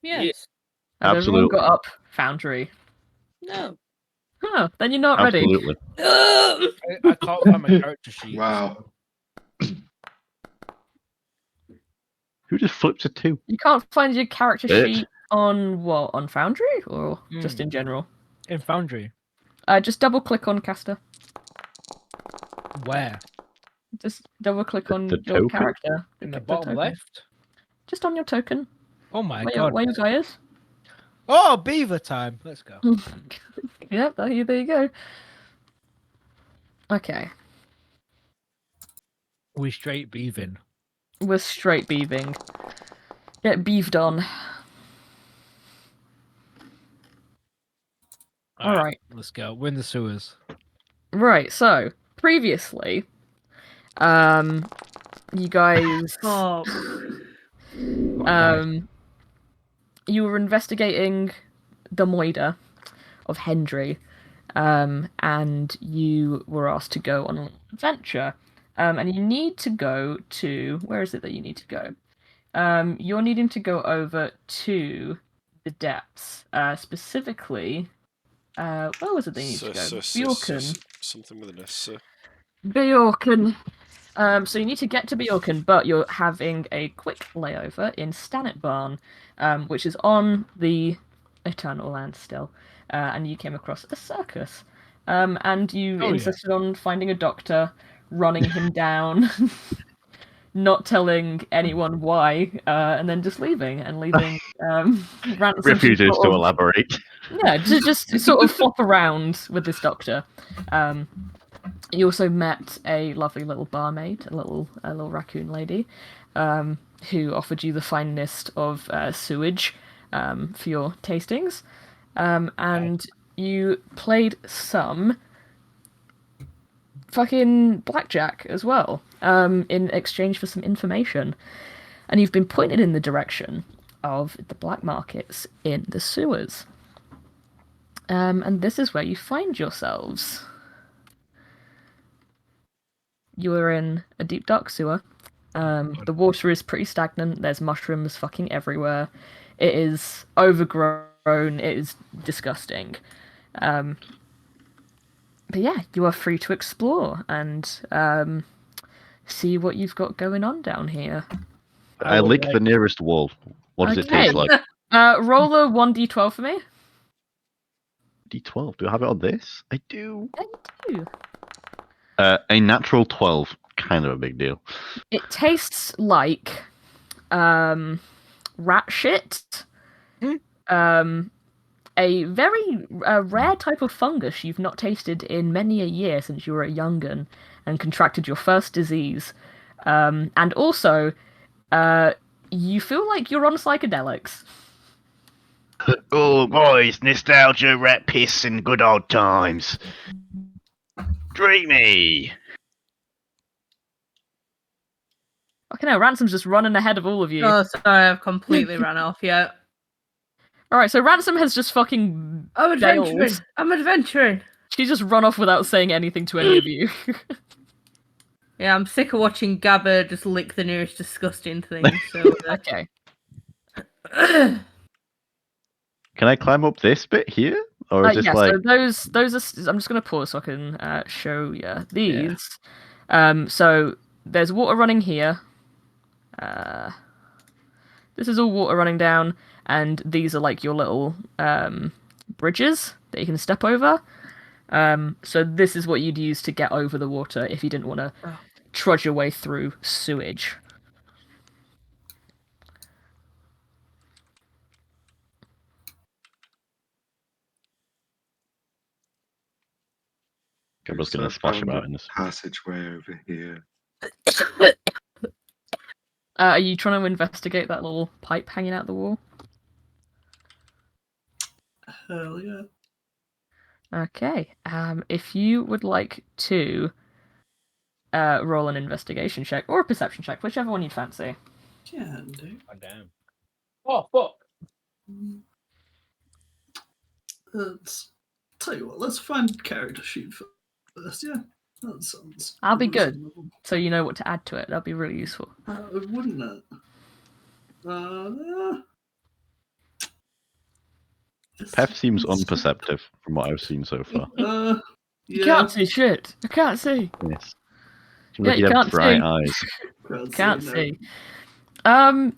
Yes. Has everyone Absolutely. got up Foundry? No. Oh, then you're not ready. Absolutely. I can't find my character sheet. Wow. Who just flips a 2? You can't find your character Bitch. sheet on what? On Foundry or just in general? In Foundry. Just double click on caster. Where? Just double click on The your token? character. In the Pick bottom token. left? Just on your token. Oh my Where god. your guy is. Oh, beaver time. Let's go. Yep, there you go. Okay. We straight beaving. We're straight beaving. Get beefed on. Alright. Let's go. We're in the sewers. Right, so previously, you guys you were investigating the Moida of Hendry, and you were asked to go on an adventure. And you need to go to... Where is it that you need to go? You're needing to go over to the depths. Specifically... where was it they need to go? Bjorken. Something with an S. Bjorken. So you need to get to Bjorken, but you're having a quick layover in Stannet Barn, which is on the Eternal Land still. And you came across a circus. And you insisted on finding a doctor, running him down, not telling anyone why, and then just leaving Ransom Refuses to elaborate. Yeah, just sort of flop around with this doctor. You also met a lovely little barmaid, a little raccoon lady, who offered you the finest of sewage for your tastings, and you played some fucking blackjack as well, in exchange for some information, and you've been pointed in the direction of the black markets in the sewers. And this is where you find yourselves. You are in a deep, dark sewer. The water is pretty stagnant. There's mushrooms fucking everywhere. It is overgrown. It is disgusting. But yeah, you are free to explore and see what you've got going on down here. I lick the nearest wall. What does it taste like? Roll a 1d12 for me. D12. Do I have it on this? I do. Yeah, you do. A natural 12. Kind of a big deal. It tastes like rat shit. A very rare type of fungus you've not tasted in many a year since you were a young'un and contracted your first disease. And also, you feel like you're on psychedelics. Oh, boys, nostalgia, rat piss, and good old times. Dreamy. Okay, no, Ransom's just running ahead of all of you. Oh, sorry, I've completely run off, yeah. Alright, so Ransom has just fucking I'm adventuring! bailed. I'm adventuring! She just run off without saying anything to any of you. Yeah, I'm sick of watching Gabba just lick the nearest disgusting thing, so... Okay. Can I climb up this bit here? Or is this yeah, like... so those are... I'm just going to pause so I can show you these. Yeah. So there's water running here. This is all water running down, and these are like your little bridges that you can step over. So this is what you'd use to get over the water if you didn't want to trudge your way through sewage. I'm just going to splash about in this passageway over here. Are you trying to investigate that little pipe hanging out the wall? Hell yeah. Okay. If you would like to roll an investigation check or a perception check, whichever one you'd fancy. Can do. Oh, damn. Oh, fuck. Let's tell you what, let's find character sheet first, yeah? That sounds... I'll be good, so you know what to add to it. That'd be really useful. Wouldn't it? Pef seems unperceptive from what I've seen so far. You Yeah, can't see shit. I can't see. Yes. Seems Yeah, like you he'd have can't bright see. eyes. Can't no. see.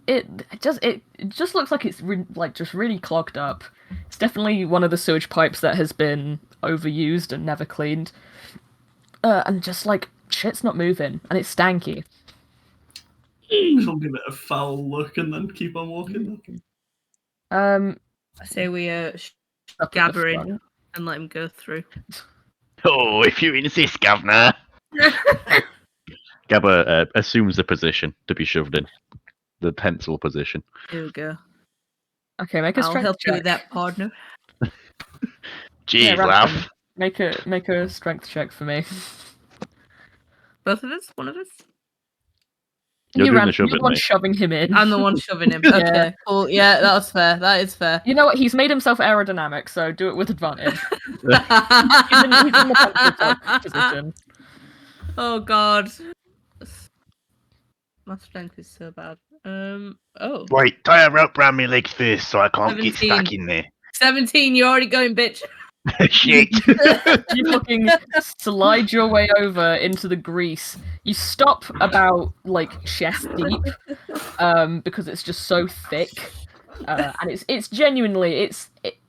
It just looks like it's just really clogged up. It's definitely one of the sewage pipes that has been overused and never cleaned. And just like shit's not moving, and it's stanky. She'll give it a foul look and then keep on walking. Um, I say we up at the Gabber in front. and let him go through. Oh, if you insist, Governor. Gabba assumes the position to be shoved in. The pencil position. Here we go. Okay, make a I'll strength help check. you with that, partner. Jeez, Ransom, laugh. Make a strength check for me. Both of us? One of us? You're doing the Ransom, you're shoving, the one mate. shoving him in. I'm the one shoving him. Yeah. Okay, cool. Yeah, that's fair. That is fair. You know what? He's made himself aerodynamic, so do it with advantage. he's in the pencil type position. Oh god. My strength is so bad. Oh. Wait, tie a rope round my legs first so I can't get 17. stuck in there. 17, you're already going, bitch. Shit. You fucking slide your way over into the grease. You stop about like chest deep, because it's just so thick, and it's genuinely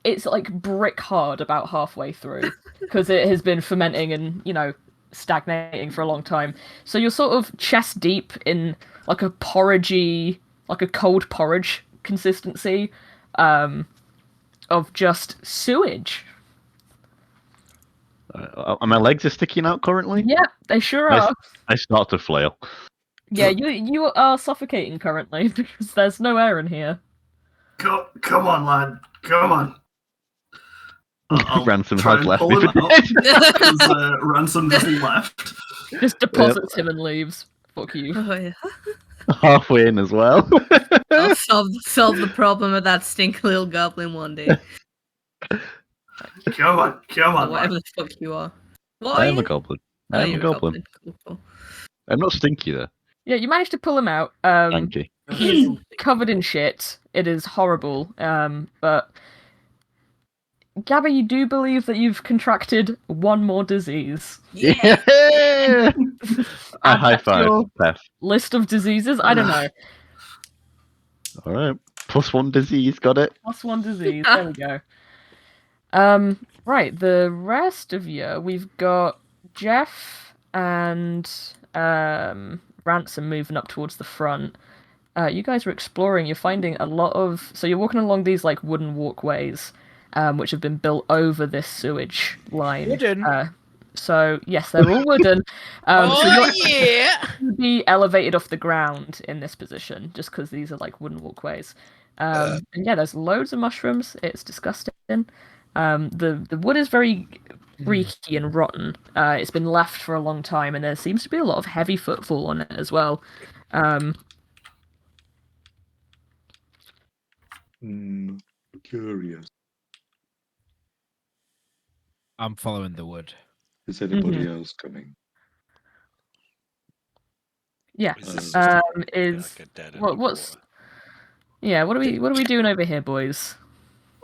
it's like brick hard about halfway through because it has been fermenting and stagnating for a long time. So you're sort of chest deep in like a porridgey, like a cold porridge consistency, of just sewage. My legs are sticking out currently. Yeah, they sure Nice. are. I start to flail. Yeah, you are suffocating currently because there's no air in here. Come on, lad. Come on. I'll Ransom try has and left pull me him for out dead. because Ransom just left. Just deposits him and leaves. Fuck you. Oh, yeah. Halfway in as well. I'll solve the problem of that stinky little goblin one day. Come on, Or lad. whatever the fuck you are. What I are am you? a goblin. Oh, I am a you're goblin. Cool, cool. I'm not stinky though. Yeah, you managed to pull him out. Thank you. He's covered in shit. It is horrible. But Gabby, you do believe that you've contracted one more disease. Yeah. Yeah. A Add high that to your five, Beth. list of diseases? I don't know. All right. +1 disease. Got it. Plus one disease. There we go. Right, the rest of you, we've got Jeff and Ransom moving up towards the front. You guys are exploring. You're finding a lot of. So you're walking along these like wooden walkways, which have been built over this sewage line. Wooden? So yes, they're all wooden. So you're yeah! to be elevated off the ground in this position, just because these are like wooden walkways. And yeah, there's loads of mushrooms. It's disgusting. The wood is very creaky and rotten. It's been left for a long time, and there seems to be a lot of heavy footfall on it as well. Curious. I'm following the wood. Is anybody else coming? Yeah. Is this Is like a dead end what of what's water? yeah? What are we doing over here, boys?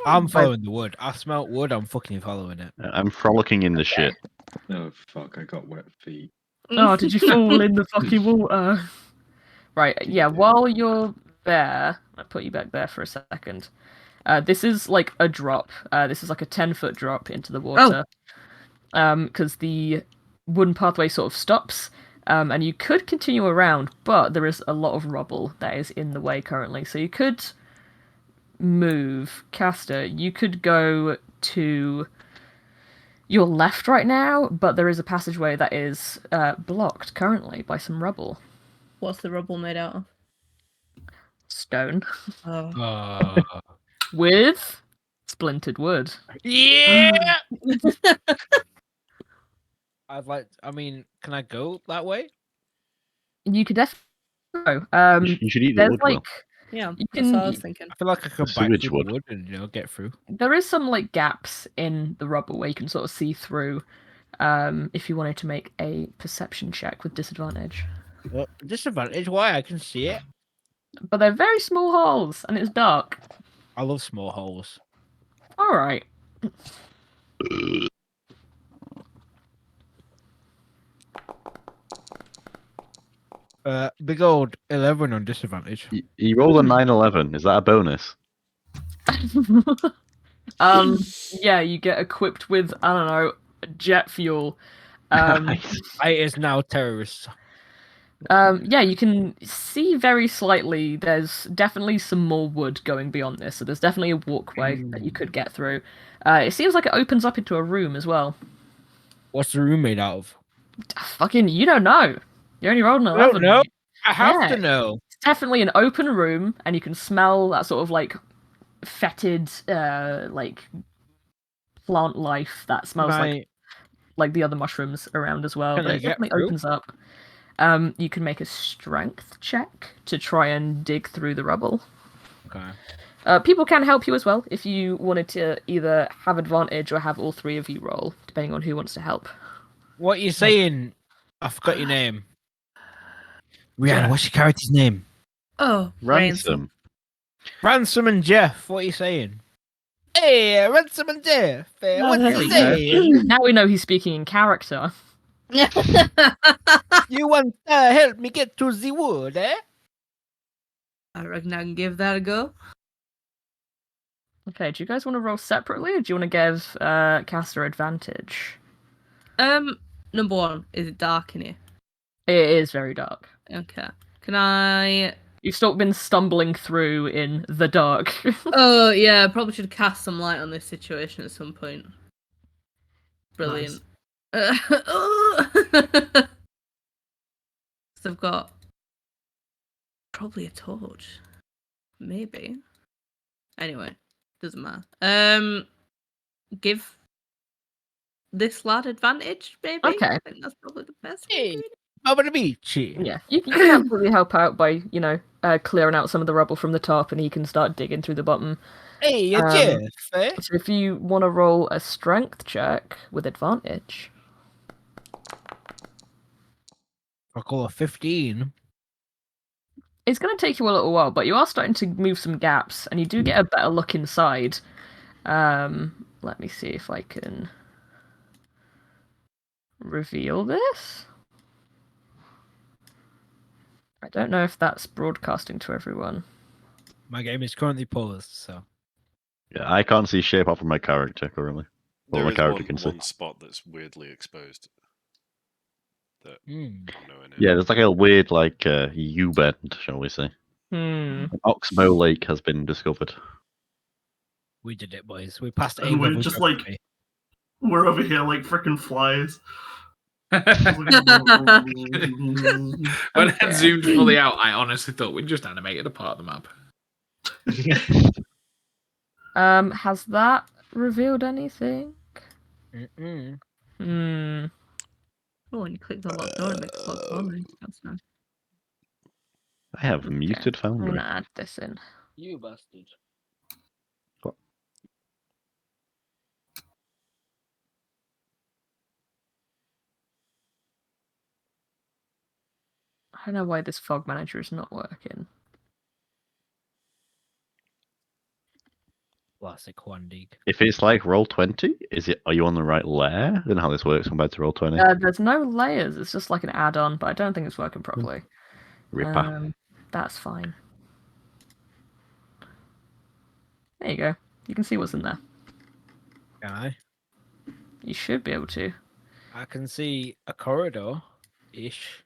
I'm following the wood. I smelt wood. I'm fucking following it. I'm frolicking in the shit. Oh fuck! I got wet feet. Oh, did you fall in the fucking water? Right, yeah, while you're there, I'll put you back there for a second. This is like a drop. This is like a 10-foot drop into the water. Because the wooden pathway sort of stops, and you could continue around, but there is a lot of rubble that is in the way currently. So you could move. Caster, you could go to your left right now, but there is a passageway that is blocked currently by some rubble. What's the rubble made out of? Stone. Oh. With splintered wood. Yeah! I mean, can I go that way? You could definitely go. You should eat the There's wood, like Will. Yeah, You that's can- what I was thinking. I feel like I could The bite sewage through wood. the wood and get through. there is some like gaps in the rubble where you can sort of see through. If you wanted to make a perception check with disadvantage. Well, disadvantage? Why? I can see it. But they're very small holes and it's dark. I love small holes. All right. Big old 11 on disadvantage. You rolled a 9/11. Is that a bonus? Yeah, you get equipped with, I don't know, jet fuel. Nice. I is now terrorists. Yeah, you can see very slightly. There's definitely some more wood going beyond this, so there's definitely a walkway that you could get through. It seems like it opens up into a room as well. What's the room made out of? Fucking, you don't know. You only rolled an I don't 11. know. mate. I have Yeah. to know. It's definitely an open room, and you can smell that sort of like fetid, like plant life that smells like the other mushrooms around as well. Can But I it get definitely through? opens up. You can make a strength check to try and dig through the rubble. Okay. People can help you as well if you wanted to either have advantage or have all three of you roll, depending on who wants to help. What are you saying? I forgot your name. Rihanna, Jeff. what's your character's name? Oh, Ransom. Ransom and Jeff. What are you saying? Hey, Ransom and Jeff. What there you we go. saying? Now we know he's speaking in character. You want to help me get to the wood, eh? I reckon I can give that a go. Okay, do you guys want to roll separately, or do you want to give Caster advantage? Number one, is it dark in here? It is very dark. Okay. Can I? You've still been stumbling through in the dark. Oh yeah, I probably should cast some light on this situation at some point. Brilliant. So I've got probably a torch, maybe. Anyway, doesn't matter. Give this lad advantage, maybe. Okay. I think that's probably the best way. Hey, over the beach. Yeah, you can absolutely help out by, clearing out some of the rubble from the top, and he can start digging through the bottom. Hey, Um, Jeff, eh? So if you want to roll a strength check with advantage. I'll call a 15. It's going to take you a little while, but you are starting to move some gaps, and you do get a better look inside. Let me see if I can reveal this. I don't know if that's broadcasting to everyone. My game is currently paused, so. Yeah, I can't see shape off of my character currently. Well, There my is character can see. one spot that's weirdly exposed. That Hmm. I'm nowhere near. Yeah, there's like a weird U-bend, shall we say. Hmm. An Oxbow Lake has been discovered. We did it, boys. We passed And we're A-level just like- geography. We're over here like freaking flies. When it had zoomed fully out, I honestly thought we just animated a part of the map. Has that revealed anything? Mm-mm. Hmm. Oh, and you click the lock door and it clocks on. That's nice. I have Okay. muted I'm Foundry. gonna add this in. You bastard. I don't know why this fog manager is not working. Classic Wandig. If it's like roll 20, are you on the right layer? I don't know how this works compared to roll 20. There's no layers. It's just like an add-on, but I don't think it's working properly. Ripper. That's fine. There you go. You can see what's in there. Can I? You should be able to. I can see a corridor-ish.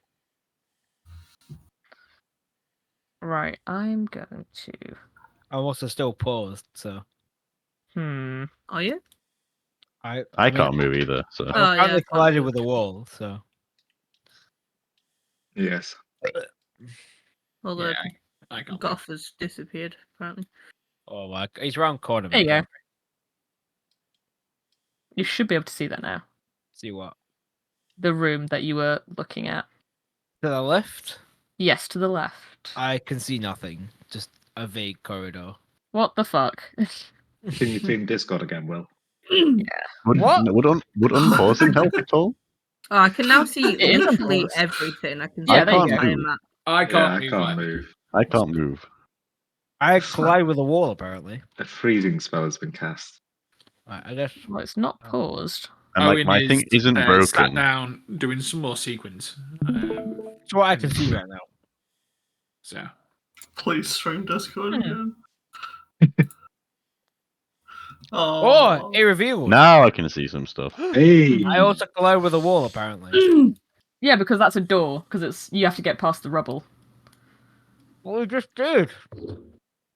Right, I'm going to. I'm also still paused, so Are you? I mean, can't move either, so. Oh, I'm yeah, I apparently can't collided move. with a wall, so. Yes. Although Yeah, I can't. Goff has disappeared, apparently. Oh, my. He's round corner. There you man. go. You should be able to see that now. See what? The room that you were looking at. To the left, Yes, to the left. I can see nothing. Just a vague corridor. What the fuck? Can you team Discord again, Will? Would, What? would unpausing help at all? Oh, I can now see It is literally unpaused. everything. I can Yeah, see there you the go. entire move. map. I Yeah, can't I move. can't either. move. I can't move. I collide with a wall, apparently. A freezing spell has been cast. Right, I guess. Well, it's not paused. And like Owen my thing isn't Sat broken. down doing some more sequence. It's what I can see right now. So Please stream Discord Hmm. again. Oh, it revealed. Now I can see some stuff. Hey, I also collide with a wall, apparently. Yeah, because that's a door. Because you have to get past the rubble. Well, we just did.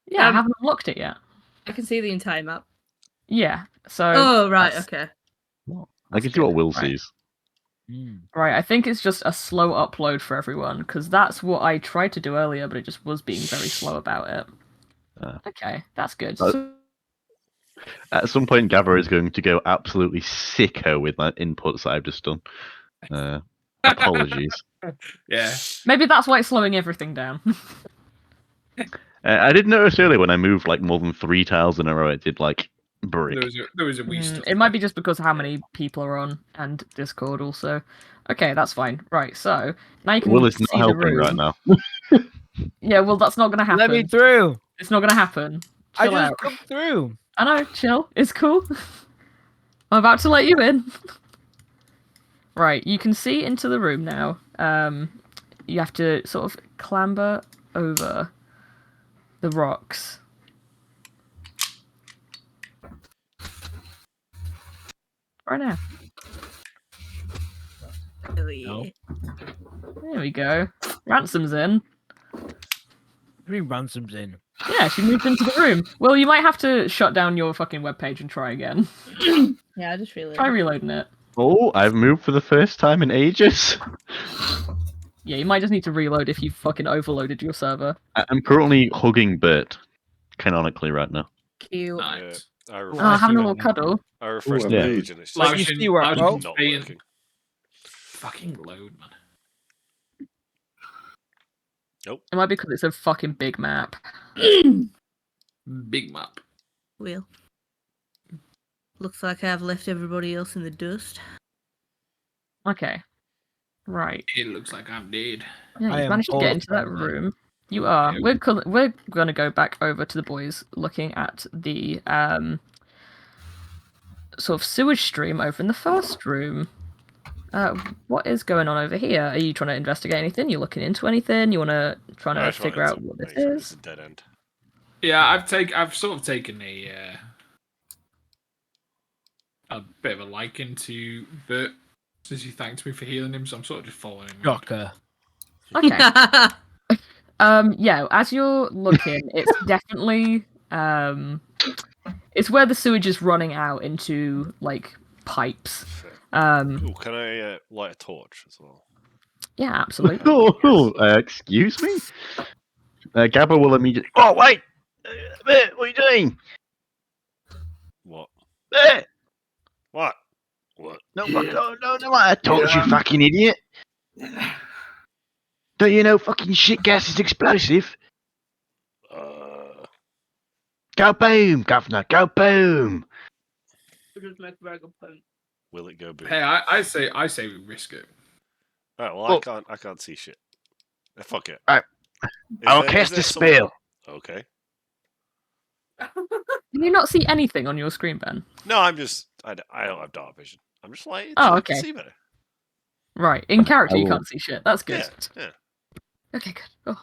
Yeah, I Um, haven't unlocked it yet. I can see the entire map. Yeah, so. Oh, right, that's- okay. I can that's see what good. Will Right. sees. Right, I think it's just a slow upload for everyone, because that's what I tried to do earlier, but it just was being very slow about it. Okay, that's good. At some point, Gabba is going to go absolutely sicko with my inputs that I've just done. Apologies. yeah, Maybe that's why it's slowing everything down. I did notice earlier when I moved like more than 3 tiles in a row, it did like brick. there was a wee stuff. It might be just because of how many people are on, and Discord also. Okay, that's fine. Right, so now you can Will is see not the helping room. right now. Yeah, well, that's not going to happen. Let me through. It's not going to happen. I Chill just out. come through. I know, chill. It's cool. I'm about to let you in. Right, you can see into the room now. You have to sort of clamber over the rocks. Right now. Oh, yeah. There we go. Ransom's in. Three ransoms in. Yeah, she moved into the room. Well, you might have to shut down your fucking webpage and try again. Yeah, I just realized. Try reloading it. Oh, I've moved for the first time in ages. Yeah, you might just need to reload if you fucking overloaded your server. I'm currently hugging Bert, canonically, right now. Cute. Nice. I Oh, refreshed, having a see little that. cuddle. I refreshed Ooh, the yeah. page and it's Like just you see where I go? not working. Fucking load, man. It might be because it's a fucking big map. Big map. Well, looks like I've left everybody else in the dust. Okay. Right. It looks like I'm dead. Yeah, I you've am managed to all get into that friendly. room. You are. Yeah. We're going to go back over to the boys looking at the sort of sewage stream over in the first room. What is going on over here? Are you trying to investigate anything? You looking into anything? You want to try to figure out what this It's is? a dead end. Yeah, I've sort of taken a bit of a liking to Bert since he thanked me for healing him, so I'm sort of just following him. around. Shocker. Okay. Yeah, as you're looking, it's definitely it's where the sewage is running out into like pipes. Ooh, can I light a torch as well? Yeah, absolutely. Excuse me? Gabba will immediately. Oh, wait! Bert, what are you doing? What? Bert! What? What? No, no, light a torch, you Yeah. fucking idiot! Don't you know fucking shit gas is explosive? Go boom, governor, go boom! Will it go boom? Hey, I say we risk it. Alright, well, Oh. I can't see shit. Fuck it. Alright. I'll cast a spell. Okay. Can you not see anything on your screen, Ben? No, I don't have dark vision. I'm just like, Oh, I can okay. see better. Right, in character you will- can't see shit. That's good. Yeah. Okay, good. Oh.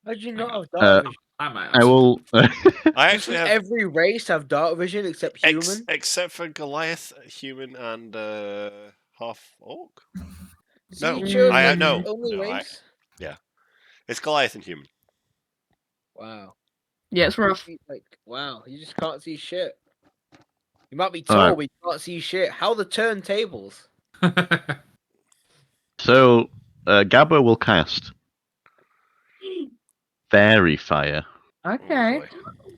How do you not have Uh, dark vision? I might. I will. I actually have Every race have dark vision except human. except for Goliath, human, and half orc. So No, you chose I like, no, the only no, race. it's Goliath and human. Wow. Yeah, it's rough. Like, wow, you just can't see shit. You might be Alright. tall, but you can't see shit. How the turntables? So, Gabba will cast Fairy Fire. Okay. boy.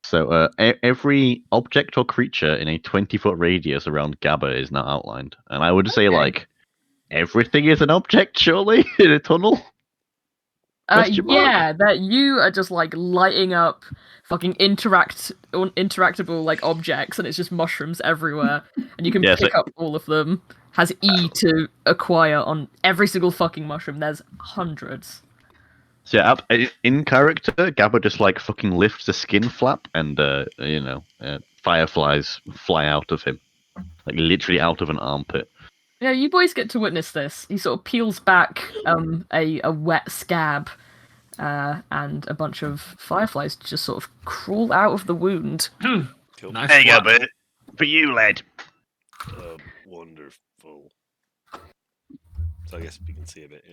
So, every object or creature in a 20-foot radius around Gabba is now outlined. And I would say, Okay. like, everything is an object, surely, in a tunnel? Question mark? Yeah, that you are just like lighting up fucking interactable like objects, and it's just mushrooms everywhere, and you can Yeah, pick up all of them. Has E to acquire on every single fucking mushroom. There's hundreds. So yeah, in character, Gabba just like fucking lifts a skin flap, and fireflies fly out of him, like literally out of an armpit. Yeah, you boys get to witness this. He sort of peels back a wet scab, and a bunch of fireflies just sort of crawl out of the wound. Cool. Nice There you go, flap. bud. For you, lad. Wonderful. So I guess we can see a bit,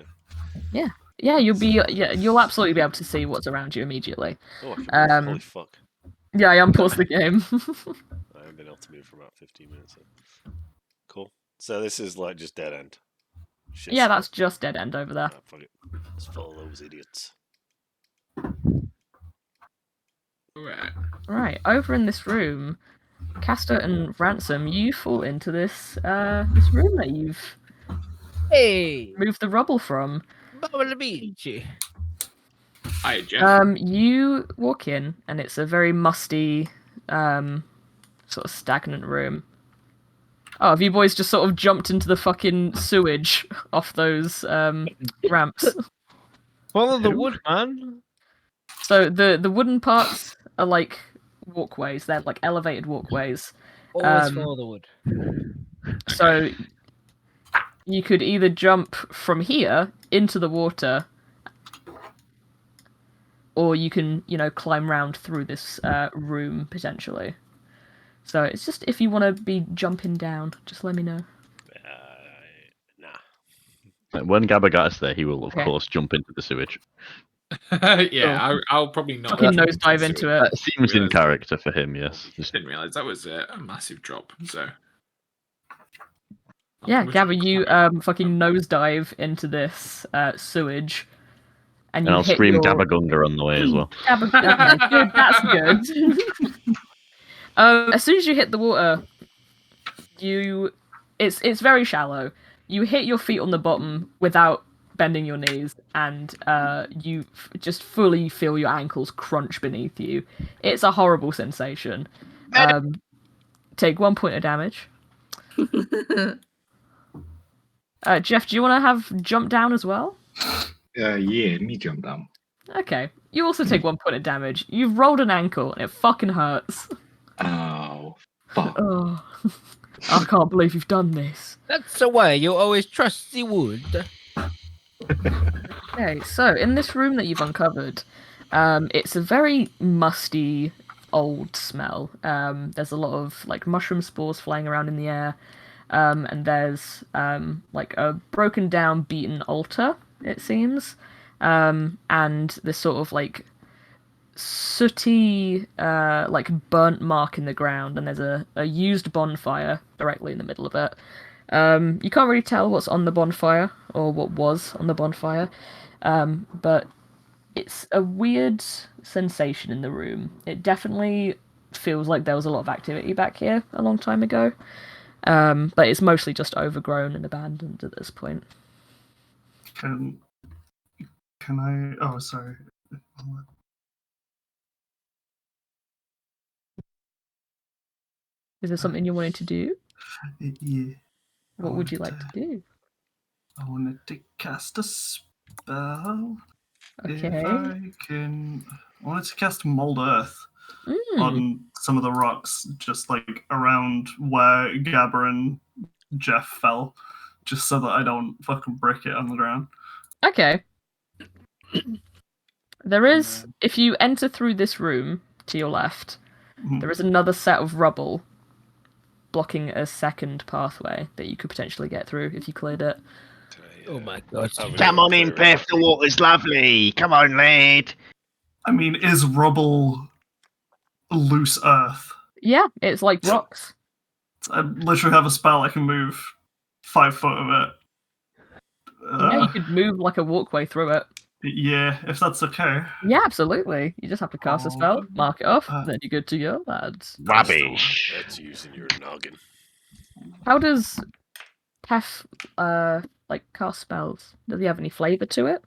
yeah. Yeah, you'll absolutely be able to see what's around you immediately. Oh, I can move. Holy fuck. Yeah, I unpaused the game. I haven't been able to move for about 15 minutes. So. Cool. So this is like just dead end. Shit Yeah, stuff. that's just dead end over there. Ah, fuck it. Let's follow those idiots. Alright. Right, over in this room, Castor and Ransom, you fall into this this room that you've Hey, moved the rubble from. Bubble Beachy. Hi, Jeff. You walk in, and it's a very musty, sort of stagnant room. Oh, have you boys just sort of jumped into the fucking sewage off those ramps? Follow the wood, man. So the wooden parts are like walkways. They're like elevated walkways. Always follow the wood. So you could either jump from here into the water, or you can, climb round through this room potentially. So it's just if you want to be jumping down, just let me know. Nah. When Gabba gets there, he will of Okay. course jump into the sewage. Yeah, I'll probably not. Fucking nosedive into it. That seems in Realised- character for him. Yes. Just Didn't realise that was a massive drop. So. Yeah, Which- Gabba, you fucking nosedive into this sewage, and you I'll hit scream your... Gabba Gunga on the way as well. Gabba, okay, good, that's good. As soon as you hit the water, it's very shallow. You hit your feet on the bottom without bending your knees, and you just fully feel your ankles crunch beneath you. It's a horrible sensation. Take 1 point of damage. Jeff, do you want to have jump down as well? Yeah, me jump down. Okay. You also take 1 point of damage. You've rolled an ankle, and it fucking hurts. Oh, fuck. Oh, I can't believe you've done this. That's the way you always trust the wood. Okay, so in this room that you've uncovered, it's a very musty, old smell. There's a lot of like mushroom spores flying around in the air, and there's like a broken down, beaten altar, it seems, and this sort of like sooty, like burnt mark in the ground, and there's a used bonfire directly in the middle of it. You can't really tell what's on the bonfire or what was on the bonfire, but it's a weird sensation in the room. It definitely feels like there was a lot of activity back here a long time ago, but it's mostly just overgrown and abandoned at this point. Can I? Oh, sorry. Is there something you're wanting to do? Yeah. What would you like to do? I wanted to cast a spell. Okay. If I can, I wanted to cast Mold Earth Mm. on some of the rocks, just like around where Gabba and Jeff fell, just so that I don't fucking brick it on the ground. Okay. There is, if you enter through this room to your left, there is another set of rubble blocking a second pathway that you could potentially get through if you cleared it. Oh my god. Come on in, Beth. The water's lovely. Come on, lad. I mean, is rubble loose earth? Yeah, it's like rocks. I literally have a spell I can move 5 foot of it. Yeah, you could move like a walkway through it. Yeah, if that's okay. Yeah, absolutely. You just have to cast a spell, mark it off, then you're good to go, lads. Rubbish. That's using your noggin. How does Tef like cast spells? Does he have any flavour to it?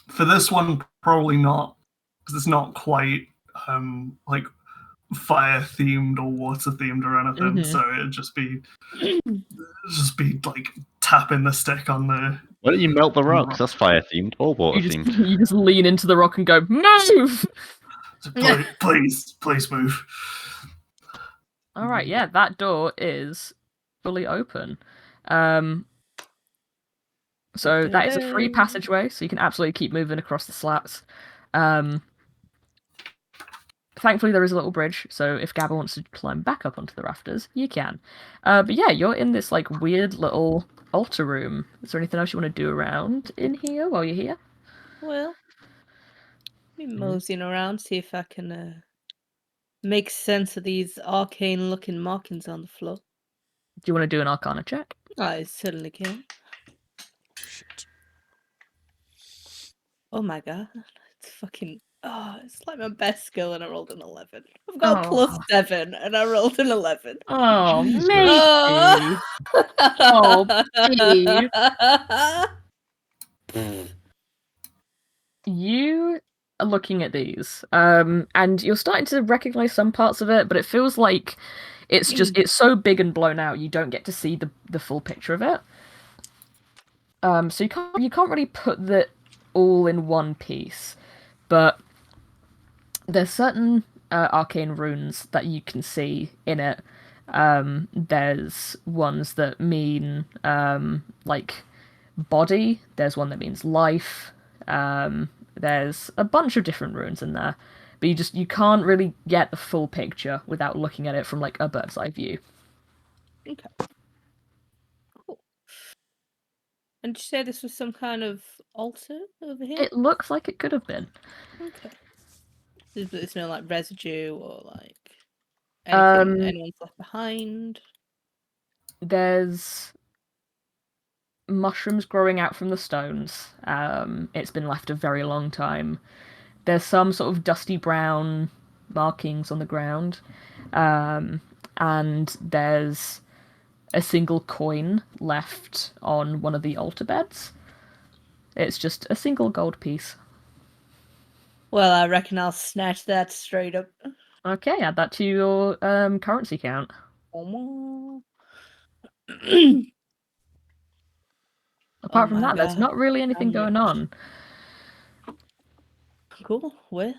For this one, probably not, because it's not quite like fire themed or water themed or anything. Mhm. So it'd just be like tapping the stick on the. Why don't you melt the rocks? rocks. That's fire themed or water themed. You just lean into the rock and go, move! So, please move. All right, yeah, that door is fully open. So that is a free passageway, so you can absolutely keep moving across the slats. Thankfully, there is a little bridge, so if Gabba wants to climb back up onto the rafters, you can. But yeah, you're in this like weird little altar room. Is there anything else you want to do around in here while you're here? Well, be moseying around, see if I can make sense of these arcane-looking markings on the floor. Do you want to do an Arcana check? I certainly can. Shit. Oh my god, it's fucking. Oh, it's like my best skill, and I rolled an 11. I've got a +7, and I rolled an 11. Oh, Jesus. matey. Oh, You are looking at these, and you're starting to recognize some parts of it, but it feels like it's so big and blown out, you don't get to see the full picture of it. So you can't really put that all in one piece, but there's certain arcane runes that you can see in it. There's ones that mean like body. There's one that means life. There's a bunch of different runes in there, but you can't really get the full picture without looking at it from like a bird's eye view. okay. Cool. And did you say this was some kind of altar over here? It looks like it could have been. Okay. There's no like residue or like anything anyone's left behind. There's mushrooms growing out from the stones. It's been left a very long time. There's some sort of dusty brown markings on the ground. And there's a single coin left on one of the altar beds. It's just a single gold piece. Well, I reckon I'll snatch that straight up. Okay, add that to your currency count. Apart from that, there's not really anything going on. Cool. Well,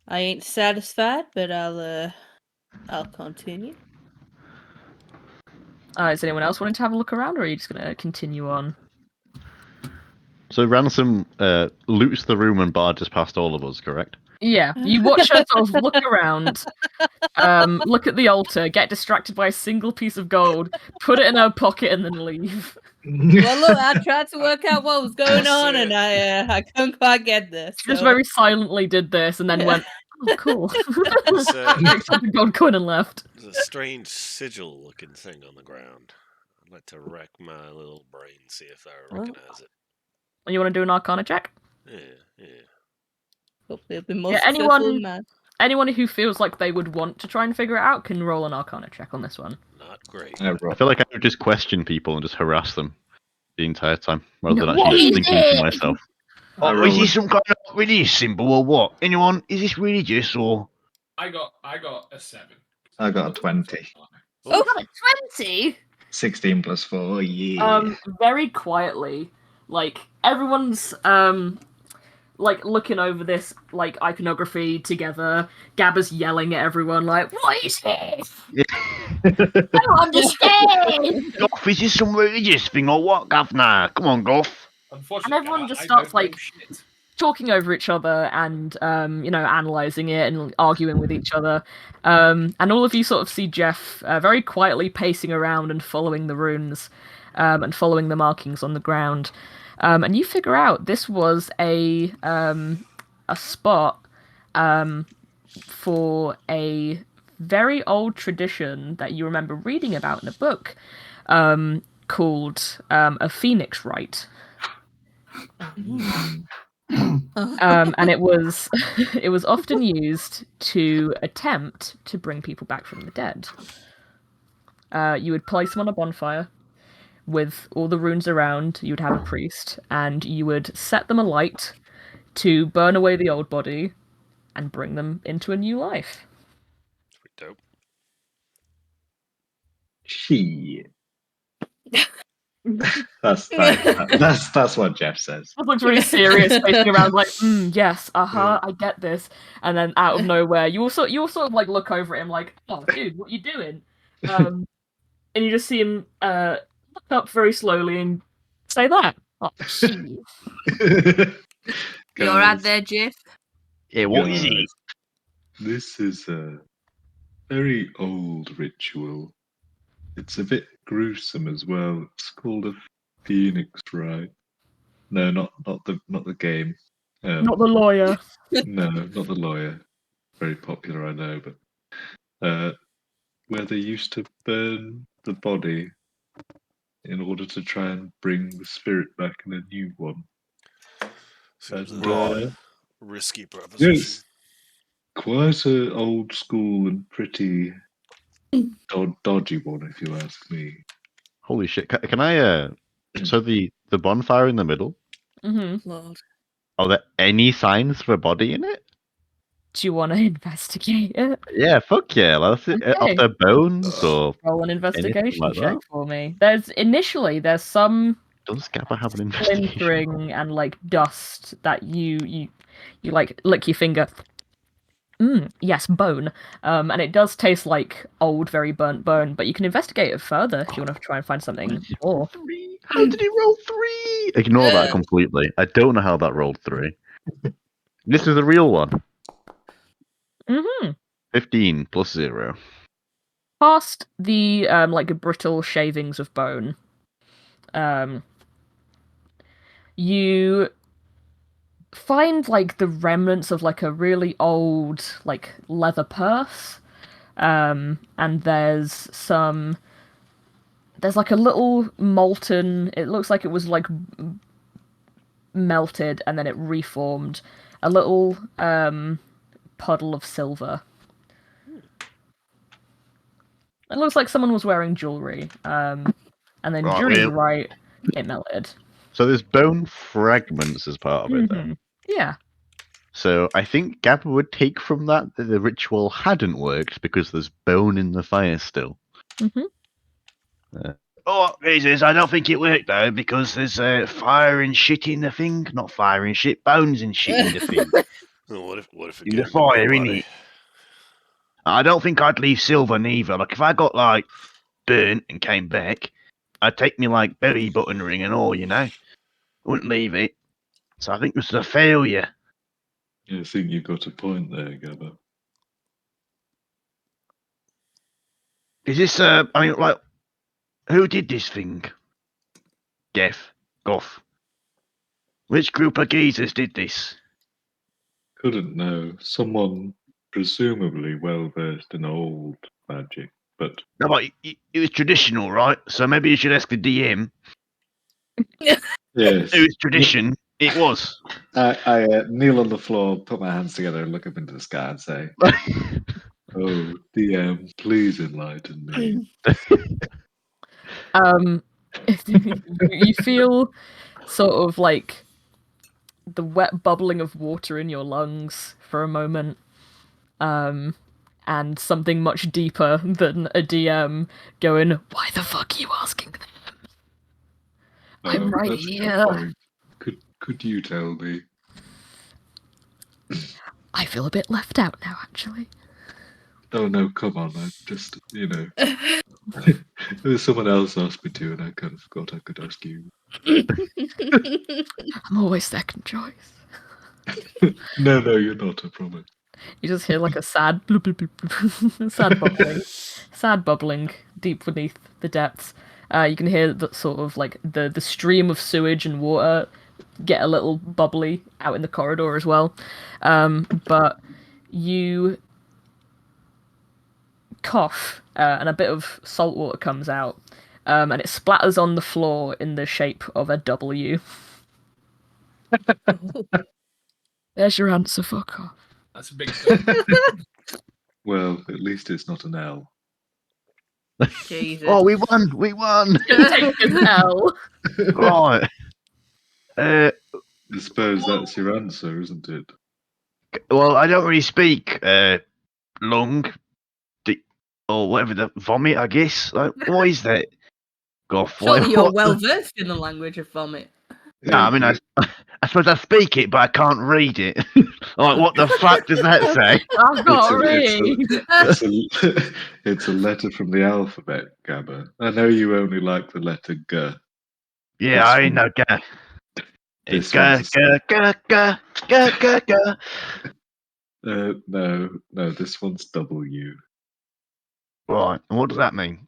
I ain't satisfied, but I'll continue. Is anyone else wanting to have a look around, or are you just going to continue on? So Ransom loots the room and barges past all of us, correct? Yeah, you watch her sort of look around, look at the altar, get distracted by a single piece of gold, put it in her pocket, and then leave. Well, look, I tried to work out what was going on, and I couldn't quite get this. She just very silently did this, and then went, "Oh, cool." Picked up the gold coin and left. There's a strange sigil-looking thing on the ground. I'd like to rack my little brain, see if I recognize it. You want to do an Arcana check? Yeah. Hopefully it'll be more successful than that. Anyone who feels like they would want to try and figure it out can roll an Arcana check on this one. Not great. I feel like I would just question people and just harass them the entire time, rather than actually just thinking to myself. Oh, is this some kind of religious symbol or what? Anyone? Is this religious or? I got a 7. I got a 20. Oh, you got a 20? 16 plus 4, yeah. Very quietly, like everyone's like looking over this like iconography together. Gabba's yelling at everyone like, "What is this? I don't understand." Goff, is this some religious thing or what, Governor? Come on, Goff. And everyone just starts like talking over each other and analyzing it and arguing with each other. And all of you sort of see Jeff very quietly pacing around and following the runes and following the markings on the ground. And you figure out this was a spot for a very old tradition that you remember reading about in a book called a phoenix rite. And it was often used to attempt to bring people back from the dead. You would place them on a bonfire with all the runes around. You would have a priest, and you would set them alight to burn away the old body and bring them into a new life. Pretty dope. Shit. That's what Jeff says. It looks really serious, facing around like, yes, I get this. And then out of nowhere, you all sort of like look over at him like, oh, dude, what you doing? And you just see him look up very slowly and say that. Oh, jeez. You alright Guys, there, Jeff? Yeah, what is guys, it? this is a very old ritual. It's a bit gruesome as well. It's called a phoenix rite. No, not the game. Not the lawyer. No, not the lawyer. Very popular, I know, but where they used to burn the body in order to try and bring the spirit back in a new one. Seems And, a risky proposition. Yes, quite a old school and pretty dodgy one, if you ask me. Holy shit! Can I? So the bonfire in the middle. Mm-hmm. Lord. Are there any signs of a body in it? Do you want to investigate it? Yeah, fuck yeah. Let's see. Are Okay. there bones or Roll an investigation like check that? for me. There's some Does Scappa have an investigation? splintering and like dust that you like lick your finger. Yes, bone. And it does taste like old, very burnt bone, but you can investigate it further if you want to try and find something more. Three. How did he roll 3? Ignore that completely. I don't know how that rolled 3. This is a real one. Mm-hmm. 15 plus 0. Past the like brittle shavings of bone, you find like the remnants of like a really old like leather purse, and there's like a little molten, it looks like it was like melted and then it reformed, a little puddle of silver. It looks like someone was wearing jewelry, and then Right, during the well- rite it melted. So there's bone fragments as part of it then. Yeah. So I think Gabba would take from that the ritual hadn't worked because there's bone in the fire still. Oh, Jesus, I don't think it worked though because there's fire and shit in the thing. Not fire and shit, bones and shit in the thing. Well, what if it In the gave him a fire, body? innit? I don't think I'd leave silver neither. Like if I got like burnt and came back, I'd take me like belly button ring and all, you know. Wouldn't leave it. So I think this is a failure. Yeah, I think you've got a point there, Gabba. Is this I mean like who did this thing? Goff. Which group of geezers did this? Couldn't know. Someone presumably well versed in old magic, but No, but it was traditional, right? So maybe you should ask the DM. yes, It was tradition. It was. I kneel on the floor, put my hands together, and look up into the sky and say, "Oh, DM, please enlighten me." You feel sort of like the wet bubbling of water in your lungs for a moment, and something much deeper than a DM going, "Why the fuck are you asking them? I'm right That's a good here." point. Could you tell me? I feel a bit left out now, actually. Oh no, come on! I just, someone else asked me to, and I kind of forgot I could ask you. I'm always second choice. No, you're not. I promise. You just hear like a sad bloop, bloop, bloop, sad bubbling deep beneath the depths. You can hear that sort of like the stream of sewage and water get a little bubbly out in the corridor as well. But you cough, and a bit of salt water comes out, and it splatters on the floor in the shape of a W. There's your answer, fuck off. That's a big thing. Well, at least it's not an L. Jesus. Oh, we won! We won! Take an L. Right. I suppose that's your answer, isn't it? Well, I don't really speak lung, or whatever the vomit. I guess. Like, what is that? Surely you're well versed in the language of vomit. No, I mean, I suppose I speak it, but I can't read it. Like, what the fuck does that say? I've got to read. It's a letter from the alphabet, Gabba. I know you only like the letter G. Yeah, I ain't no guy. It's This one's ga. no, this one's W. Right, and what does that mean?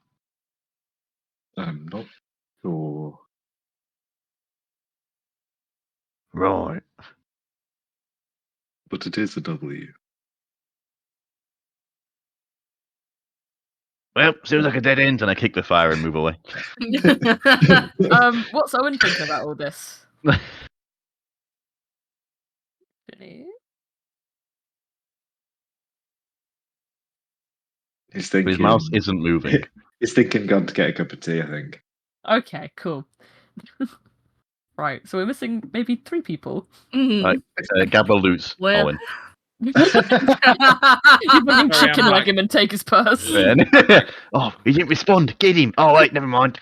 I'm not sure. Right. But it is a W. Well, seems like a dead end, and I kick the fire and move away. What's Owen thinking about all this? He's thinking. His mouse isn't moving. He's thinking gone to get a cup of tea, I think. Okay, cool. Right, so we're missing maybe 3 people. Like, Gabba loots Well- Owen. You fucking chicken leg back. him and take his purse. Oh, he didn't respond. Get him. Oh, wait, never mind.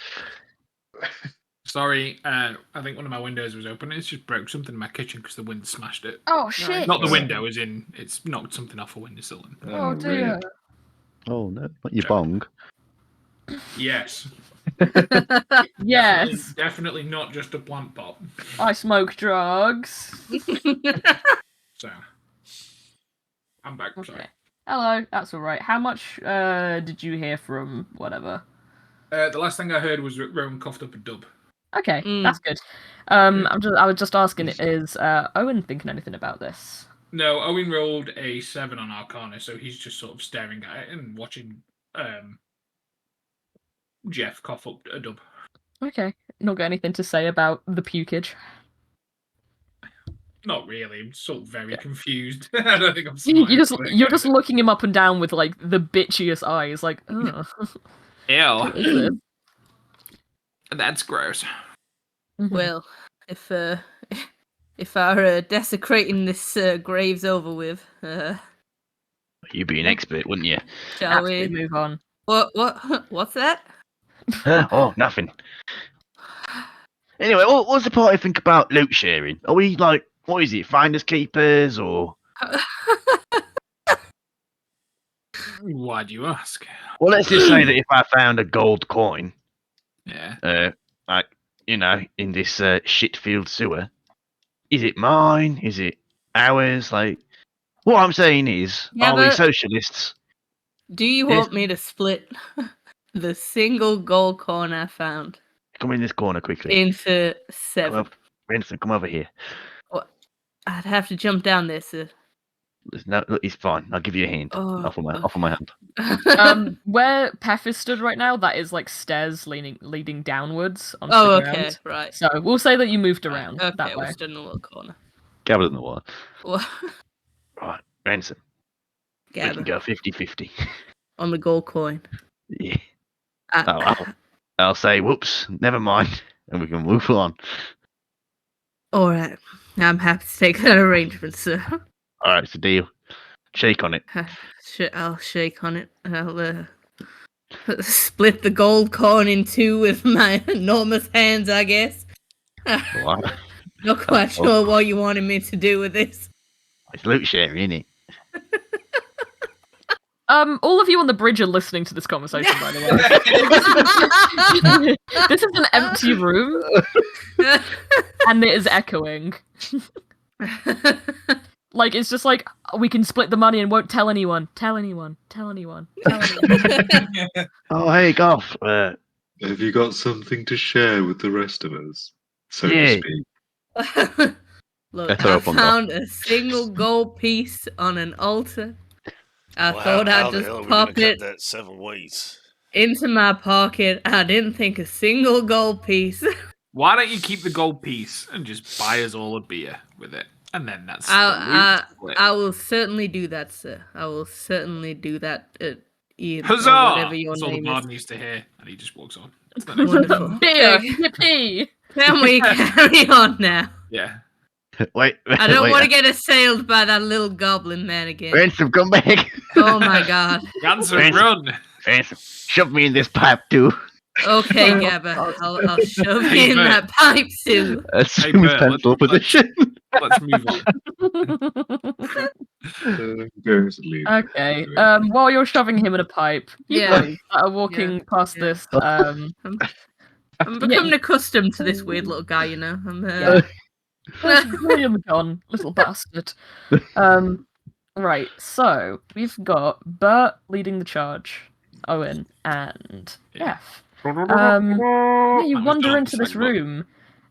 Sorry, I think one of my windows was open. It's just broke something in my kitchen because the wind smashed it. Oh shit! Not the window, as in it's knocked something off a windowsill. Oh dear. Oh no, not your bong. Yes. Yes. Definitely not just a plant pot. I smoke drugs. So, I'm back. I'm sorry. Hello, that's alright. How much did you hear from whatever? The last thing I heard was that Rowan coughed up a dub. Okay, Mm. that's good. I was just asking, is Owen thinking anything about this? No, Owen rolled a 7 on Arcana, so he's just sort of staring at it and watching Jeff cough up a dub. Okay, not got anything to say about the pukage. Not really. I'm sort of very confused. I don't think I'm smart. You're just looking him up and down with like the bitchiest eyes, like, oh. What is Ew. this? That's gross. Well, if our desecrating this grave's over with, You'd be an expert, wouldn't you? shall Absolutely we? move on. What's that? Oh, nothing. Anyway, what's the party think about loot sharing? Are we like, what is it, finders keepers, or? Why do you ask? Well, let's just say that if I found a gold coin, Yeah. like, you know, in this shit-filled sewer, is it mine? Is it ours? Like, what I'm saying is, Yeah, are we but- socialists? Do you Yes. want me to split the single gold coin I found Come in this corner quickly. into Come 7? over. Vincent, come over here. I'd have to jump down there, sir. No, look, it's fine. I'll give you a hand. Oh, Offer my hand. Where Pef is stood right now, that is like stairs leading downwards onto Oh, the ground. okay, right. So we'll say that you moved around Okay, that we're way. stood in a little corner. Gabba doesn't know what. Well, Right, Ransom. We can Gabba, go 50-50. on the gold coin. Yeah. I- I'll say, whoops, never mind, and we can move on. All right, I'm happy to take that arrangement, sir. All right, it's a deal. Shake on it. I'll shake on it. I'll split the gold coin in 2 with my enormous hands, I guess. What? Not quite sure what you wanted me to do with this. It's loot sharing, isn't it? All of you on the bridge are listening to this conversation, by the way. This is an empty room, and it is echoing. Like, it's just like, we can split the money and won't tell anyone. Tell anyone. Tell anyone. Tell anyone. Oh, hey, Golf. Have you got something to share with the rest of us, so Yeah. to speak? Look, Better I open, Golf. found a single gold piece on an altar. I Well, thought how I'd the just hell are we pop gonna cut it that 7 ways? into my pocket. I didn't think a single gold piece. Why don't you keep the gold piece and just buy us all a beer with it? And then that's the I loot split. will certainly do that, sir. I will certainly do that. Ian, or Huzzah! whatever your That's all the name bard is. needs to hear. And he just walks on. Wonderful. Beer! Okay. Yippee! Can we carry on now? Yeah. Wait. I don't wait, want to get assailed by that little goblin man again. Ransom, come back. Oh my god. Answer, Ransom. run! Ransom, shove me in this pipe, too. Okay, Oh, Gabba, God. I'll shove Hey, you in Bert. that pipe too. Assume his Bert, pencil let's- position. Let's move on. I'm going to leave. Okay. While you're shoving him in a pipe, you Yeah. boys that are walking past yeah. this. I'm Yeah, becoming accustomed to this weird little guy, you know. Yeah. There's William John, little bastard. Right. So we've got Bert leading the charge, Owen, and Yeah. Jeff. Yeah, you I'm wander still into this saying, look. room,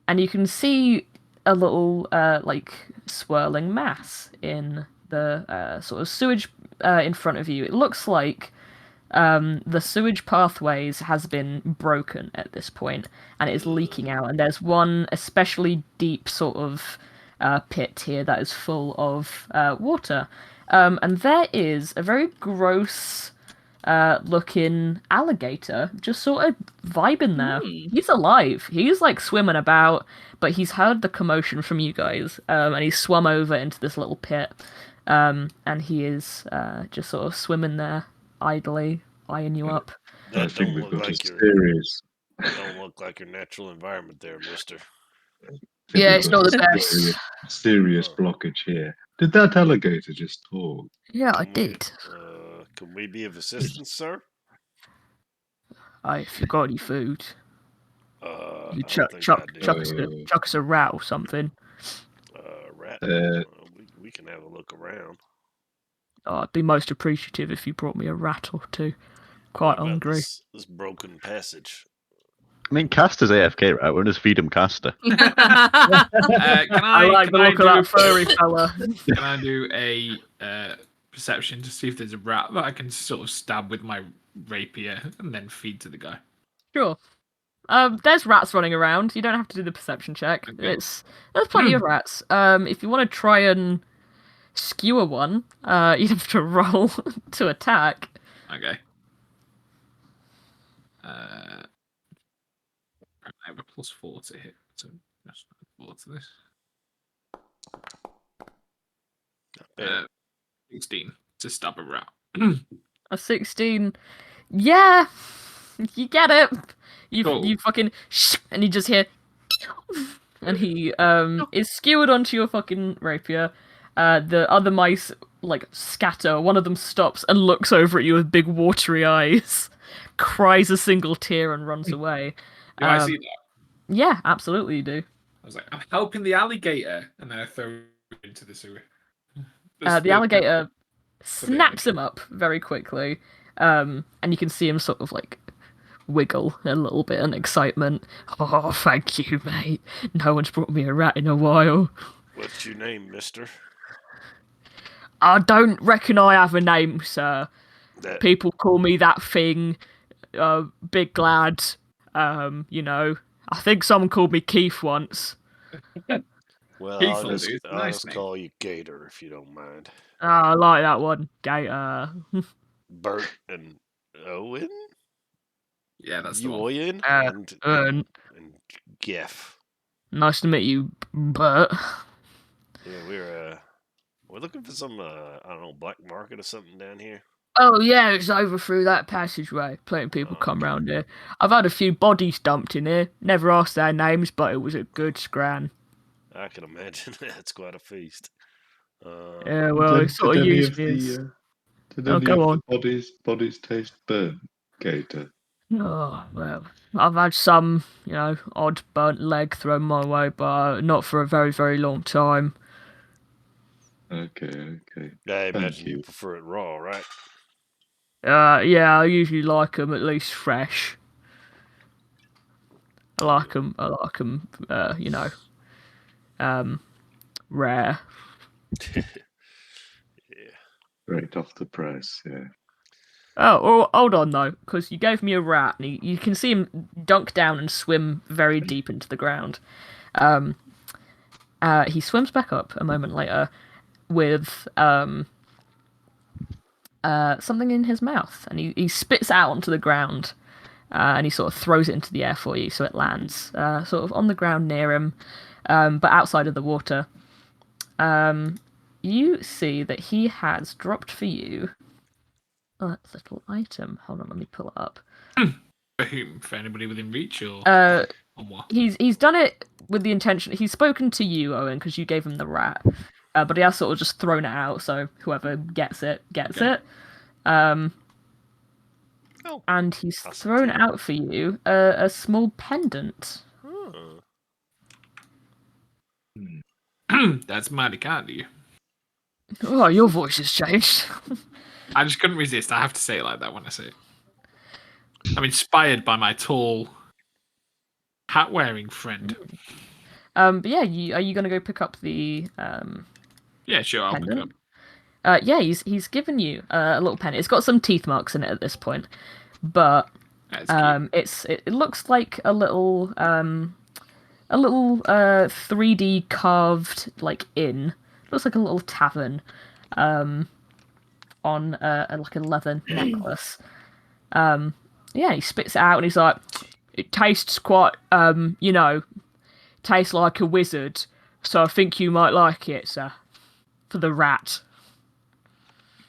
and you can see a little like swirling mass in the sort of sewage in front of you. It looks like the sewage pathways has been broken at this point, and it is leaking out. And there's one especially deep sort of pit here that is full of water. And there is a very gross looking alligator just sort of vibing there. He's alive. He's like swimming about, but he's heard the commotion from you guys, and he's swum over into this little pit, and he is just sort of swimming there idly, eyeing you up. I That think don't we've look got a like your serious. don't look like your natural environment there, mister. I think Yeah, we've it's got not the a best. serious blockage here. Did that alligator just talk? Yeah, I Can we- did. Can we be of assistance, sir? If you got any food, you I don't chuck think chuck I do. chuck us a rat or something. Rat. Uh, We can have a look around. Oh, I'd be most appreciative if you brought me a rat or two. Quite What about hungry. this broken passage? I mean, Caster's AFK, right? We'll just feed him Caster. Can I like can the I look of that furry fella. Can I do a perception to see if there's a rat that I can sort of stab with my rapier and then feed to the guy? Sure. There's rats running around. You don't have to do the perception check. Okay. There's plenty of rats. If you want to try and skewer one, you have to roll to attack. Okay. I have a +4 to hit, so just 4 to this. bad. 16 to stab a rat. A 16. Yeah, you get it. You Cool. you fucking and you just hear, and he is skewered onto your fucking rapier. The other mice like scatter. One of them stops and looks over at you with big watery eyes, cries a single tear and runs away. Do I see that? Yeah, absolutely you do. I was like, I'm helping the alligator, and then I throw him into the sewer. The alligator snaps him up very quickly, and you can see him sort of like wiggle a little bit in excitement. Oh, thank you, mate. No one's brought me a rat in a while. What's your name, mister? I don't reckon I have a name, sir. That People call me that thing, big lad. You know, I think someone called me Keith once. well, Keith I'll will just, do. It's a I'll nice just name. call you Gator if you don't mind. I like that one, Gator. Bert and Owen? Yeah, that's the You one. Owen and and Geff. nice to meet you, Bert. Yeah, we're looking for some I don't know, black market or something down here. Oh yeah, it's over through that passageway. Plenty of people come Okay. round here. I've had a few bodies dumped in here. Never asked their names, but it was a good scran. I can imagine that's quite a feast. Yeah, well, it sort of usually is. Did Oh, any go of on. the bodies taste burnt, Gator? Oh, well, I've had some, odd burnt leg thrown my way, but not for a very, very long time. Okay. I imagine you. you prefer it raw, right? Yeah, I usually like them at least fresh. I like them, rare. Yeah. Right off the press, yeah. Oh, well, hold on though, because you gave me a rat, and you can see him dunk down and swim very deep into the ground. He swims back up a moment later with something in his mouth, and he spits out onto the ground, and he sort of throws it into the air for you, so it lands sort of on the ground near him, but outside of the water. You see that he has dropped for you a little item. Hold on, let me pull it up. For whom? For anybody within reach, or what? He's done it with the intention. He's spoken to you, Owen, because you gave him the rat. But he has sort of just thrown it out, so whoever gets it gets it. And he's thrown out for you a small pendant. That's mighty kind of you. Oh, your voice has changed. I just couldn't resist. I have to say it like that when I say it. I'm inspired by my tall, hat-wearing friend. But yeah, are you gonna go pick up the Yeah, sure, I'll pick it pendant? up. Yeah, he's given you a little pen. It's got some teeth marks in it at this point, but it looks like a little 3D carved like inn. It looks like a little tavern, on like a leather necklace. Yeah, he spits it out and he's like, it tastes quite tastes like a wizard, so I think you might like it, sir. For the rat.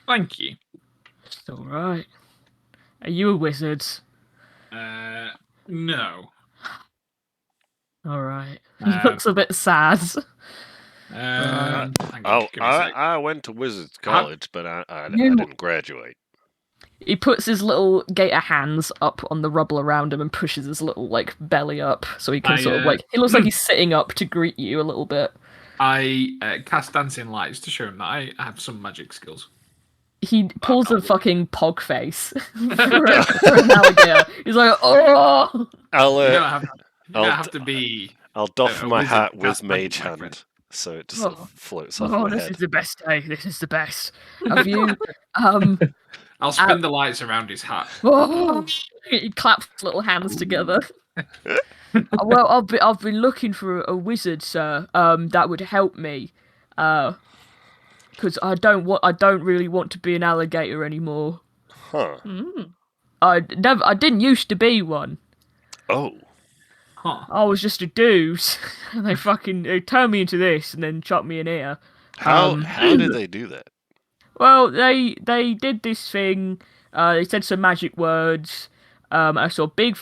Thank you. It's alright. Are you a wizard? No. Alright. He looks a bit sad. I went to Wizards College, but I didn't graduate. He puts his little gator hands up on the rubble around him and pushes his little like belly up so he can sort of like. He looks like he's sitting up to greet you a little bit. I cast Dancing Lights to show him that I have some magic skills. He pulls a fucking pog face for an alligator. He's like, oh! You don't have to be. I'll doff my hat with Mage Hand, so it just sort of floats off my this head. is the best day. This is the best. Have you? I'll spin the lights around his hat. Oh, he claps little hands together. Well, I've been looking for a wizard, sir. That would help me. Because I don't really want to be an alligator anymore. Huh. I didn't used to be one. Oh. Huh. I was just a dude. And they turned me into this and then shot me in here. How did they do that? Well, they did this thing. They said some magic words. I saw a big,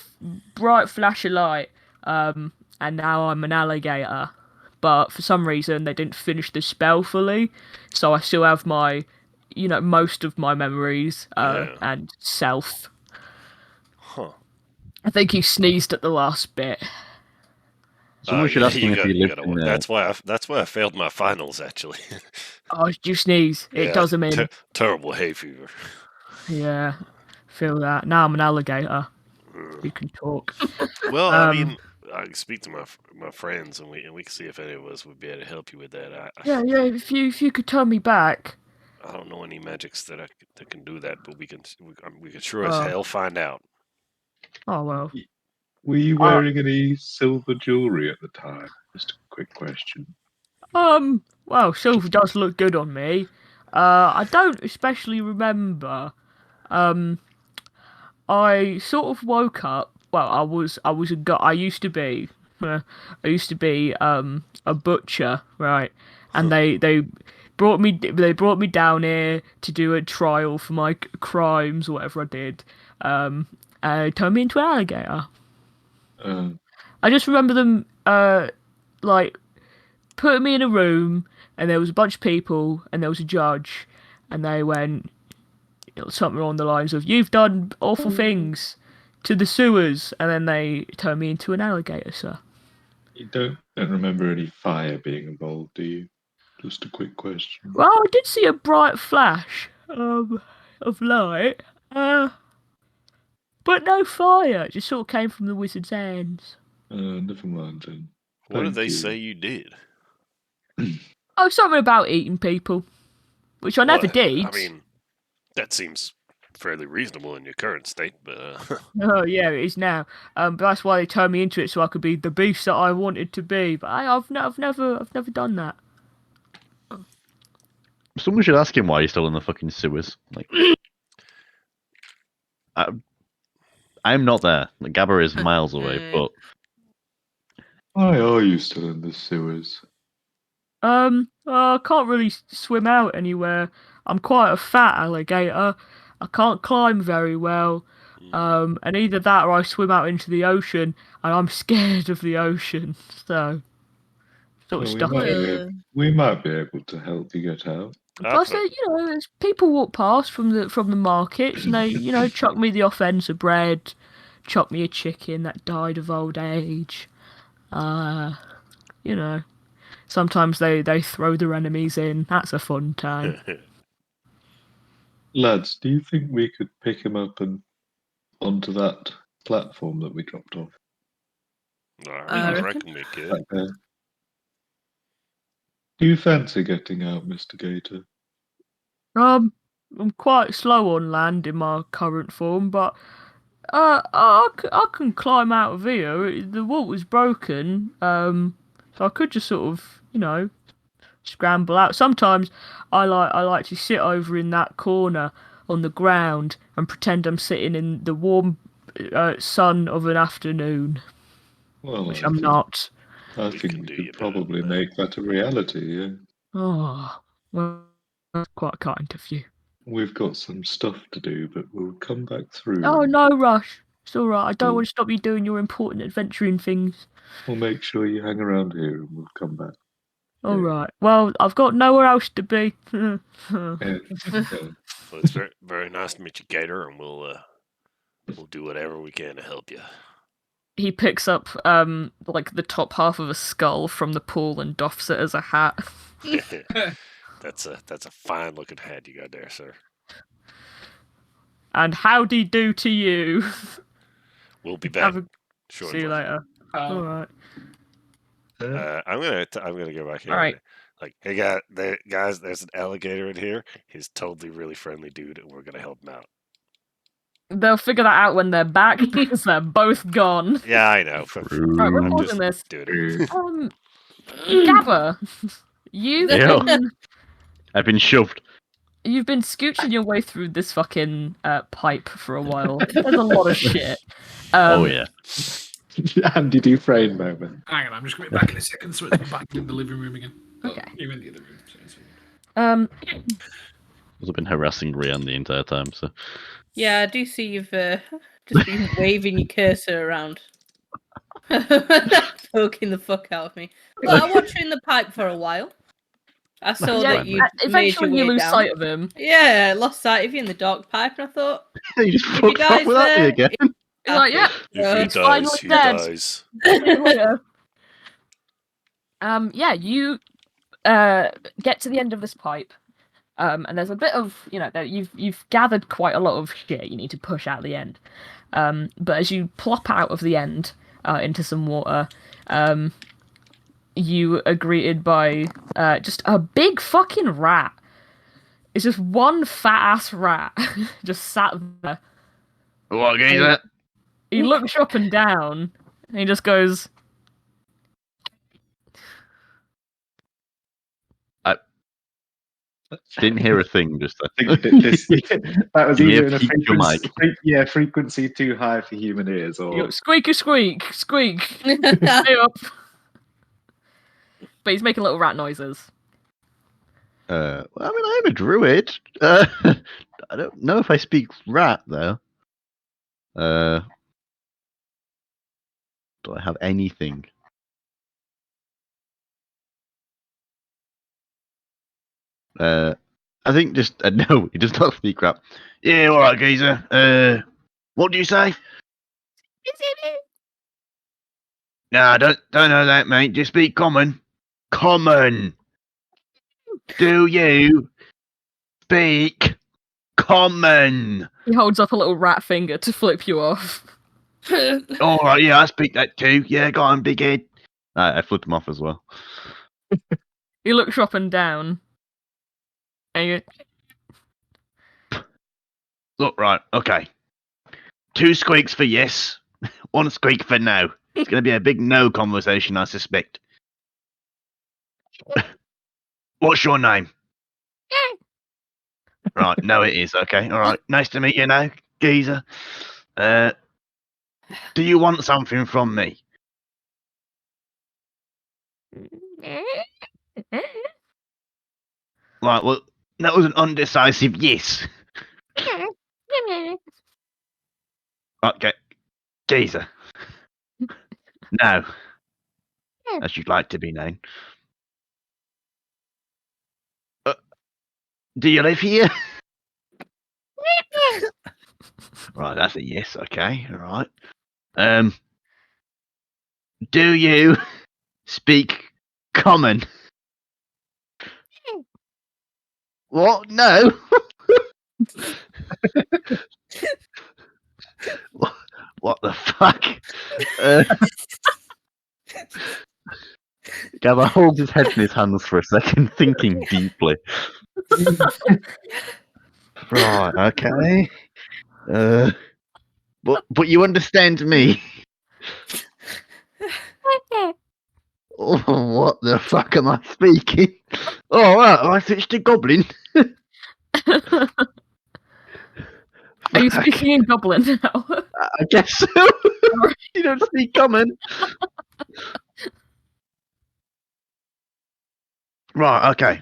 bright flash of light. And now I'm an alligator. But for some reason, they didn't finish the spell fully. So I still have my, most of my memories and self. Huh. I think he sneezed at the last bit. Someone should ask him if he lived in there. That's why I failed my finals, actually. Oh, did you sneeze? It does him in. Terrible hay fever. Yeah, feel that. Now I'm an alligator. You can talk. Well, I mean, I can speak to my friends, and we can see if any of us would be able to help you with that. Yeah. If you could turn me back. I don't know any magics that can do that, but we can sure as hell find out. Oh well. Were you wearing any silver jewelry at the time? Just a quick question. Well, silver does look good on me. I don't especially remember. I sort of woke up. Well, I used to be a butcher, right? And they brought me down here to do a trial for my crimes or whatever I did. And they turned me into an alligator. I just remember them putting me in a room, and there was a bunch of people, and there was a judge, and they went something along the lines of, "You've done awful things to the sewers," and then they turned me into an alligator, sir. You don't remember any fire being involved, do you? Just a quick question. Well, I did see a bright flash of light, but no fire. It just sort of came from the wizard's hands. Never mind then. What did they say you did? Oh, something about eating people, which I never did. I mean, that seems fairly reasonable in your current state, but... Oh, yeah, it is now. But that's why they turned me into it, so I could be the beast that I wanted to be. But I've never done that. Someone should ask him why he's still in the fucking sewers. Like, I'm not there. Like, Gabba is miles away, but... Why are you still in the sewers? I can't really swim out anywhere. I'm quite a fat alligator. I can't climb very well. And either that or I swim out into the ocean, and I'm scared of the ocean, so sort of stuck here. We might be able to help you get out. Plus, there's people walk past from the markets, and they, chuck me the off ends of bread, chuck me a chicken that died of old age. Sometimes they throw their enemies in. That's a fun time. Lads, do you think we could pick him up and onto that platform that we dropped off? I reckon we could. Back there? Do you fancy getting out, Mr. Gator? I'm quite slow on land in my current form, but I can climb out of here. The water's broken, so I could just sort of, scramble out. Sometimes I like to sit over in that corner on the ground and pretend I'm sitting in the warm sun of an afternoon, which I'm not. I think we could probably make that a reality, yeah. Oh, well, that's quite kind of you. We've got some stuff to do, but we'll come back through. Oh, no rush. It's all right. I don't want to stop you doing your important adventuring things. We'll make sure you hang around here and we'll come back. All right. Well, I've got nowhere else to be. Yeah. Well, it's very, very nice to meet you, Gator, and we'll do whatever we can to help you. He picks up like the top half of a skull from the pool and doffs it as a hat. That's a fine looking hat you got there, sir. And howdy do to you. We'll be back. See you later. All right. I'm gonna go back here. All right. Like, hey guys, there's an alligator in here. He's totally really friendly dude, and we're gonna help him out. They'll figure that out when they're back because they're both gone. Yeah, I know. Right, we're pausing this. Dude. Gabba, I've been shoved. You've been scooching your way through this fucking pipe for a while. There's a lot of shit. Oh yeah. Andy Dufresne moment. Hang on, I'm just going to be back in a second, so it's back in the living room again. Okay. You're in the other room. I've been harassing Rian the entire time, so. Yeah, I do see you've just been waving your cursor around. Poking the fuck out of me. Well, I watched you in the pipe for a while. I saw that you eventually you lose sight of him. Yeah, I lost sight of you in the dark pipe, and I thought you just fucked off without me again. He's like, yeah, if he dies, he dies. Yeah, you get to the end of this pipe, and there's a bit of, you've gathered quite a lot of shit you need to push out the end. But as you plop out of the end into some water, you are greeted by just a big fucking rat. It's just one fat ass rat just sat there. What is that? He looks up and down, and he just goes. I didn't hear a thing. Just I think that was either in a frequency, frequency too high for human ears, or squeaky squeak, squeak. Stay up. But he's making little rat noises. Well, I mean, I'm a druid. I don't know if I speak rat though. Do I have anything? I think just no. He does not speak rat. Yeah, all right, geezer. What do you say? Nah, don't know that, mate. Just speak common. Common. Do you speak common? He holds up a little rat finger to flip you off. All right, yeah, I speak that too. Yeah, go on, big head. I flipped him off as well. He looks up and down. And Look, right, okay. 2 squeaks for yes, 1 squeak for no. It's going to be a big no conversation, I suspect. What's your name? Right, no it is, okay. All right, nice to meet you now, geezer. Do you want something from me? Right, well, that was an undecisive yes. Okay, geezer. No, as you'd like to be known. Do you live here? Right, that's a yes. Okay, all right. Do you speak common? What? No. What the fuck? Gabba holds his head in his hands for a second, thinking deeply. Right, okay. But you understand me. Oh, what the fuck am I speaking? Oh, right, I switched to goblin. Are you Fuck, speaking in Goblin now? I guess so. You don't speak common. Right, okay.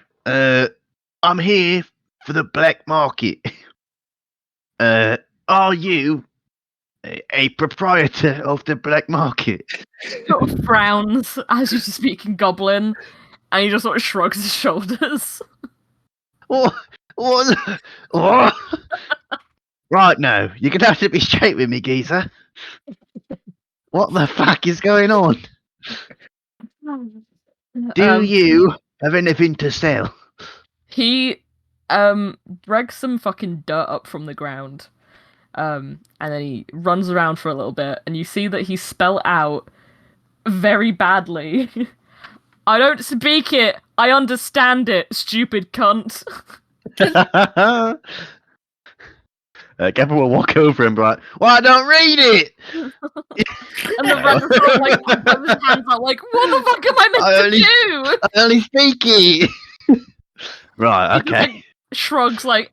I'm here for the black market. Are you a proprietor of the black market? Sort of frowns as you speak in Goblin, and he just sort of shrugs his shoulders. What? What? Right, no. You're gonna have to be straight with me, geezer. What the fuck is going on? Do you have anything to sell? He drags some fucking dirt up from the ground. And then he runs around for a little bit, and you see that he spelled out very badly. I don't speak it. I understand it, stupid cunt. Gavin will walk over and be like, "Well, I don't read it." And the rat sort of like rubs his hands out, like, "What the fuck am I meant to do?" I only speak it. Right, He just, okay. like, shrugs like.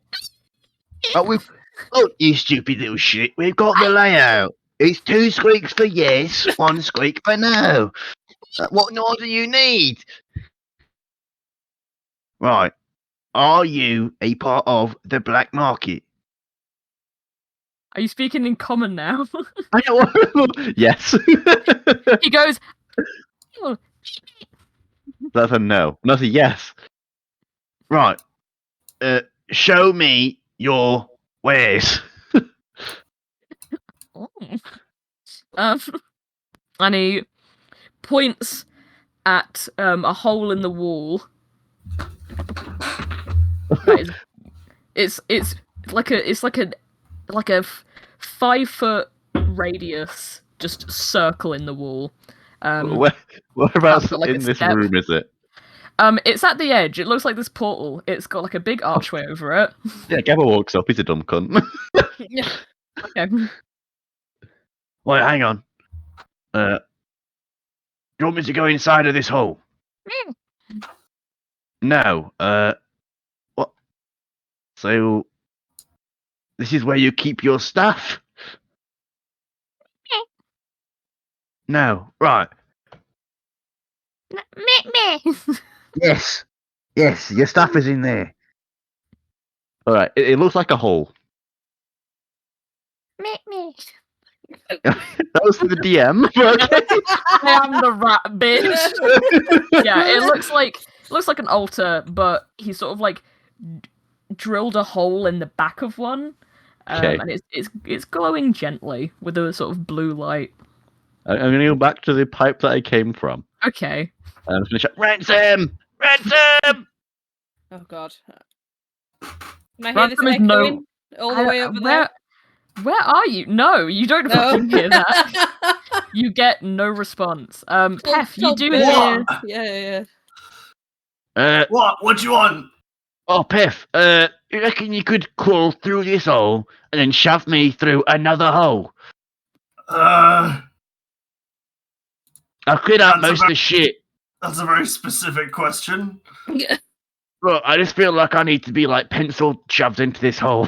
Oh, you stupid little shit. We've got the layout. It's 2 squeaks for yes, 1 squeak for no. What more do you need? Right. Are you a part of the black market? Are you speaking in common now? I don't. Yes. He goes. "Oh, That's a no. That's a yes. Right. Show me your wares. Um, and he points at a hole in the wall. That is, it's like a 5-foot radius, just circle in the wall. Whereabouts like in a this step. room is it? It's at the edge. It looks like this portal. It's got like a big archway over it. Yeah, Gabba walks up. He's a dumb cunt. Okay. Wait, hang on. Do you want me to go inside of this hole? No. What? So, this is where you keep your stuff? No. Right. Yes. Yes, your stuff is in there. Alright, it looks like a hole. That was for the DM. I am the rat bitch. Yeah, it looks like an altar, but he sort of like drilled a hole in the back of one, Okay. and it's glowing gently with a sort of blue light. I'm going to go back to the pipe that I came from. Okay. And I'm going to shout, Ransom! Ransom! Oh god. Can I hear this Ransom is echoing all the way over there? Where are you? No, you don't fucking hear that. You get no response. Pef, you do hear. Yeah. What do you want? Oh, Piff, you reckon you could crawl through this hole and then shove me through another hole? I'll clear out most of the shit. That's a very specific question. Look, I just feel like I need to be, like, pencil shoved into this hole.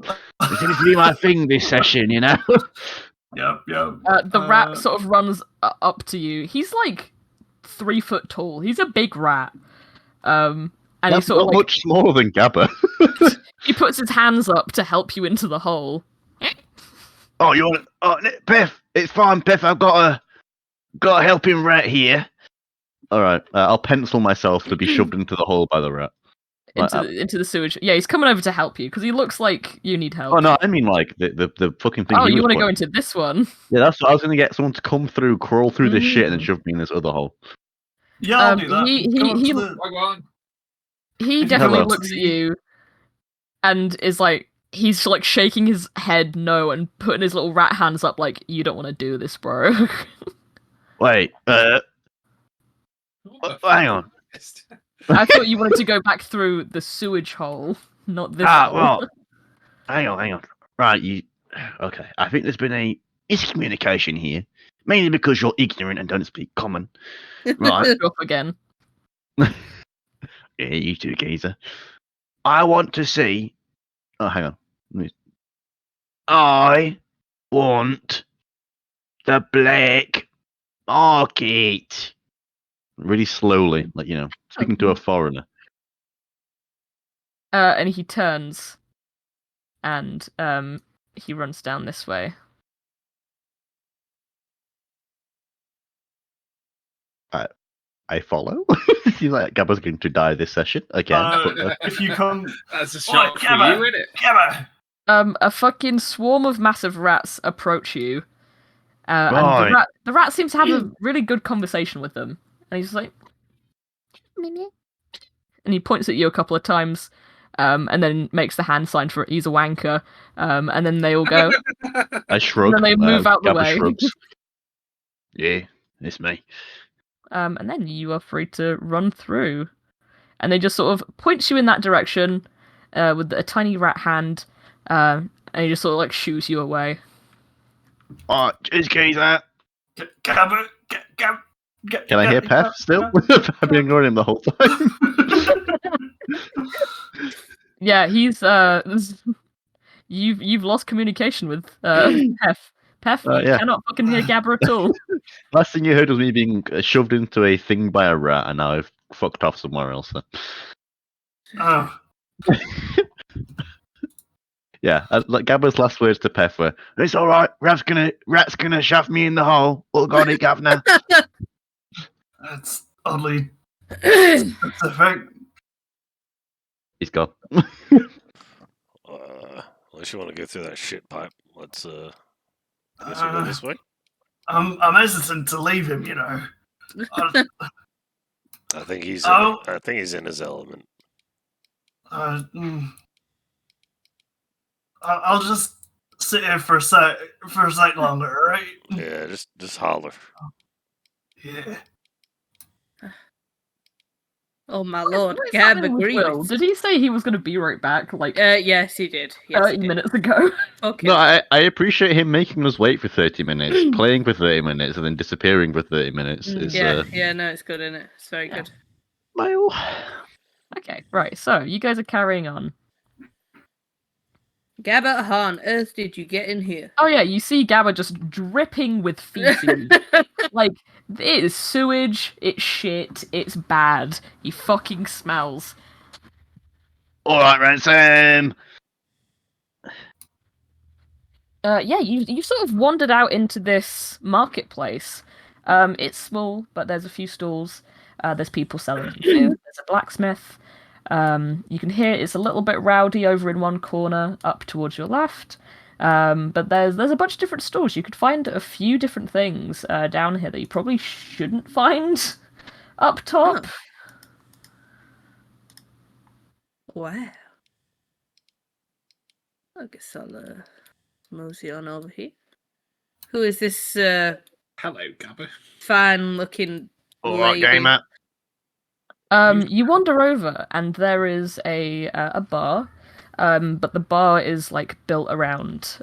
It seems to be my thing this session, you know? Yep. The rat sort of runs up to you. He's like 3 foot tall. He's a big rat. And That's he's sort of not like, much smaller than Gabba. he puts his hands up to help you into the hole. Oh, you want? Oh, Pef, it's fine, Pef. I've got a helping rat here. All right, I'll pencil myself to be shoved into the hole by the rat. Into the sewage. Yeah, he's coming over to help you because he looks like you need help. Oh no, I mean like the fucking thing. Oh, he you want to go into this one? Yeah, that's what I was going to get someone to come through, crawl through this shit, and then Mm. shove me in this other hole. Yeah, I'll do that. He definitely looks at you and is like, he's like shaking his head no and putting his little rat hands up like, you don't want to do this, bro. Wait, hang on. I thought you wanted to go back through the sewage hole, not this hole. Well, hang on. Right, okay. I think there's been a miscommunication here, mainly because you're ignorant and don't speak common. Right. Off again. Yeah, you too, geezer. I want to see. Oh, hang on. I want the black market. Really slowly, like speaking to a foreigner. And he turns, and he runs down this way. I follow. Seems like Gabba's going to die this session again. If you come, that's a shot for you, isn't it? Gabba. A fucking swarm of massive rats approach you, and Right. the rat seems to have a really good conversation with them, and he's like, and he points at you a couple of times, and then makes the hand sign for he's a wanker, and then they all go. I shrug. And then they move out the Gabba way. shrugs. Yeah, it's me. And then you are free to run through, and they just sort of points you in that direction, with a tiny rat hand, and he just sort of like shoos you away. Alright, cheers, geezer. Gabba. Can I hear Pef still? I've been ignoring him the whole time. Yeah, he's you've lost communication with Pef. Pef, you cannot fucking hear Gabba at all. Last thing you heard was me being shoved into a thing by a rat, and now I've fucked off somewhere else. So. Oh. Yeah, like Gabba's last words to Pef were, "It's all right. Rat's gonna shove me in the hole. What got it, governor?" That's oddly specific. he's gone. Unless you want to go through that shit pipe, let's I guess we go this way. I'm hesitant to leave him. I think he's. I think he's in his element. I'll just sit here for a sec longer, all right? Yeah, just holler. Yeah. Oh my lord, What is Gab happening with agrees. Will? Did he say he was going to be right back? Like, yes, he did. Yes, 30 minutes ago. Okay. No, I appreciate him making us wait for 30 minutes, playing for 30 minutes, and then disappearing for 30 minutes. Yeah, no, it's good, isn't it? It's very good. Okay, right. So you guys are carrying on. Gabba, how on earth did you get in here? Oh yeah, you see Gabba just dripping with feces. Like, it is sewage, it's shit, it's bad. He fucking smells. Alright, Ransom. Yeah, you sort of wandered out into this marketplace. It's small, but there's a few stalls. There's people selling food. There's a blacksmith. You can hear it's a little bit rowdy over in one corner, up towards your left. But there's a bunch of different stores. You could find a few different things down here that you probably shouldn't find up top. Wow. I guess I'll mosey on over here. Who is this Hello, Gabba. fine-looking Alright, lady? gamer. You wander over, and there is a bar, but the bar is like built around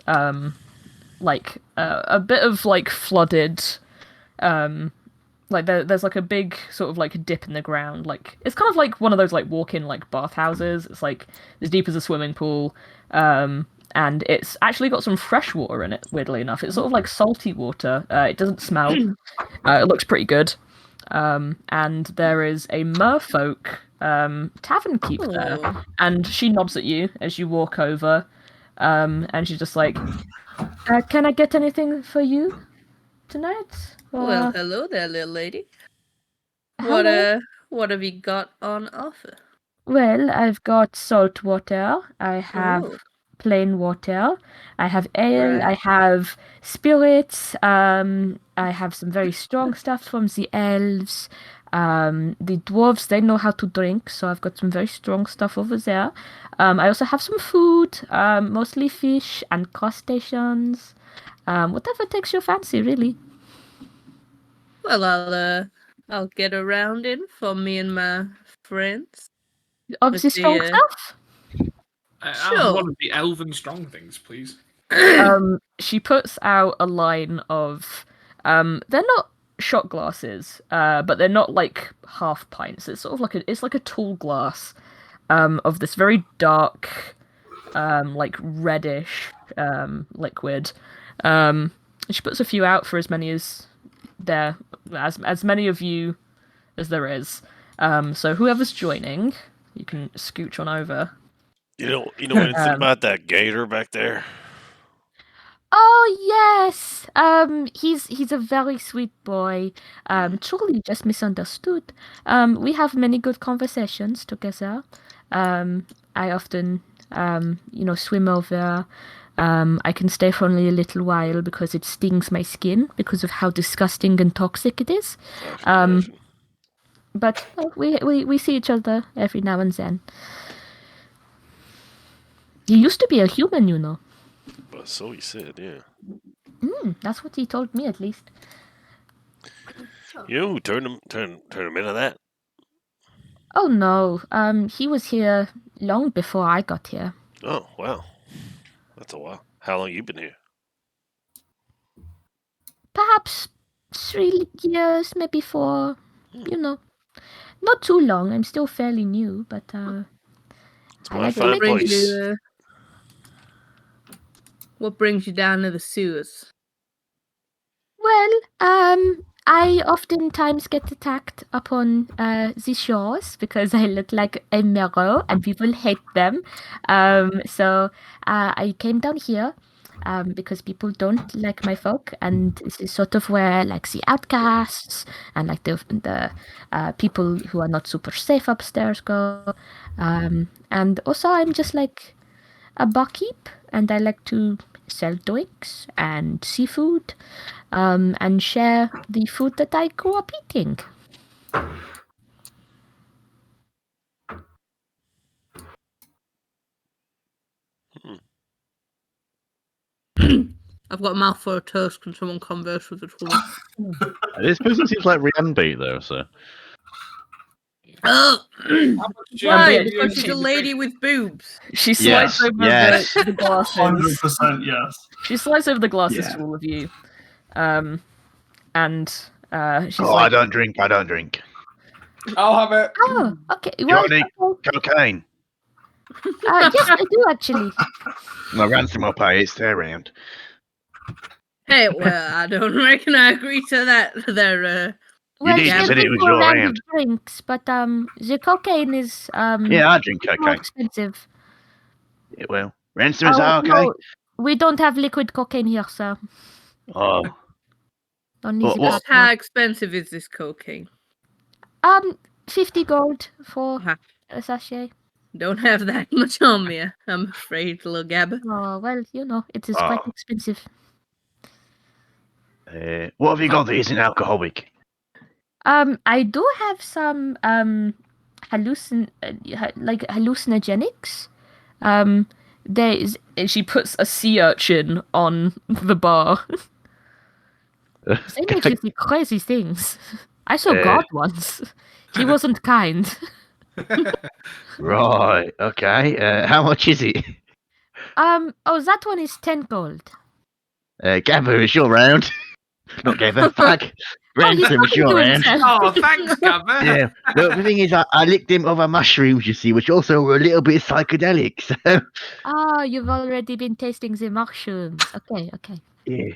like a bit of like flooded, like there's like a big sort of like dip in the ground. Like it's kind of like one of those like walk-in like bathhouses. It's like as deep as a swimming pool, and it's actually got some fresh water in it. Weirdly enough, it's sort of like salty water. It doesn't smell. It looks pretty good. And there is a merfolk tavern keep there, and she nods at you as you walk over. And she's just like, can I get anything for you tonight? Well, hello there, little lady. hello. What have you got on offer? Well, I've got salt water. I have Oh. plain water. I have ale. I Right. have spirits. I have some very strong stuff from the elves. The dwarves, they know how to drink, so I've got some very strong stuff over there. I also have some food, mostly fish and crustaceans. Whatever takes your fancy, really. Well, I'll get around in for me and my friends. Of Let's the see, strong stuff? I'll Sure. have one of the elven strong things, please. She puts out a line of they're not shot glasses, but they're not like half pints. It's sort of like a tall glass of this very dark like reddish liquid. She puts a few out for as many as as many of you as there is. So whoever's joining, you can scooch on over. You know anything about that gator back there? Oh yes. He's a very sweet boy. Truly just misunderstood. We have many good conversations together. I often swim over. I can stay for only a little while because it stings my skin because of how disgusting and toxic it is. But we see each other every now and then. He used to be a human, you know. Well, so he said, yeah. That's what he told me, at least. You know who turned him into that? Oh no, he was here long before I got here. Oh, wow. That's a while. How long you been here? Perhaps 3 years, maybe 4. You know, not too long. I'm still fairly new, but It's I my like to fine make place. What brings you down to the sewers? Well, I oftentimes get attacked upon the shores because I look like a mirror and people hate them. So I came down here because people don't like my folk, and this is sort of where like the outcasts and like the people who are not super safe upstairs go. And also I'm just like a barkeep, and I like to sell drinks and seafood, and share the food that I grew up eating. I've got a mouthful of toast. Can someone converse with it for me? This person seems like Rianbe, though, so. Oh! Yeah, Why? but Because she's a lady with boobs. She slides over the glasses. 100% yes. She slides over the glasses Yeah. to all of you. And she's Oh, like, I don't drink. I'll have it. oh, okay. You Well, got any cocaine? yes, I do actually. No, ransom will pay. It's their round. Hey, well, I don't reckon I agree to that. There, Well, did, you there said is it was a your round round. of drinks, but the cocaine is Yeah, I drink more cocaine. expensive. Yeah, well, ransom, is that okay? No, we don't have liquid cocaine here, sir. Oh. Only the What? How expensive is this cocaine? 50 gold for Uh-huh. a sachet. Don't have that much on me, I'm afraid, little Gabba. Oh, well, you know, it is quite expensive. What have you got that isn't alcoholic? I do have some hallucinogenics. She puts a sea urchin on the bar. They make you see crazy things. I saw God once. He wasn't kind. Right, okay. How much is it? Oh, that one is 10 gold. Gabba, it's your round. Not Gabba, fuck. Ransom, it's your round. Oh, thanks, Gabba. Yeah, well, the thing is, I licked him over mushrooms, you see, which also were a little bit psychedelic, so... Oh, you've already been tasting the mushrooms. Okay. Yeah.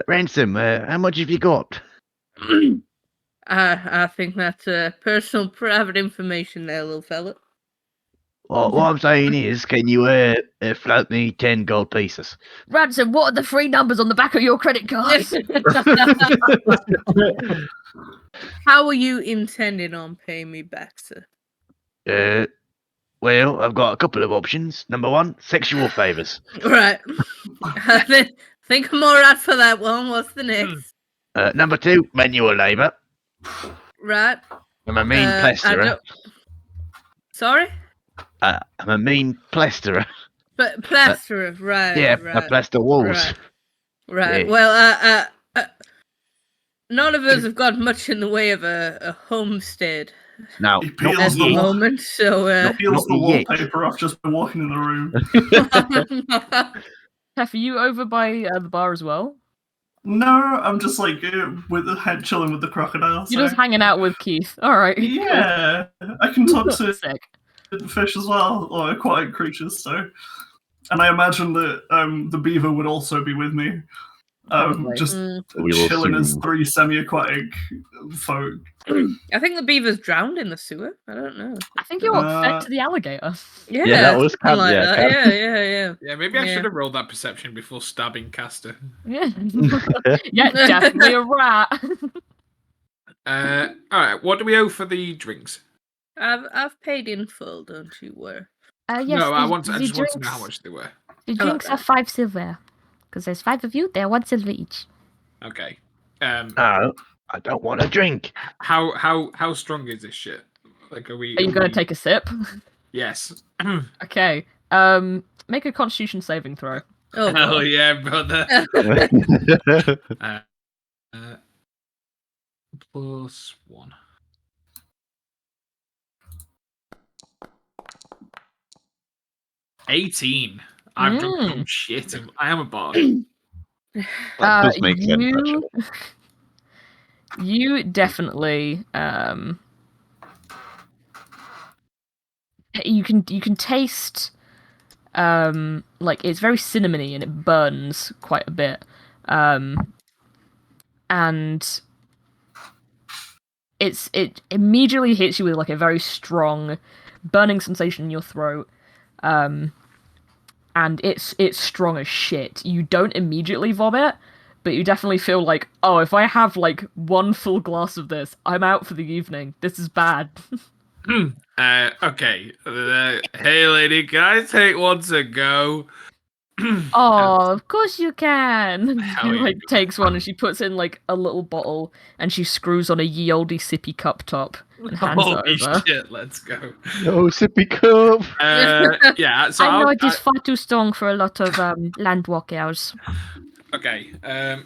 Ransom, how much have you got? I think that's personal private information there, little fella. Well, what I'm saying is, can you float me 10 gold pieces? Ransom, what are the 3 numbers on the back of your credit card? How are you intending on paying me back, sir? Well, I've got a couple of options. Number 1, sexual favours. Right. I think I'm alright for that one. What's the next? Number 2, manual labour. Right. I'm a mean I plasterer. don't... Sorry? I'm a mean plasterer. But plasterer, right. Yeah, right. I plaster walls. Right. Yeah. Well, none of us have got much in the way of a homestead Now, He not peels at the the wall. moment, so Peels the not yet. wallpaper off just by walking in the room. Hef, are you over by the bar as well? No, I'm just like with the head chilling with the crocodile. You're just hanging out with Keith. All right. Yeah, I can talk to Sick. fish as well, or aquatic creatures. So, and I imagine that the beaver would also be with me. Probably. Just We will chilling as soon. 3 semi-aquatic folk. I think the beaver's drowned in the sewer. I don't know. I think you're fed to the alligator. Yeah, that was something like yeah, that. Yeah. Yeah, maybe I Yeah. should have rolled that perception before stabbing Castor. Yeah. Yeah, definitely a rat. All right, what do we owe for the drinks? I've paid in full, don't you worry. Yes, No, I the just want to know drinks- how much they were. The How drinks about are 5 silver. Because there's 5 of you, they're 1 silver each. Okay. No, I don't want a drink. How strong is this shit? Like, are we? Are you going to take a sip? Yes. Okay. Make a Constitution saving throw. Oh, Hell yeah, brother. Plus 1. $18. I've drunk some shit. I am a bard. That does make sense, actually. You definitely you can taste like it's very cinnamony and it burns quite a bit. And it immediately hits you with like a very strong burning sensation in your throat. And it's strong as shit. You don't immediately vomit, but you definitely feel like, oh, if I have like 1 full glass of this, I'm out for the evening. This is bad. Okay. Hey, lady, can I take one to go? Oh, of course you can. Hell She yeah. like takes one and she puts in like a little bottle and she screws on a ye olde sippy cup top and hands Holy it over. shit, let's go. Oh, sippy cup. Yeah, so I know I'll, it is far too strong for a lot of land walkers. okay,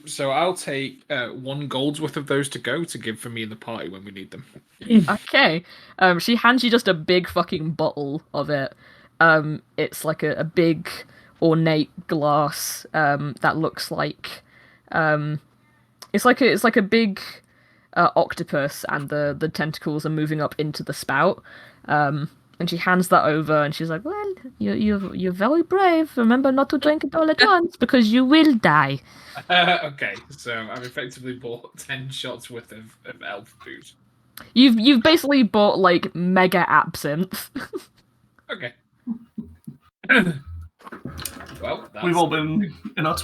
so I'll take 1 gold's worth of those to go to give for me and the party when we need them. Okay. She hands you just a big fucking bottle of it. It's like a big ornate glass that looks like it's like a big octopus and the tentacles are moving up into the spout. And she hands that over and she's like, well, you're very brave. Remember not to drink it all at once because you will die. Okay, so I've effectively bought 10 shots worth of elf booze. You've basically bought like mega absinthe. Okay. Well, that's... We've all been in our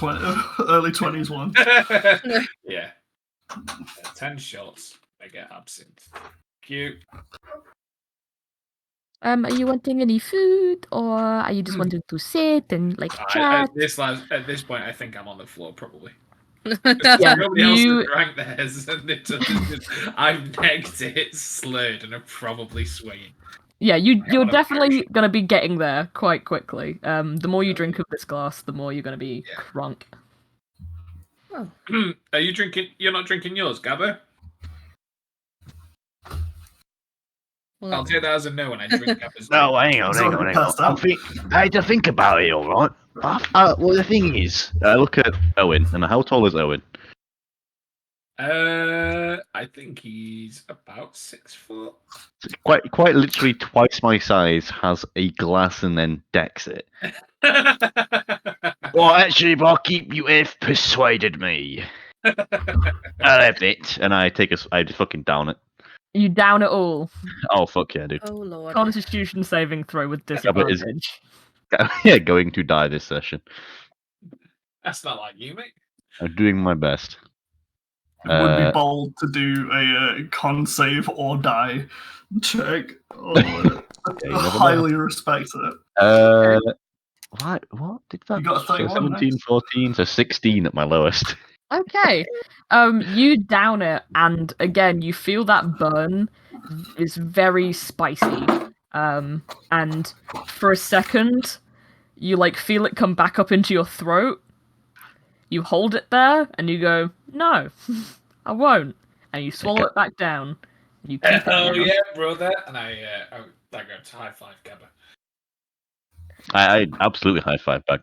early 20s once. Yeah. 10 shots, mega absinthe. Cute. Are you wanting any food, or are you just wanting to sit and like chat? At this point, I think I'm on the floor, probably. Yeah, Nobody else has drank theirs, and I've necked it, slurred, and I'm probably swinging. Yeah, you're definitely gonna be getting there quite quickly. The more you drink of this glass, the more you're gonna be crunk. Oh. Are you drinking? You're not drinking yours, Gabbo? Well, I'll take that as a no when I drink Gabbo's. No, hang on. I had to think about it, all right. Well, the thing is, I look at Owen, and how tall is Owen? I think he's about 6 foot. Quite literally twice my size, has a glass and then decks it. Well, actually, if I keep you have persuaded me. I'll have it, and I just fucking down it. You down it all. Oh fuck yeah, dude. Oh lord. Constitution saving throw with Gabba is- disadvantage. Yeah, going to die this session. That's not like you, mate. I'm doing my best. It would be bold to do a con save or die check. Oh, you never know. highly respect it. What did that? You got a So 31, 17, 14, so 16 at my lowest. Okay. You down it, and again, you feel that burn is very spicy. And for a second, you like feel it come back up into your throat. You hold it there, and you go, "No, I won't," and you swallow it back down. And you keep it Oh down. yeah, brother. And I go to high five Gabba. I absolutely high five back.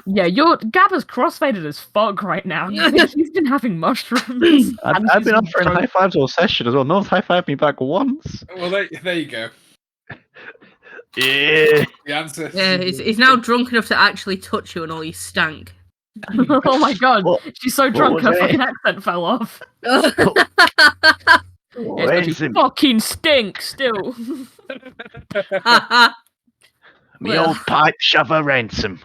Yeah, your Gabba's crossfaded as fuck right now. He's been having mushrooms. I've been offering high fives all session as well. No one's high fived me back once. Well, there you go. Yeah. The answer. Yeah, he's now drunk enough to actually touch you and all you stank. Oh my god, she's so drunk her was fucking accent fell off. Yeah, Where's she him? fucking stinks still. Me old pipe shover Ransom.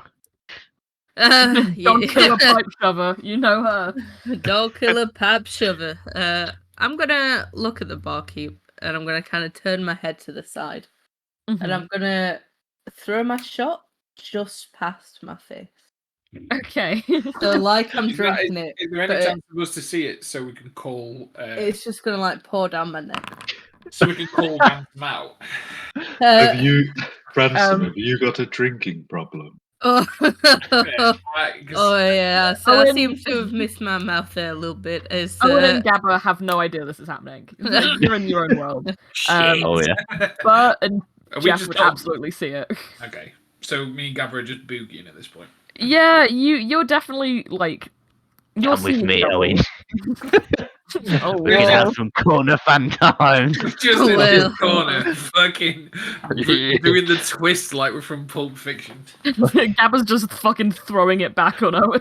Don't kill a pipe shover, you know her. Don't kill a pipe shover. I'm gonna look at the barkeep and I'm gonna kind of turn my head to the side and I'm gonna throw my shot just past my face. Okay. So like I'm Is there- drinking it. Is there any but chance for us to see it so we can call? it's just gonna like pour down my neck. So we can call Ransom out. Have you, Ransom? um, Have you got a drinking problem? Oh, Right, 'cause- oh yeah. So I Owen- seem to have missed my mouth there a little bit. As Owen and Gabba have no idea this is happening. You're in your own world. Oh yeah. Bert and Are we Jeff just would told- absolutely see it. Okay, so me and Gabba are just boogieing at this point. Yeah, you're definitely like you're Come with seeing me, trouble. Owen. Oh, We can well. have some corner fun times. Just in Well. this corner, fucking doing the twist like we're from Pulp Fiction. Gabba's just fucking throwing it back on Owen.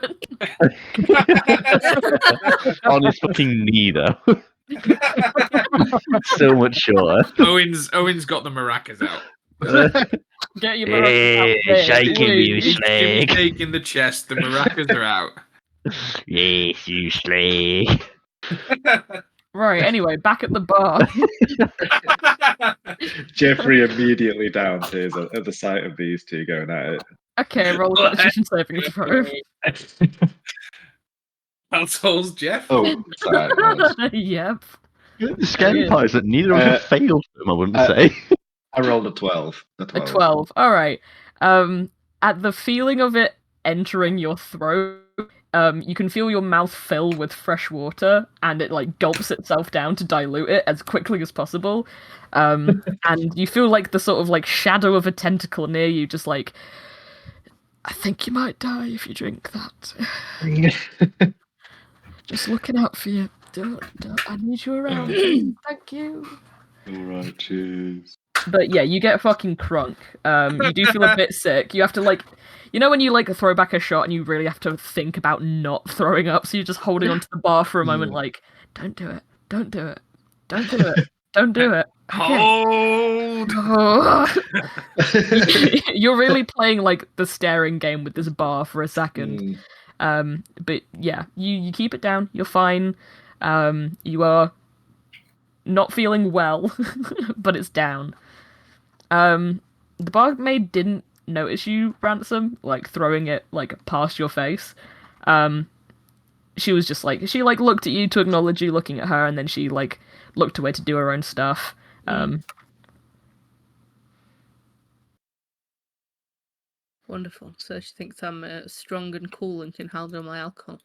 On his fucking knee though. So much shorter. Owen's got the maracas out. Get your maracas out Yeah, there. shake him, you He's Jimmy slag. Cake in the chest. The maracas are out. Yes, you slag. Right, anyway, back at the bar. Jeffrey immediately down tears at the sight of these two going at it. Okay, roll a constitution saving throw. Households, Jeff. Oh, sorry. nice. Yep. The scary part is that neither of us have failed them, I wouldn't say. I rolled a 12. A 12. Alright. At the feeling of it entering your throat, you can feel your mouth fill with fresh water, and it like gulps itself down to dilute it as quickly as possible. And you feel like the sort of like shadow of a tentacle near you, just like, I think you might die if you drink that. Just looking out for you. Don't, I need you around. Thank you. Alright, cheers. But yeah, you get fucking crunk. You do feel a bit sick. You have to like, you know when you like throw back a shot and you really have to think about not throwing up, so you're just holding onto the bar for a moment, like, don't do it, don't do it, don't do it, don't do it. Okay. Hold. You're really playing like the staring game with this bar for a second. But yeah, you keep it down. You're fine. You are not feeling well, but it's down. The barmaid didn't notice you, Ransom, like throwing it like past your face. She was just like, she like looked at you to acknowledge you looking at her, and then she like looked away to do her own stuff. Wonderful. So she thinks I'm strong and cool and can handle my alcohol.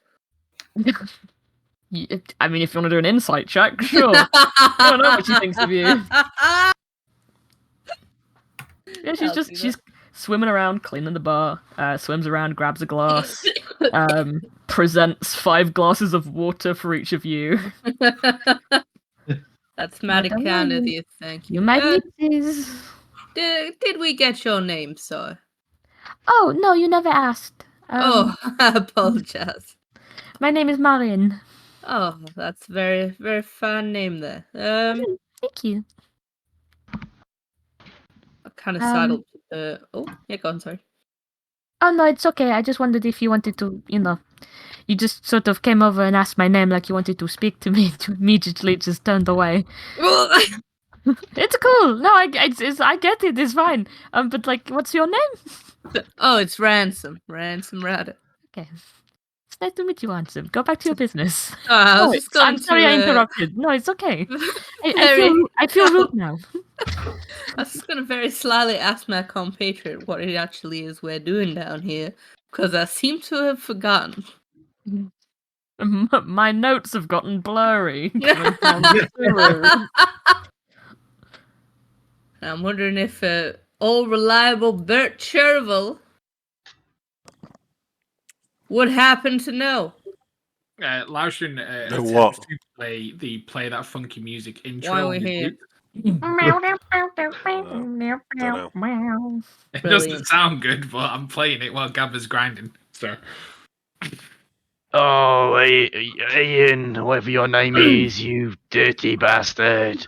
I mean, if you want to do an insight check, sure. I don't know what she thinks of you. Yeah, she's swimming around, cleaning the bar, swims around, grabs a glass, presents 5 glasses of water for each of you. That's mighty kind of you, thank you. You might need this. Did we get your name, sir? Oh, no, you never asked. Oh, I apologize. My name is Marin. Oh, that's very, very fine name there. Thank you. I kind of sidled. Oh, yeah, go on, sorry. Oh no, it's okay. I just wondered if you wanted to, you just sort of came over and asked my name like you wanted to speak to me. To immediately just turned away. It's cool. No, I get it. It's fine. But like, what's your name? Oh, it's Ransom. Ransom Rada. Okay. It's nice to meet you, Ransom. Go back to your business. Oh, I was just going I'm sorry I to. interrupted. No, it's okay. I feel rude now. I was just gonna very slyly ask my compatriot what it actually is we're doing down here, because I seem to have forgotten. My notes have gotten blurry. Coming from Suru. I'm wondering if old reliable Bert Chervil would happen to know. Laoshin attempts what? to play that funky music intro. Why on we're the here. loop. It Brilliant. doesn't sound good, but I'm playing it while Gabba's grinding. So Oh, Ian, whatever your name is, you dirty bastard.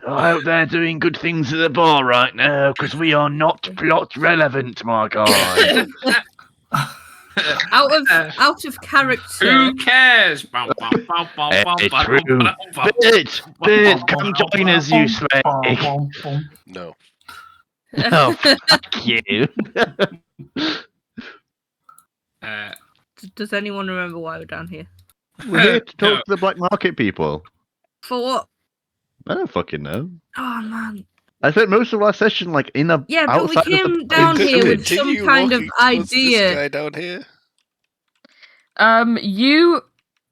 I hope they're doing good things at the bar right now, because we are not plot relevant, my guy. Out of character. who cares? True. Bert, come join us, you slag. No. Oh, fuck you. Does anyone remember why we're down here? We're here to talk to the black market people. For what? I don't fucking know. Oh man. I spent most of our session in a Yeah, but we outside of came the down here with Continue some kind of walking towards this idea. guy down here. You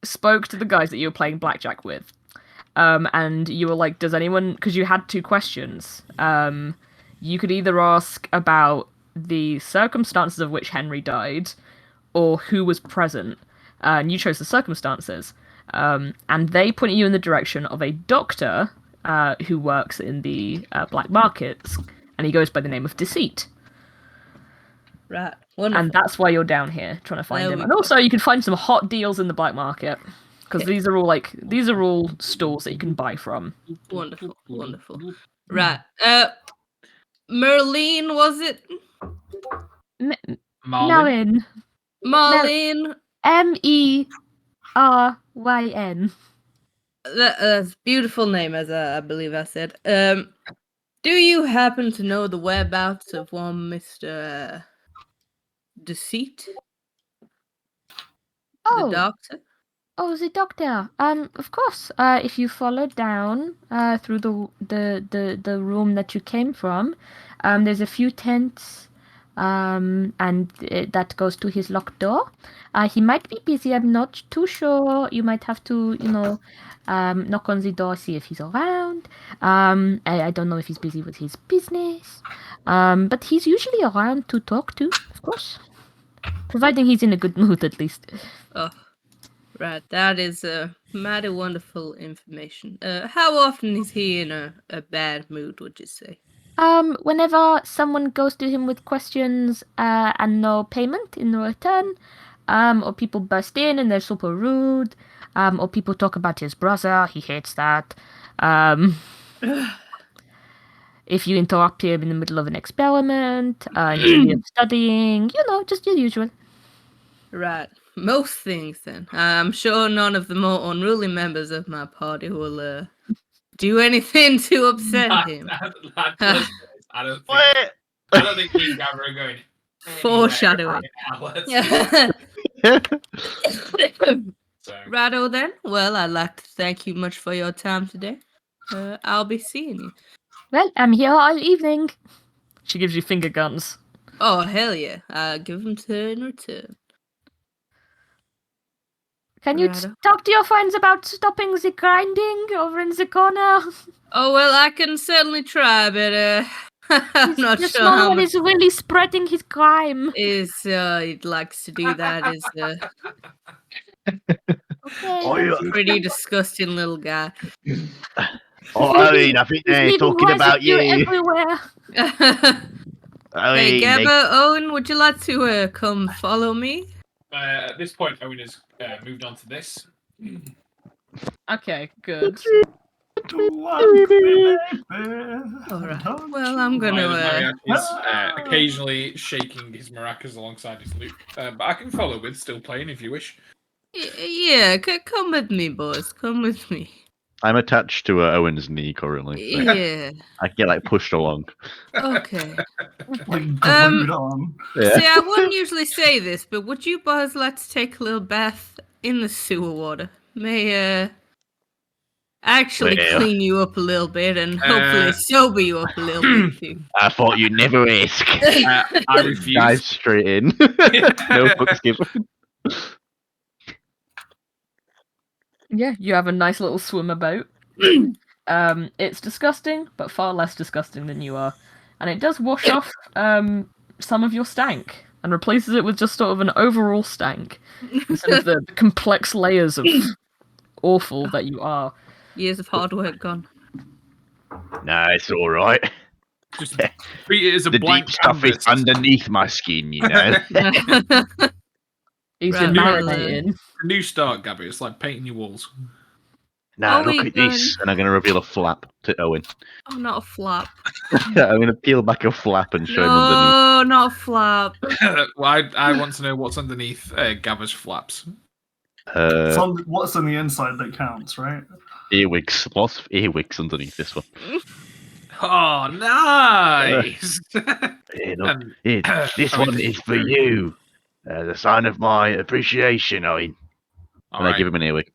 spoke to the guys that you were playing blackjack with. And you were like, does anyone, because you had two questions. You could either ask about the circumstances of which Henry died, or who was present. And you chose the circumstances. And they pointed you in the direction of a doctor who works in the black markets, and he goes by the name of Deceit. Right. Wonderful. And that's why you're down here, trying to find There him. we And go. also, you can find some hot deals in the black market, because these are all stores that you can buy from. Wonderful. Wonderful. Right. Merlene, was it? Marlin. Marlene. Meryn. That's a beautiful name, as I believe I said. Do you happen to know the whereabouts of one Mr. Deceit? The doctor? Oh, the doctor. Of course. If you follow down through the room that you came from, there's a few tents, and that goes to his locked door. He might be busy. I'm not too sure. You might have to, knock on the door, see if he's around. I don't know if he's busy with his business. But he's usually around to talk to, of course. Providing he's in a good mood, at least. Oh, right. That is mighty wonderful information. How often is he in a bad mood, would you say? Whenever someone goes to him with questions and no payment in return, or people burst in and they're super rude, or people talk about his brother, he hates that. If you interrupt him in the middle of an experiment, in the middle of studying, just the usual. Right. Most things, then. I'm sure none of the more unruly members of my party will do anything to upset him. I don't think me and Gabba are going. Foreshadowing. So. Righto then. Well, I'd like to thank you much for your time today. I'll be seeing you. Well, I'm here all evening. She gives you finger guns. Oh, hell yeah. I'll give them to her in return. Can you talk to your friends about stopping the grinding over in the corner? Oh, well, I can certainly try, but I'm not the sure small how one much is really spreading his crime. he likes to do that. Okay. Pretty disgusting little guy. I think they're talking about you. Everywhere. Hey, Gabba, Owen, would you like to come follow me? At this point, Owen has moved on to this. Okay, good. All right. Well, I'm gonna. Mariachi's occasionally shaking his maracas alongside his lute, but I can follow with still playing if you wish. Yeah, come with me, boys. Come with me. I'm attached to Owen's knee currently. So Yeah. I get like pushed along. Okay. Like glued on. Yeah. See, I wouldn't usually say this, but would you boys let's take a little bath in the sewer water? May actually Well. clean you up a little bit and hopefully sober you up a little bit too. I thought you'd never ask. I refuse. Dive straight in. No fucks given. Yeah, you have a nice little swim about. It's disgusting, but far less disgusting than you are. And it does wash off some of your stank and replaces it with just sort of an overall stank instead of the complex layers of awful that you are. Years of hard work gone. No, it's all right. Just treat it as a The blank deep stuff is canvas. underneath my skin, you know. He's Right, been well, marinating. A new start, Gabby. It's like painting your walls. Now Are look we at this. And I'm going to reveal a flap to Owen. Oh, not a flap. I'm going to peel back a flap and show him underneath. No, not a flap. Well, I want to know what's underneath Gabba's flaps. What's on the inside that counts, right? Earwigs. Lots of earwigs underneath this one. Oh, nice! Here, look, here, this one is for you. The sign of my appreciation, Owen. And I give him an earwig.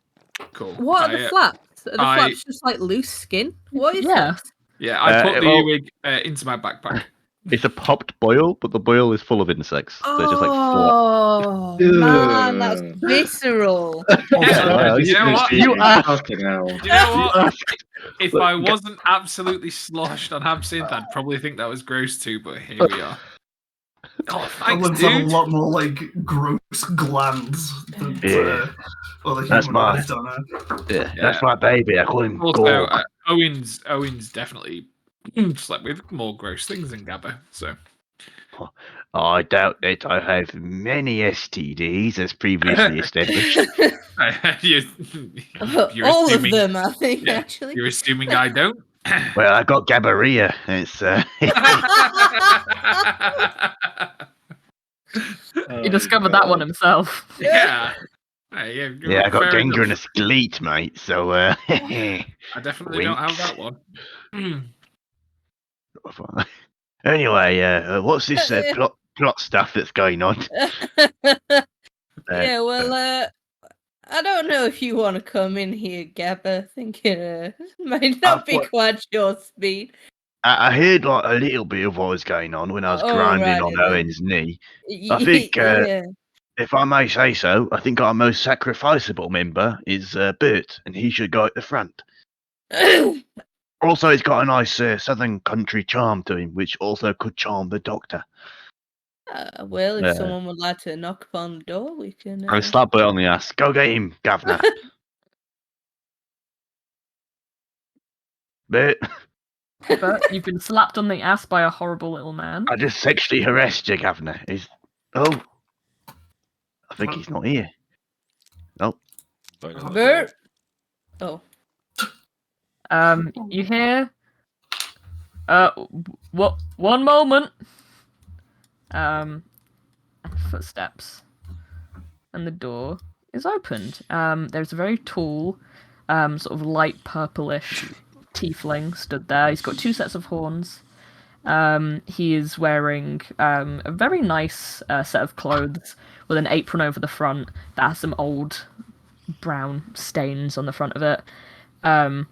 Cool. What are the flaps? Are the flaps just like loose skin? What is Yeah. this? Yeah, I put the well- earwig into my backpack. It's a popped boil, but the boil is full of insects. So it's just like flat. Oh, man, that's visceral. Well, you know what? You asked. Fucking hell. You know what? asked. If Look, I wasn't absolutely sloshed on absinthe, I'd probably think that was gross too, but here we are. Oh, thanks, Owen's have a dude. lot more like gross glands than other That's human my- eyes don't have. Yeah, that's my baby. I call him Also, Gorg. Owen's definitely slept with more gross things than Gabba, so. I doubt that I have many STDs as previously established. You're All of assuming, them, I think, yeah, actually. You're assuming I don't? Well, I got Gabaria. It's He discovered that one himself. Yeah. yeah, I got fair gangrenous gleet, mate. So enough. I definitely don't have Winks. that one. anyway, what's this plot stuff that's going on? Yeah, well, I don't know if you want to come in here, Gabba. I think it might not be what- quite your speed. I heard like a little bit of what was going on when I was grinding Alrighty on then. Owen's knee. I think, Yeah. if I may say so, I think our most sacrificable member is Bert, and he should go at the front. Also, he's got a nice southern country charm to him, which also could charm the doctor. Well, if Yeah. someone would like to knock upon the door, we can. I slap Bert on the ass. Go get him, governor. Bert, But you've been slapped on the ass by a horrible little man. I just sexually harassed you, governor. I think he's not here. Bert. Oh. You hear? What? One moment. Footsteps, and the door is opened. There's a very tall, sort of light purplish tiefling stood there. He's got two sets of horns. He is wearing a very nice set of clothes with an apron over the front that has some old brown stains on the front of it. And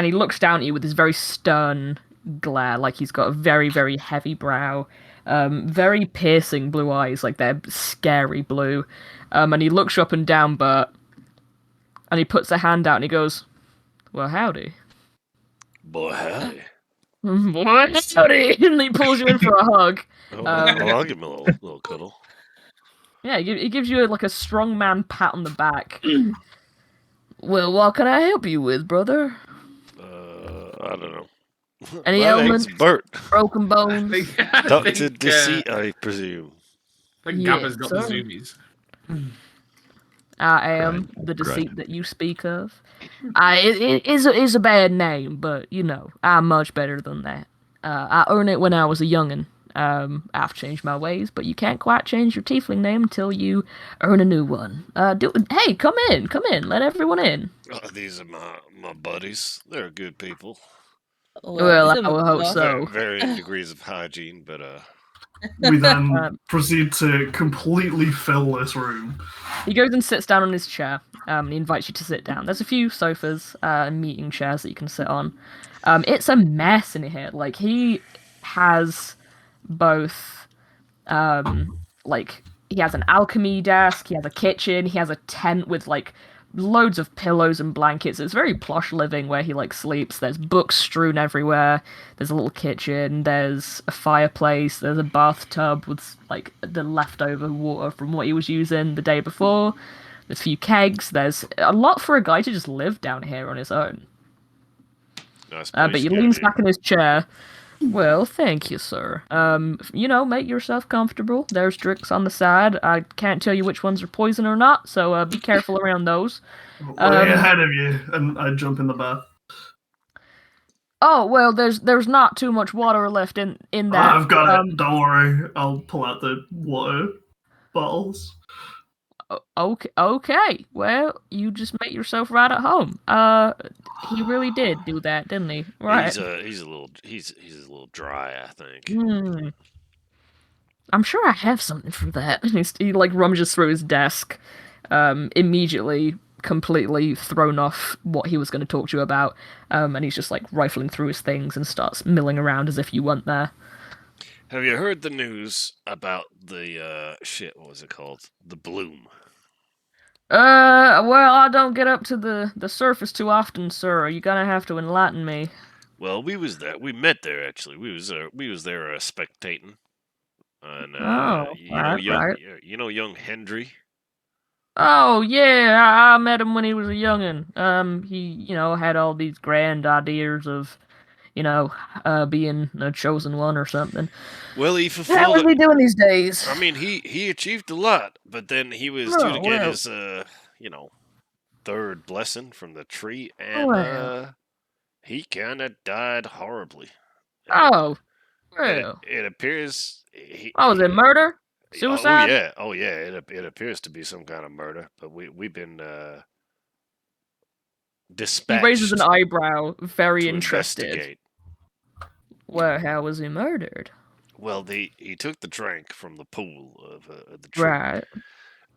he looks down at you with this very stern glare, like he's got a very, very heavy brow, very piercing blue eyes, like they're scary blue. And he looks you up and down, Bert, and he puts a hand out and he goes, "Well, howdy." Boy, howdy. Boy, howdy! And he pulls you in for a hug. Oh, well, I'll give him a little cuddle. Yeah, he gives you like a strong man pat on the back. Well, what can I help you with, brother? I don't know. Any My name's ailments? Bert. Broken bones? Dr. Deceit, I presume. I think Yeah, Gabba's got the sir. zoomies. I am Grind, the deceit grind. that you speak of. It is a bad name, but you know, I'm much better than that. I earned it when I was a youngin'. I've changed my ways, but you can't quite change your tiefling name until you earn a new one. Hey, come in, let everyone in. Oh, these are my buddies. They're good people. Well, I Welcome, would hope boss. so. Varying degrees of hygiene, but We then Um, proceed to completely fill this room. He goes and sits down on his chair. And he invites you to sit down. There's a few sofas and meeting chairs that you can sit on. It's a mess in here. Like, he has both, like, he has an alchemy desk, he has a kitchen, he has a tent with, like, loads of pillows and blankets. It's very plush living where he, like, sleeps. There's books strewn everywhere. There's a little kitchen. There's a fireplace. There's a bathtub with, like, the leftover water from what he was using the day before. There's a few kegs. There's a lot for a guy to just live down here on his own. nice But place. he leans back in his chair. Well, thank you, sir. You know, make yourself comfortable. There's drinks on the side. I can't tell you which ones are poison or not, so be careful around those. Way ahead of you, and I jump in the bath. Oh well, there's not too much water left in that. I've got it. Don't worry. I'll pull out the water bottles. Okay. Well, you just make yourself right at home. He really did do that, didn't he? Right. He's a little dry, I think. I'm sure I have something for that. He like rummages through his desk, immediately completely thrown off what he was going to talk to you about, and he's just like rifling through his things and starts milling around as if you weren't there. Have you heard the news about the what was it called? The bloom. Well, I don't get up to the surface too often, sir. You're gonna have to enlighten me. Well, we was there. We met there actually. We was there spectating. And Right. you know young Hendry. Oh yeah, I met him when he was a youngin'. He had all these grand ideas of, being a chosen one or something. Well, he fulfilled. How is he doing these days? I mean, he achieved a lot, but then he was due to get his third blessing from the tree, and he kind of died horribly. It appears. Was it murder? Suicide? Oh yeah. It appears to be some kind of murder, but we've been dispatched. He raises an eyebrow, very to interested. Investigate. Well, how was he murdered? Well, he took the drink from the pool of the tree, Right.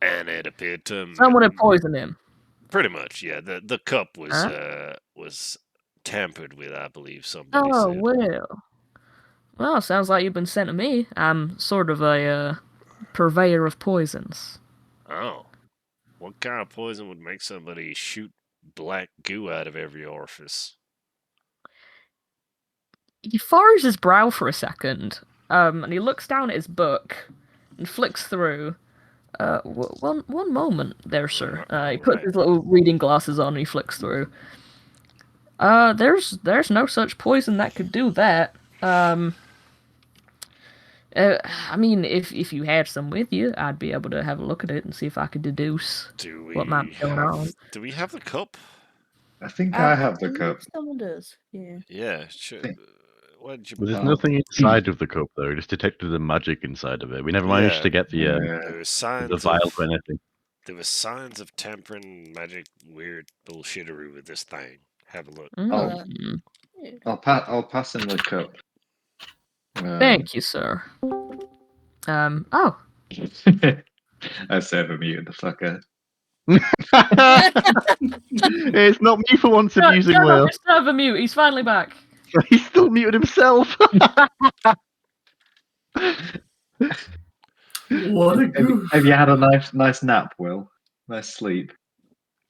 and it appeared to someone had poisoned him. Pretty much, yeah. The cup was tampered with, I believe. Somebody said. Well, sounds like you've been sent to me. I'm sort of a purveyor of poisons. Oh. What kind of poison would make somebody shoot black goo out of every orifice? He furrows his brow for a second, and he looks down at his book and flicks through. One moment there, sir. He puts his little reading glasses on and he flicks through. There's no such poison that could do that. I mean, if you had some with you, I'd be able to have a look at it and see if I could deduce what might be going on. Do we have the cup? I think I have the cup. Someone does, yeah. Yeah, sure. Why did you? There's nothing inside of the cup though. We just detected the magic inside of it. We never managed to get the vial for anything. There was signs of tampering, magic, weird bullshittery with this thing. Have a look. I'll pass him the cup. Thank you, sir. I server muted the fucker. It's not me for once abusing Will. Just server mute. He's finally back. He's still muted himself. What a goof. Have you had a nice nap, Will? Nice sleep.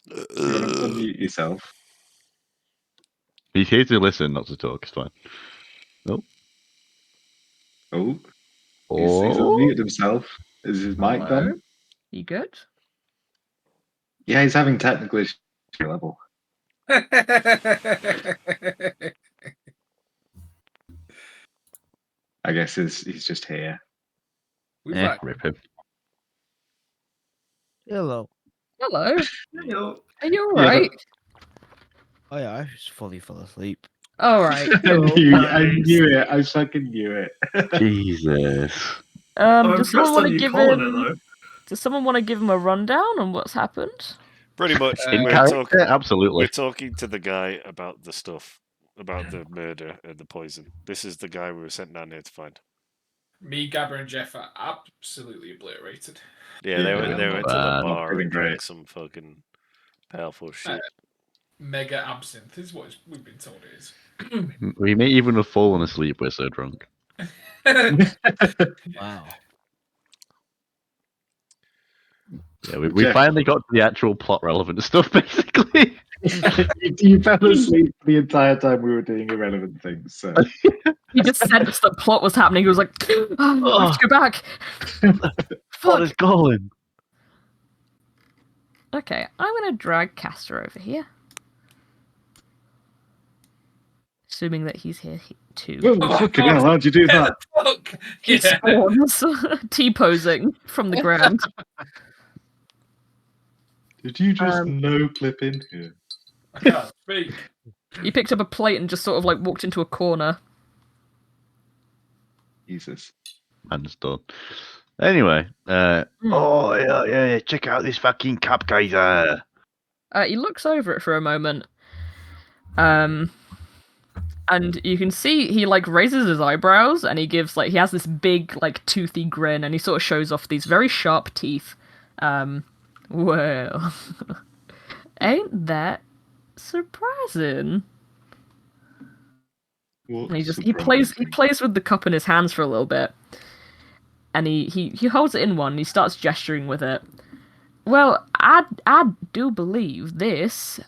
You want to unmute yourself? He's here to listen, not to talk. It's fine. Nope. Oh. He's unmuted himself. Is his mic gone? You good? Yeah, he's having technical issues level. I guess he's just here. Rip him. Hello. Hello. Yo. Are you Yeah, alright? Oh yeah, I just fully fell asleep. Alright, I cool. knew it. I fucking knew it. Jesus. I'm Does someone impressed want on to you give calling it him? though. Does someone want to give him a rundown on what's happened? Pretty much, In we're character, absolutely. talking to the guy about the stuff, about the murder and the poison. This is the guy we were sent down here to find. Me, Gabber, and Jeff are absolutely obliterated. Yeah, they went to the bad. bar Feeling and drank great. some fucking powerful shit. Mega absinthe is what we've been told it is. We may even have fallen asleep. We're so drunk. Wow. Yeah, we Jeff- finally got to the actual plot relevant stuff, basically. you fell asleep the entire time we were doing irrelevant things. So He just sensed that plot was happening. He was like, oh, I have to go back. What is calling? Okay, I'm gonna drag Castor over here. Assuming that he's here too. oh, fucking hell! How'd you do that? Fuck! He Yeah. spawns, T-posing from the ground. Did you just no clip in here? I can't speak. He picked up a plate and just sort of like walked into a corner. Jesus. Man's done. Anyway, Oh, yeah, check out this fucking cup geyser. He looks over it for a moment. And you can see he like raises his eyebrows and he gives like he has this big like toothy grin and he sort of shows off these very sharp teeth. Well, ain't that surprising? And he plays with the cup in his hands for a little bit, and he holds it in one. And he starts gesturing with it. Well, I do believe this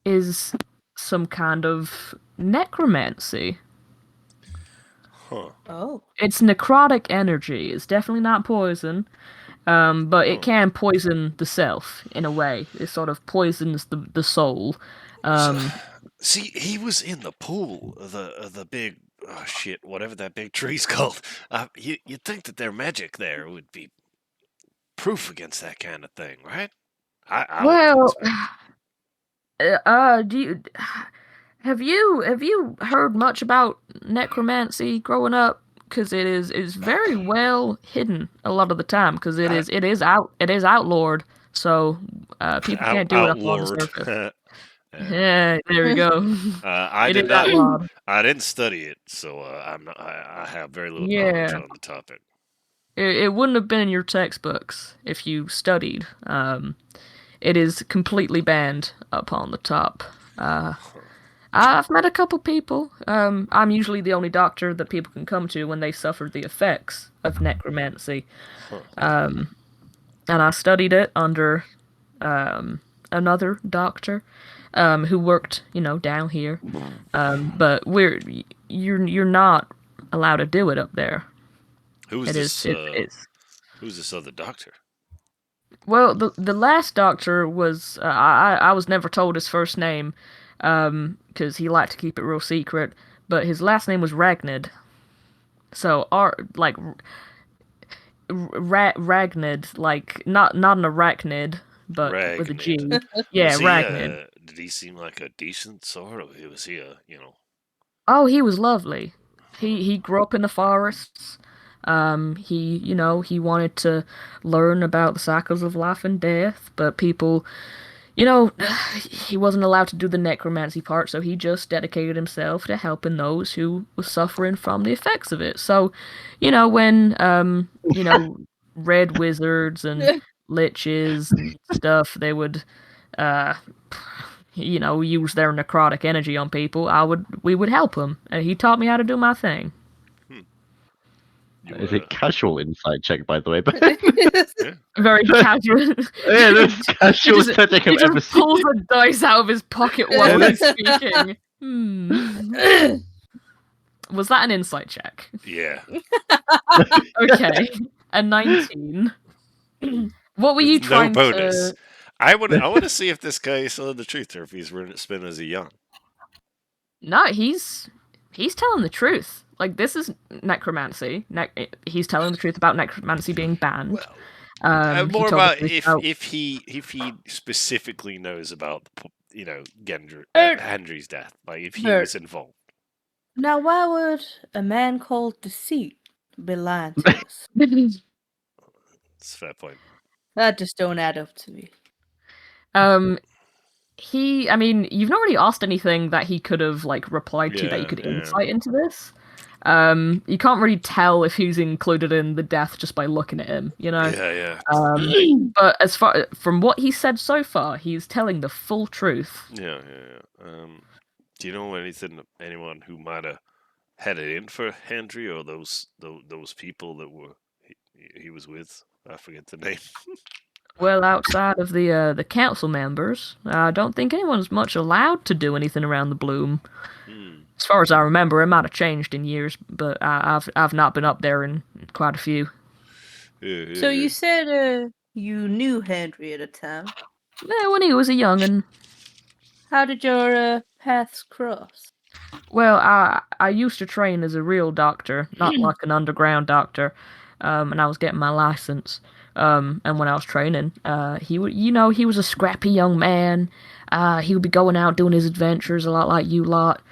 is some kind of necromancy. Huh. Oh. It's necrotic energy. It's definitely not poison. But it can poison the self in a way. It sort of poisons the soul. See, he was in the pool of the big shit, whatever that big tree's called. You'd think that their magic there would be proof against that kind of thing, right? Well, do you have you heard much about necromancy growing up? Because it is very well hidden a lot of the time. Because it is outlawed. So people can't do it up on the surface. Yeah, there we go. I It did is not. outlawed. I didn't study it, so I have very little Yeah. knowledge on the topic. It wouldn't have been in your textbooks if you studied. It is completely banned up on the top. I've met a couple people. I'm usually the only doctor that people can come to when they suffer the effects of necromancy. And I studied it under another doctor who worked, down here. But you're not allowed to do it up there. Who's this other doctor? Well, the last doctor was I was never told his first name, because he liked to keep it real secret. But his last name was Ragnid. So Ragnid, like not an arachnid, but with a G. Yeah, Ragnid. Did he seem like a decent sort, or was he Oh, he was lovely. He grew up in the forests. He wanted to learn about the cycles of life and death, but people, he wasn't allowed to do the necromancy part, so he just dedicated himself to helping those who were suffering from the effects of it. So, when, red wizards and liches and stuff, they would, use their necrotic energy on people, we would help them, and he taught me how to do my thing. Is it casual insight check, by the way? Very casual. Yeah, that's casual insight check I've He ever just seen. pulls a dice out of his pocket while he's speaking. Was that an insight check? Yeah. Okay. A 19. What were you trying no bonus. to... I want to see if this guy is telling the truth or if he's spinning as a young. No, he's telling the truth. Like, this is necromancy. He's telling the truth about necromancy being banned. He More told about the police if he specifically knows about Er, Henry's death, like if he Bert. was involved. Now, why would a man called Deceit be lying to us? It's a fair point. That just don't add up to me. I mean, you've not really asked anything that he could have like replied to that you could insight into this. You can't really tell if he's included in the death just by looking at him, you know. Yeah. But as far from what he said so far, he's telling the full truth. Yeah. Do you know anyone who might have had it in for Henry or those people that he was with? I forget the name. Well, outside of the council members, I don't think anyone's much allowed to do anything around the Bloom. As far as I remember, it might have changed in years, but I've not been up there in quite a few. So you said you knew Henry at a time. Yeah, when he was a young'un. How did your paths cross? Well, I used to train as a real doctor, not like an underground doctor, and I was getting my license. And when I was training, he was a scrappy young man. He would be going out doing his adventures a lot like you lot.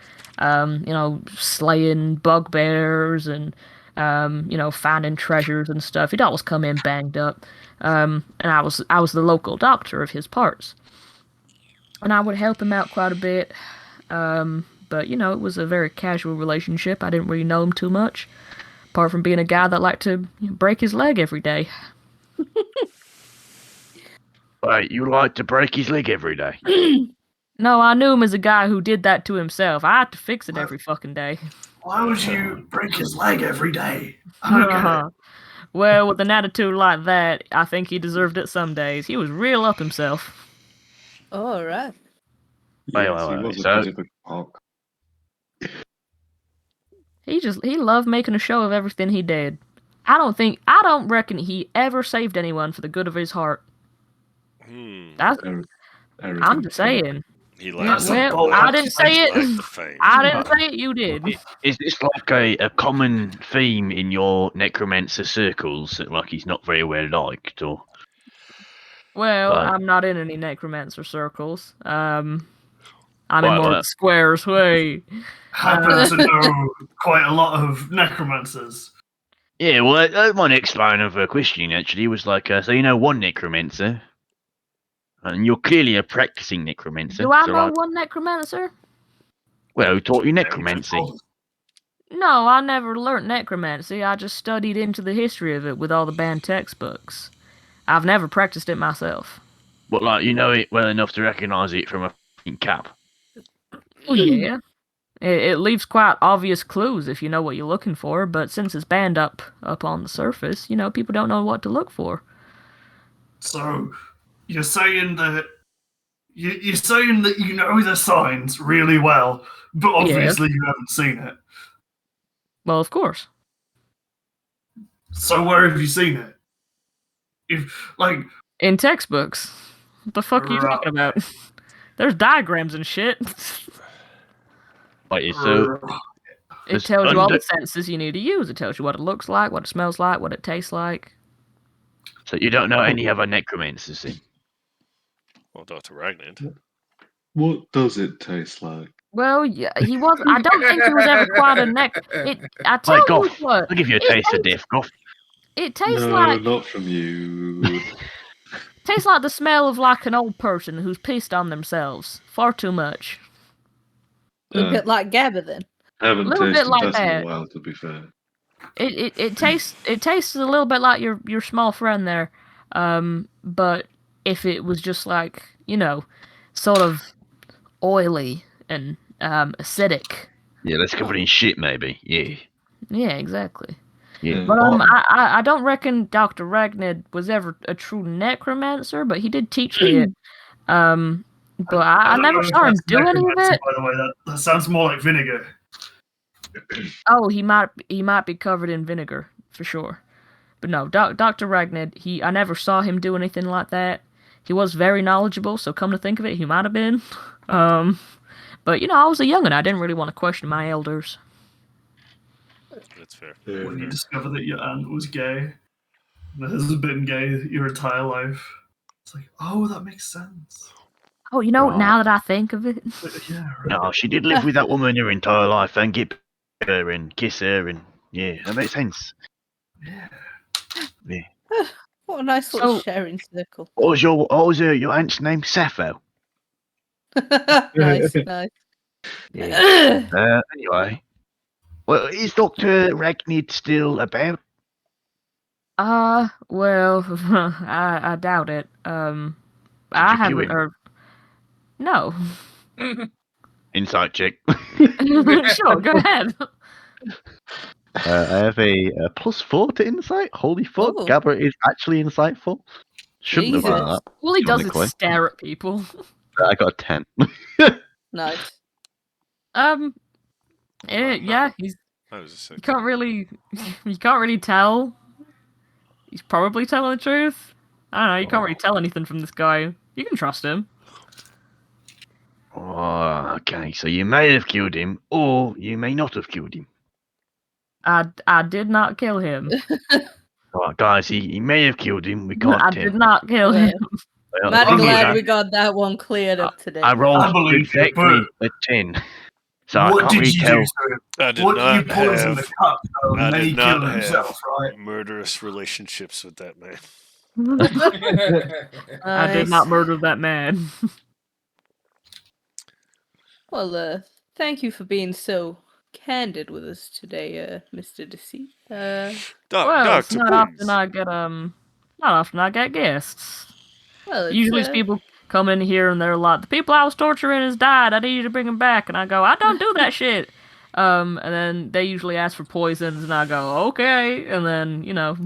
Slaying bugbears and finding treasures and stuff. He'd always come in banged up. And I was the local doctor of his parts, and I would help him out quite a bit. But it was a very casual relationship. I didn't really know him too much, apart from being a guy that liked to break his leg every day. Wait, you like to break his leg every day? No, I knew him as a guy who did that to himself. I had to fix it every fucking day. Why would you break his leg every day? I don't get it. Well, with an attitude like that, I think he deserved it some days. He was real up himself. All right. Yes, Wait, he was so- a bit of a cock. He loved making a show of everything he did. I don't reckon he ever saved anyone for the good of his heart. I'm just saying. He I didn't say it. I didn't say it. You did. Is this like a common theme in your necromancer circles? That like he's not very well liked, or? Well, Right. I'm not in any necromancer circles. I'm in more of the squares way. Happen to know quite a lot of necromancers. Yeah, well, that's my next line of questioning actually was like, so you know one necromancer, and you're clearly a practicing necromancer. Do I so know one necromancer? Well, who taught you necromancy? No, I never learnt necromancy. I just studied into the history of it with all the banned textbooks. I've never practiced it myself. But like, you know it well enough to recognise it from a f***ing cap. Oh yeah. It leaves quite obvious clues if you know what you're looking for, but since it's banned up on the surface, people don't know what to look for. So, you're saying that you know the signs really well, but obviously you haven't seen it. Well, of course. So where have you seen it? In textbooks. What the fuck are you talking about? There's diagrams and shit. Wait, so it tells you all the senses you need to use. It tells you what it looks like, what it smells like, what it tastes like. So you don't know any other necromancers then? Well, Dr. Ragnid. What does it taste like? Well, yeah, he was. I don't think he was ever quite a I tell Wait, you Goff, what. I'll give you a taste of death, Goff. It tastes No, like. not from you. Tastes like the smell of like an old person who's pissed on themselves. Far too much. A bit like Gabba then. Haven't little tasted bit like that in that. a while, to be fair. It tastes a little bit like your small friend there. But if it was just like, sort of oily and acidic. Yeah, that's covered in shit, maybe. Yeah. Yeah, exactly. Yeah. But I don't reckon Dr. Ragnid was ever a true necromancer, but he did teach me it. But I never saw him do any of it. By the way, that sounds more like vinegar. Oh, he might be covered in vinegar for sure. But no, Dr. Ragnid, I never saw him do anything like that. He was very knowledgeable, so come to think of it, he might have been. But I was a young'un. I didn't really want to question my elders. That's fair. When you discovered that your aunt was gay. has been gay your entire life. It's like, oh, that makes sense. Oh, you know, Right. now that I think of it. Yeah, right. No, she did live with that woman her entire life and get her and kiss her and yeah, that makes sense. Yeah. Yeah. What a nice little So- sharing circle. What was your aunt's name? Sappho. Nice, nice. Yeah. Anyway. Well, is Dr. Ragnid still about? Well, I doubt it. I you haven't kill him? heard. No. Insight check. Sure, go ahead. I have a +4 to insight. Holy fuck, Oh. Gabba is actually insightful. Shouldn't have done Jesus. that. All he does is ironically. stare at people. I got a 10. Nice. Yeah, he's. I was just You can't really tell. He's probably telling the truth. I don't know. You can't really tell anything from this guy. You can trust him. Oh, okay, so you may have killed him, or you may not have killed him. I did not kill him. Right, guys, he may have killed him. We can't I tell. did not kill Well, him. Well, Mighty the thing is, glad we got that one cleared up today. I rolled I believe you, exactly a 10, so I what can't did really you tell. do to him? I did What not you poisoned the have. cup so I may did he not kill have himself, right? murderous relationships with that man. I did not murder that man. Well, thank you for being so candid with us today, Mr. Deceit. Well, it's Doctor, not please. often I get guests. Well, it's, Usually people come in here and they're like, the people I was torturing has died. I need you to bring them back. And I go, I don't do that shit. And then they usually ask for poisons, and I go, okay. And then, you know.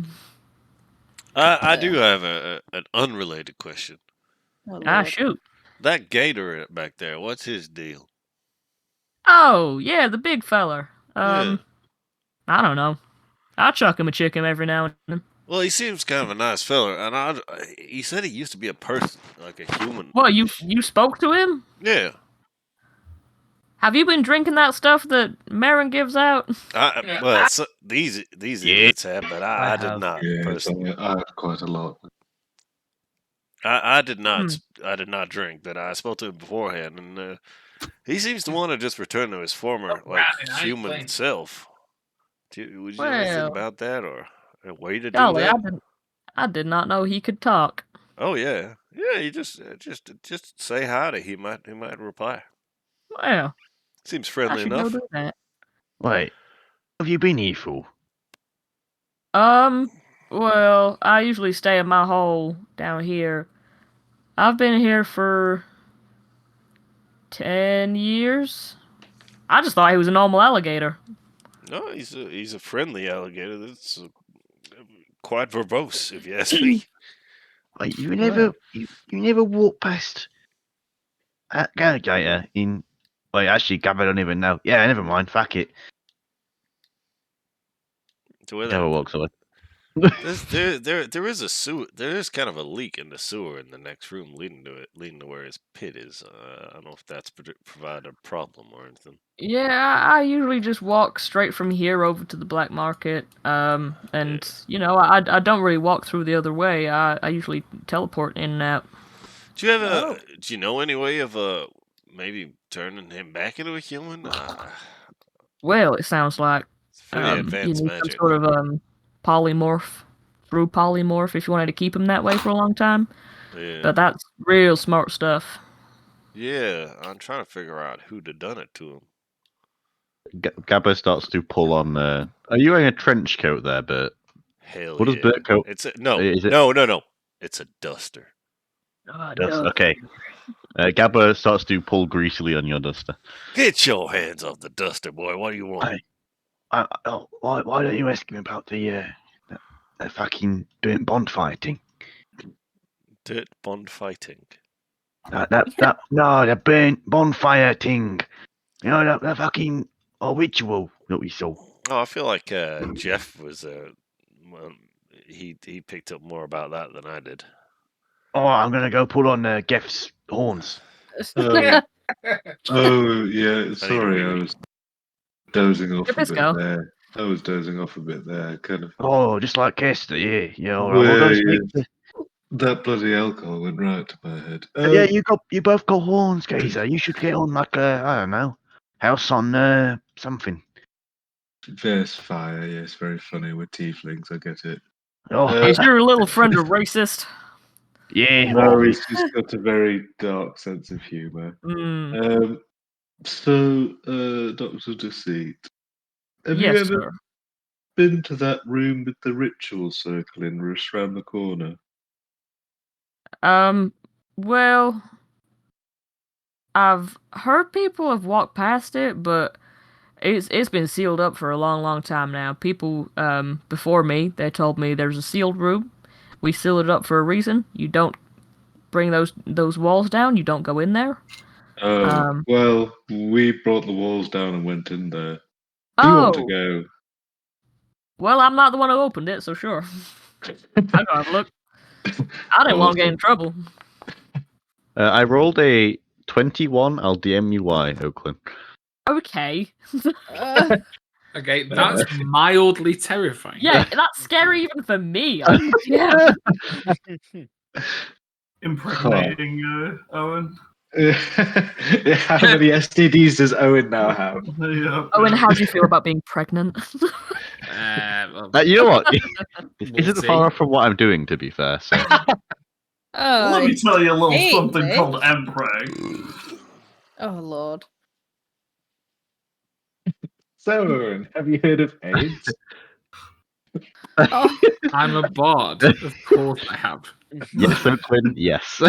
I do have an unrelated question. oh, Ah, Lord. shoot. That gator back there, what's his deal? Oh, yeah, the big feller. Yeah. I don't know. I'll chuck him a chicken every now and then. Well, he seems kind of a nice fella, and he said he used to be a person, like a human. What, you spoke to him? Yeah. Have you been drinking that stuff that Marin gives out? Well, so, these idiots have, but I did have. not Yeah, personally. I have quite a lot. I did not. I did not drink, but I spoke to him beforehand, and he seems to want to just return to his former like human self. Would you know anything Well, about that, or a way to do golly, that? I did not know he could talk. Oh yeah, yeah. You just say hi to him. He might reply. Well, Seems I friendly should enough. go do that. Wait, what have you been here for? Well, I usually stay in my hole down here. I've been here for 10 years. I just thought he was a normal alligator. No, he's a friendly alligator. That's quite verbose, if you ask me. Wait, you never walked past that alligator in. Wait, actually, Gabba don't even know. Yeah, never mind. Fuck it. To where Gabba walks away. there is a sewer. There is kind of a leak in the sewer in the next room, leading to where his pit is. I don't know if that's provide a problem or anything. Yeah, I usually just walk straight from here over to the black market. And you know, I don't really walk through the other way. I usually teleport in and out. Do you have do you know any way of maybe turning him back into a human? Well, it sounds like It's pretty you advanced need magic. some sort of polymorph through polymorph if you wanted to keep him that way for a long time. Yeah. But that's real smart stuff. Yeah, I'm trying to figure out who'd have done it to him. Gabba starts to pull on. Are you wearing a trench coat there, Bert? Hell What yeah. does Bert coat? It's a, No. no. It's a duster. Okay. Gabba starts to pull greasily on your duster. Get your hands off the duster, boy. What do you want? Why don't you ask him about the fucking burnt bonfire thing? Dirt bond fighting. No, the burnt bonfire thing. You know that fucking ritual that we saw. Oh, I feel like Jeff was well, he picked up more about that than I did. Oh, I'm gonna go pull on Gef's horns. Oh yeah, sorry, I was dozing off Give a this bit go. there. I was dozing off a bit there, kind of. Oh, just like Kester, yeah. Yeah, all right. Well, We'll go yeah, speak to... that bloody alcohol went right to my head. Yeah, you both got horns, geezer. You should get on like I don't know, House on something. There's fire. Yes, very funny. We're tieflings. I get it. Oh, Is your little friend a racist? yeah. No, he's just got a very dark sense of humour. Mm. Doctor Deceit, have Yes, you ever sir. been to that room with the ritual circle in just round the corner? Well, I've heard people have walked past it, but it's been sealed up for a long time now. People before me, they told me there's a sealed room. We seal it up for a reason. You don't bring those walls down. You don't go in there. Oh, well, we brought the walls down and went in there. Do you want to Oh, go? well, I'm not the one who opened it, so sure. I'll go have a look. I didn't want to get in trouble. I rolled a 21. I'll DM you why, Oaklyn. Okay. Okay, that's mildly terrifying. Yeah, that's scary even for me. Yeah. Impregnating Owen. How many STDs does Owen now have? Yeah. Owen, how do you feel about being pregnant? You know what? We'll Isn't see. far off from what I'm doing, to be fair. So. Let me tell you a little hate something this. called Empreg. Oh lord. So, Owen, have you heard of AIDS? Oh. I'm a bard. Of course I have. Yes, Oaklyn, yes.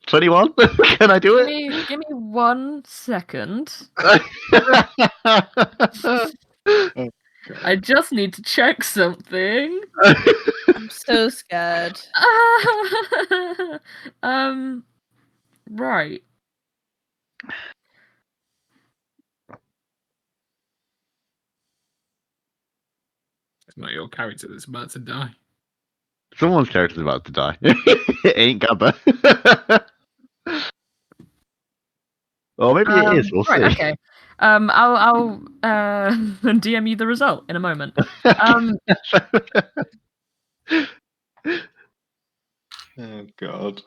21? Can I do it? Give me 1 second. I just need to check something. I'm so scared. Right. It's not your character that's about to die. Someone's character's about to die. It ain't Gabba. Or maybe it is. We'll Right, see. okay. I'll DM you the result in a moment. Oh, God.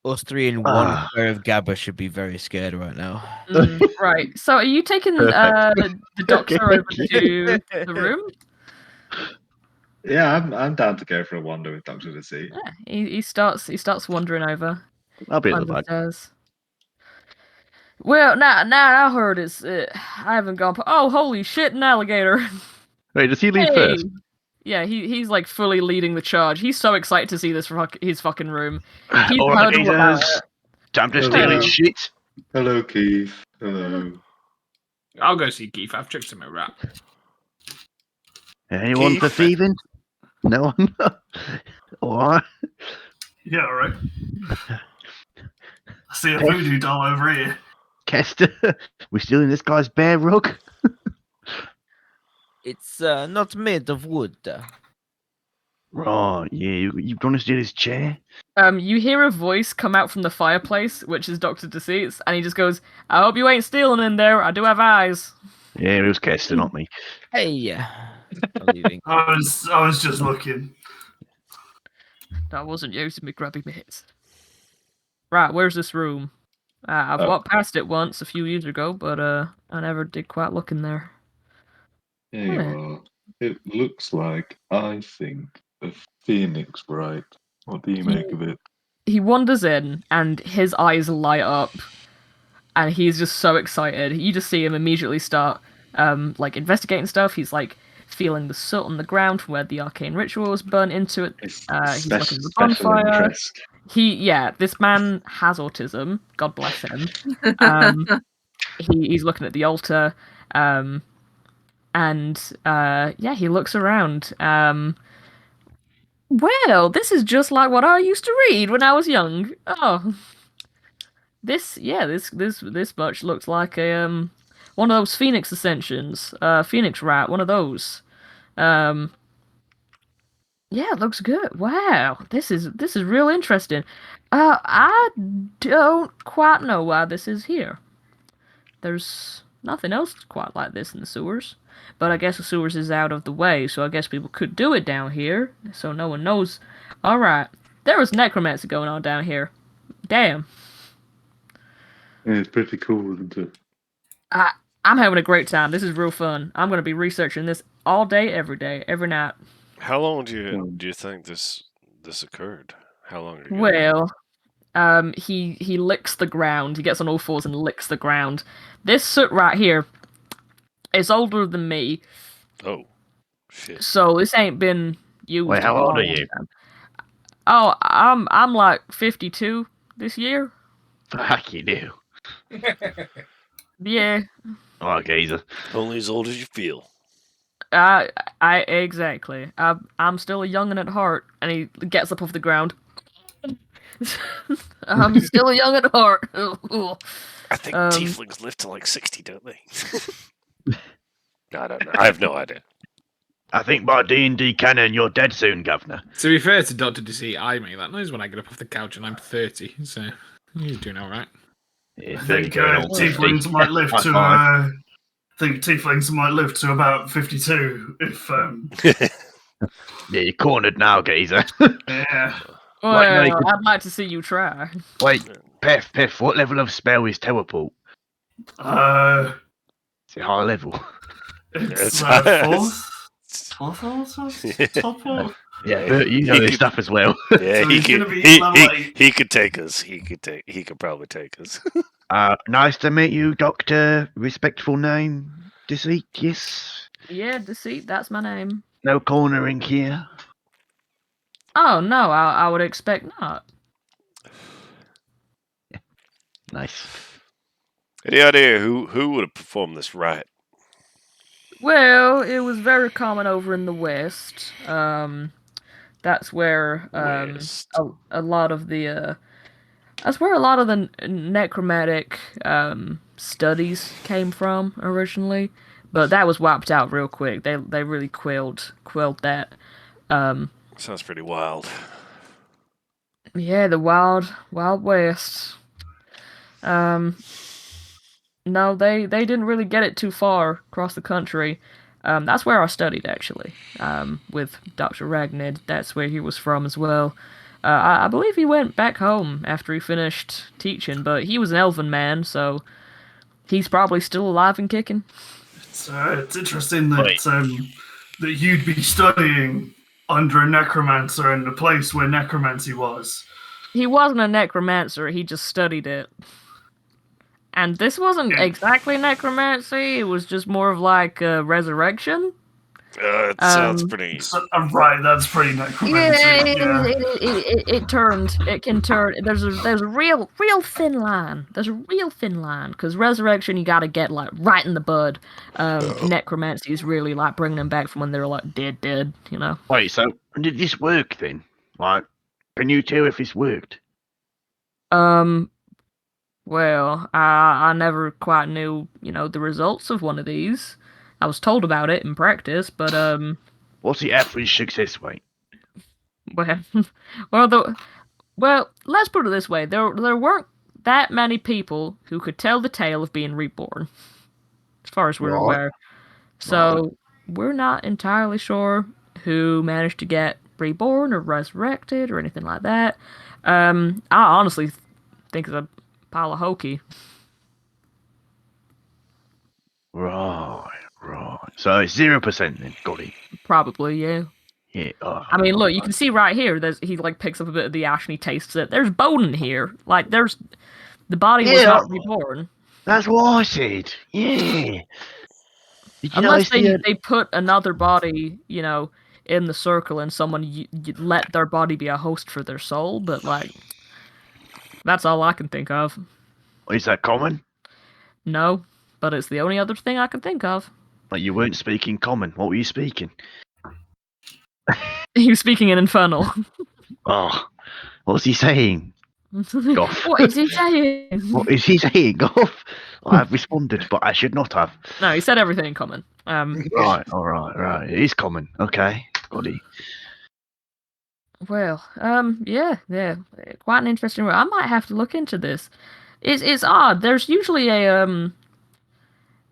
Us three in one square of Gabba should be very scared right now. Right. So are you taking the doctor over to the room? Yeah, I'm down to go for a wander with Doctor Deceit. Yeah, he starts wandering over. I'll be in the Climbs back. stairs. Well, now I heard it's. I haven't gone. Oh, holy shit! An alligator. Wait, does he leave Hey! first? Yeah, he's like fully leading the charge. He's so excited to see his fucking room. He's All right, heard all about geezers. it. Time to steal his shit. Hello, Keith. Hello. I'll go see Keith. I've checked him a rat. Anyone for Keith? thieving? No one? All right. Yeah, alright. I see a voodoo doll over here. Kester, we stealing this guy's bear rug? It's not made of wood. Right, yeah, you gonna steal his chair? You hear a voice come out from the fireplace, which is Dr. Deceit's, and he just goes, I hope you ain't stealing in there. I do have eyes. Yeah, it was Kester, not me. Hey, I'm leaving. I was just looking. That wasn't using me grubby mitts. Right, where's this room? I've walked past it once a few years ago, but I never did quite look in there. There you are. It looks like, I think, a phoenix, right? What do you make of it? He wanders in, and his eyes light up, and he's just so excited. You just see him immediately start, like, investigating stuff. He's, like, feeling the soot on the ground from where the arcane ritual was burnt into it. He's looking at the bonfire. Interest. This man has autism. God bless him. He's looking at the altar, and he looks around. Well, this is just like what I used to read when I was young. Oh, this much looks like a one of those Phoenix Ascensions, Phoenix Rat, one of those. Yeah, it looks good. Wow, this is real interesting. I don't quite know why this is here. there's nothing else quite like this in the sewers. But I guess the sewers is out of the way, so I guess people could do it down here, so no one knows. Alright, there was necromancy going on down here. Damn. Yeah, it's pretty cool, isn't it? I'm having a great time. This is real fun. I'm going to be researching this all day, every night. How long do you think this occurred? How long ago? Well, he licks the ground. He gets on all fours and licks the ground. This soot right here is older than me. Oh, shit. So this ain't been used. Wait, how old are you? Oh, I'm like 52 this year. Fuck you do. Yeah. Oh, geezer. Only as old as you feel. I exactly. I'm still a youngin' at heart, and he gets up off the ground. I'm still a young at heart. I think tieflings live to like 60, don't they? I don't know. I have no idea. I think by D&D canon, you're dead soon, Governor. To be fair to Dr. Deceit, I make that noise when I get up off the couch and I'm 30, so he's doing alright. I think tieflings might live to. I think tieflings might live to about 52 if. Yeah, you're cornered now, geezer. Yeah. Well, Like, no, I'd like to see you try. Wait, Pef, what level of spell is teleport? It's a high level. It's fourth. Top fourth. Yeah, but you know this stuff as well. Yeah, So he he's gonna could. be He level 8. could take us. He could probably take us. Nice to meet you, Doctor. Respectful name, Deceit. Yes. Yeah, Deceit. That's my name. No cornering here. Oh no, I would expect not. Yeah. Nice. Any idea who would have performed this rite? Well, it was very common over in the West. That's where West. a lot of the that's where a lot of the necromantic studies came from originally, but that was wiped out real quick. They really quelled that. Sounds pretty wild. Yeah, the wild west. No, they didn't really get it too far across the country. That's where I studied, actually, with Dr. Ragnid. That's where he was from as well. I believe he went back home after he finished teaching, but he was an elven man, so he's probably still alive and kicking. It's interesting that that you'd be studying under a necromancer in the place where necromancy was. He wasn't a necromancer, he just studied it. And this wasn't exactly necromancy, it was just more of like resurrection. It sounds pretty. Right, that's pretty necromancy. It can turn. There's a real thin line. There's a real thin line because resurrection you gotta get like right in the bud. Necromancy is really like bringing them back from when they're like dead. You know. Wait, so did this work then? Like, can you tell if this worked? Well, I never quite knew, the results of one of these. I was told about it in practice, but What's the average success rate? Well, let's put it this way: there weren't that many people who could tell the tale of being reborn, as far as we're aware. So we're not entirely sure who managed to get reborn or resurrected or anything like that. I honestly think it's a pile of hokey. Right. So it's 0% then. Got it. Probably, yeah. Yeah. I mean, look, you can see right here. He like picks up a bit of the ash and he tastes it. There's bone in here. Like the body was not reborn. That's what I said. Yeah. Unless they put another body, in the circle and someone let their body be a host for their soul. But like, that's all I can think of. Is that common? No, but it's the only other thing I can think of. Like you weren't speaking common. What were you speaking? He was speaking in Infernal. Oh, what's he saying? Goff. What is he saying? What is he saying, Goff? I have responded, but I should not have. No, he said everything in common. Right, all right. It is common. Okay, got it. Well, yeah, quite an interesting. I might have to look into this. It's odd. There's usually a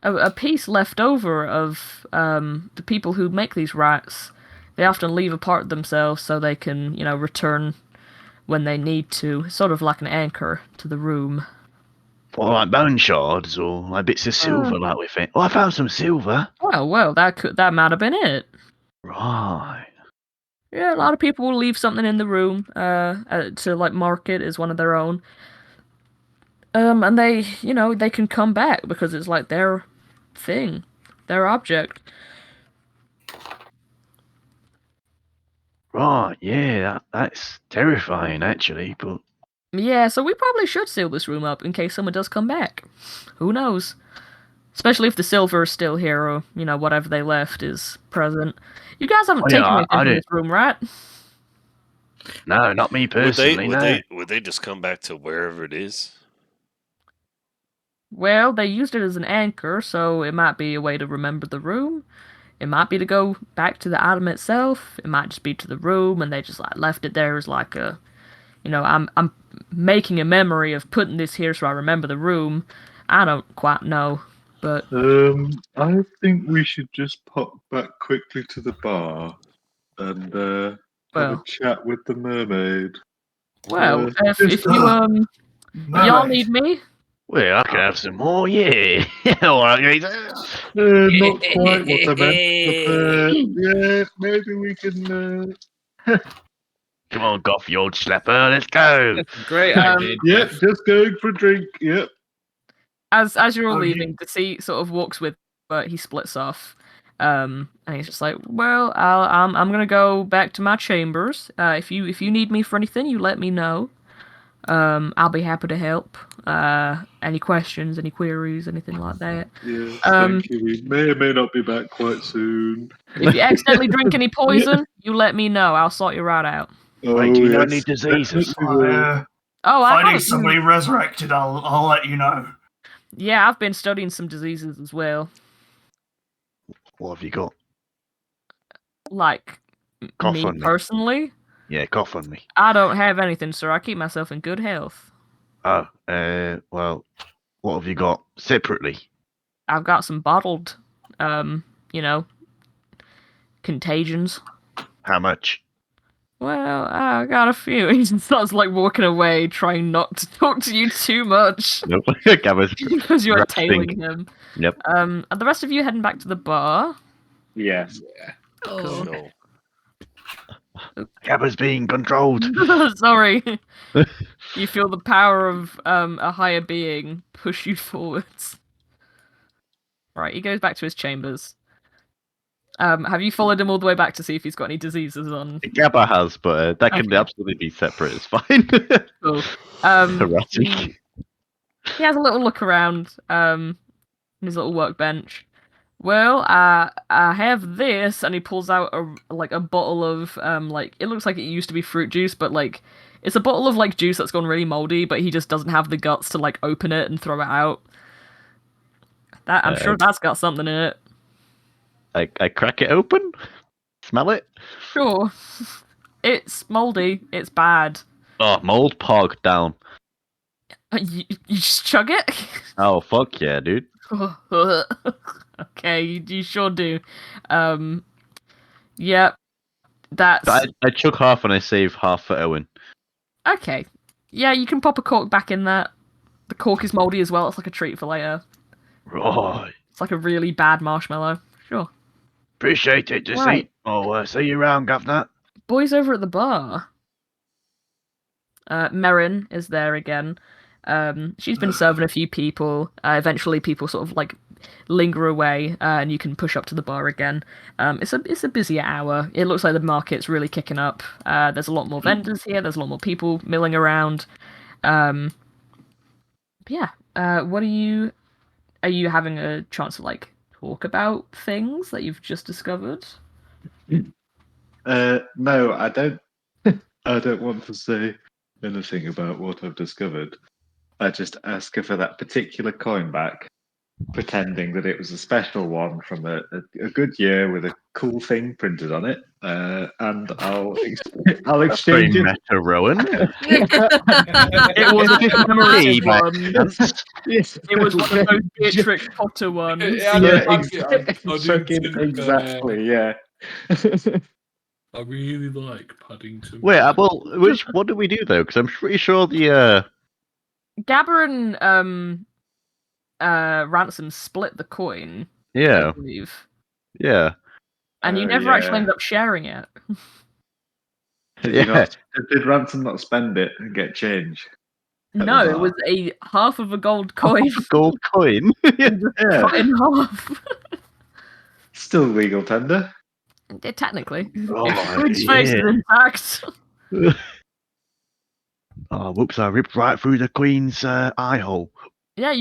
a piece left over of the people who make these rats. They often leave a part themselves so they can, return when they need to. Sort of like an anchor to the room. Or like bone shards, or like bits of silver, like with it. Oh, I found some silver. Well, that might have been it. Right. Yeah, a lot of people will leave something in the room to like mark it as one of their own. And they, they can come back because it's like their thing, their object. Right, yeah, that's terrifying, actually, but... Yeah, so we probably should seal this room up in case someone does come back. Who knows? Especially if the silver is still here, or, whatever they left is present. You guys haven't taken anything from this room, right? No, not me personally, Would they just come back to wherever it is? Well, they used it as an anchor, so it might be a way to remember the room. It might be to go back to the item itself. It might just be to the room, and they just like left it there as like a, I'm making a memory of putting this here so I remember the room. I don't quite know, but I think we should just pop back quickly to the bar and have a chat with the mermaid. Well, if you y'all need me. Well, I can have some more, yeah. All right, not quite what I meant, but yeah, maybe we can. Come on, Goff, you old slapper, let's go. Great idea. Yep, just going for a drink. Yep. As you're all leaving, the sea sort of walks with, but he splits off. And he's just like, well, I'm gonna go back to my chambers. If you need me for anything, you let me know. I'll be happy to help. Any questions, any queries, anything like that. Yes, thank you. We may or may not be back quite soon. If you accidentally drink any poison, you let me know. I'll sort you right out. Wait, do you know any diseases? If I I need somebody resurrected, I'll let you know. Yeah, I've been studying some diseases as well. What have you got? Like, Cough on me. Personally? Yeah, cough on me. I don't have anything, sir. I keep myself in good health. Oh, well, what have you got separately? I've got some bottled, contagions. How much? Well, I got a few. He starts like walking away, trying not to talk to you too much. Nope. Because you're tailing him. Yep. Are the rest of you heading back to the bar? Yes. Yeah. Cool. No. Gabba's being controlled. Sorry. You feel the power of a higher being push you forwards. Right, he goes back to his chambers. Have you followed him all the way back to see if he's got any diseases on? Gabba has, but that can absolutely be separate. It's fine. Cool. Erratic. He has a little look around his little workbench. Well, I have this, and he pulls out a bottle of it looks like it used to be fruit juice, but like it's a bottle of like juice that's gone really moldy, but he just doesn't have the guts to like open it and throw it out. I'm sure that's got something in it. I crack it open, smell it. Sure. It's moldy. It's bad. Oh, mold pog down. You just chug it? Oh, fuck yeah, dude. Okay, you sure do. Yep. That's... I chug half and I save half for Owen. Okay. Yeah, you can pop a cork back in that. The cork is moldy as well. It's like a treat for later. Right. It's like a really bad marshmallow. Sure. Appreciate it. Just Right. eat. Oh, see you around, Governor. Boys over at the bar. Merrin is there again. She's been serving a few people. Eventually, people sort of like linger away, and you can push up to the bar again. It's a busier hour. It looks like the market's really kicking up. There's a lot more vendors here. There's a lot more people milling around. Yeah. What are you having a chance to like talk about things that you've just discovered? No, I don't. I don't want to say anything about what I've discovered. I just ask her for that particular coin back. pretending that it was a special one from a good year with a cool thing printed on it, and I'll That's very exchange it. meta, Rowan. It was a commemorative by one. chance. Yes, It was one of those Beatrix Potter ones. Yeah, yeah, Paddington Bear. exactly. Yeah. I really like Paddington. Wait, Bear. well, what do we do though? Because I'm pretty sure the Gabber and Ransom split the coin, I yeah, believe. yeah, And you never actually ended up sharing it. Did you yeah. not? Did Ransom not spend it and get change? No, it was a half of a gold coin. Gold coin. Yeah, Cut in half. still legal tender. Yeah, technically. Oh, If Food's face is intact. Oh, whoops! I ripped right through the queen's eye hole. Yeah,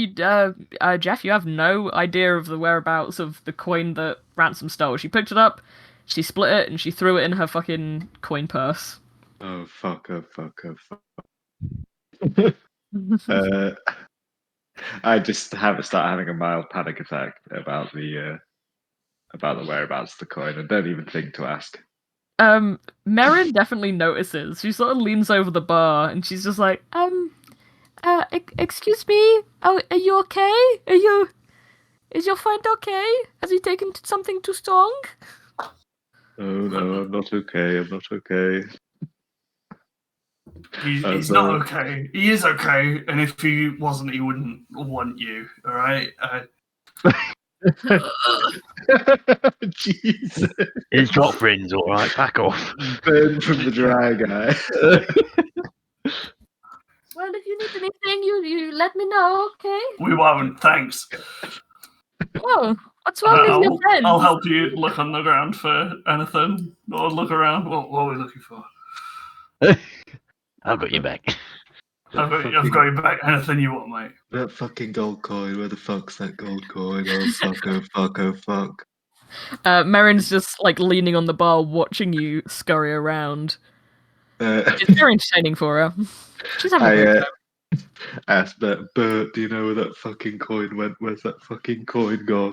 Jeff, you have no idea of the whereabouts of the coin that Ransom stole. She picked it up, she split it, and she threw it in her fucking coin purse. Oh fuck! Oh fuck! Oh fuck! I just start having a mild panic attack about the whereabouts of the coin, and don't even think to ask. Merrin definitely notices. She sort of leans over the bar and she's just like, excuse me? Oh, are you okay? Is your friend okay? Has he taken something too strong? Oh no, I'm not okay. I'm not okay. He's not okay. He is okay, and if he wasn't, he wouldn't want you. All right. Jesus. It's not friends, all right. Back off. Burn from the dry guy. Well, if you need anything, you let me know, okay? We won't. Thanks. Oh, what's wrong with your friend? I'll help you look on the ground for anything, or look around. What are we looking for? I've got your back. I've got your back. Anything you want, mate. That fucking gold coin. Where the fuck's that gold coin? Oh fuck! Oh fuck! Oh fuck! Merrin's just like leaning on the bar, watching you scurry around. It's very entertaining for her. She's having a great time. Asked Bert, do you know where that fucking coin went? Where's that fucking coin gone?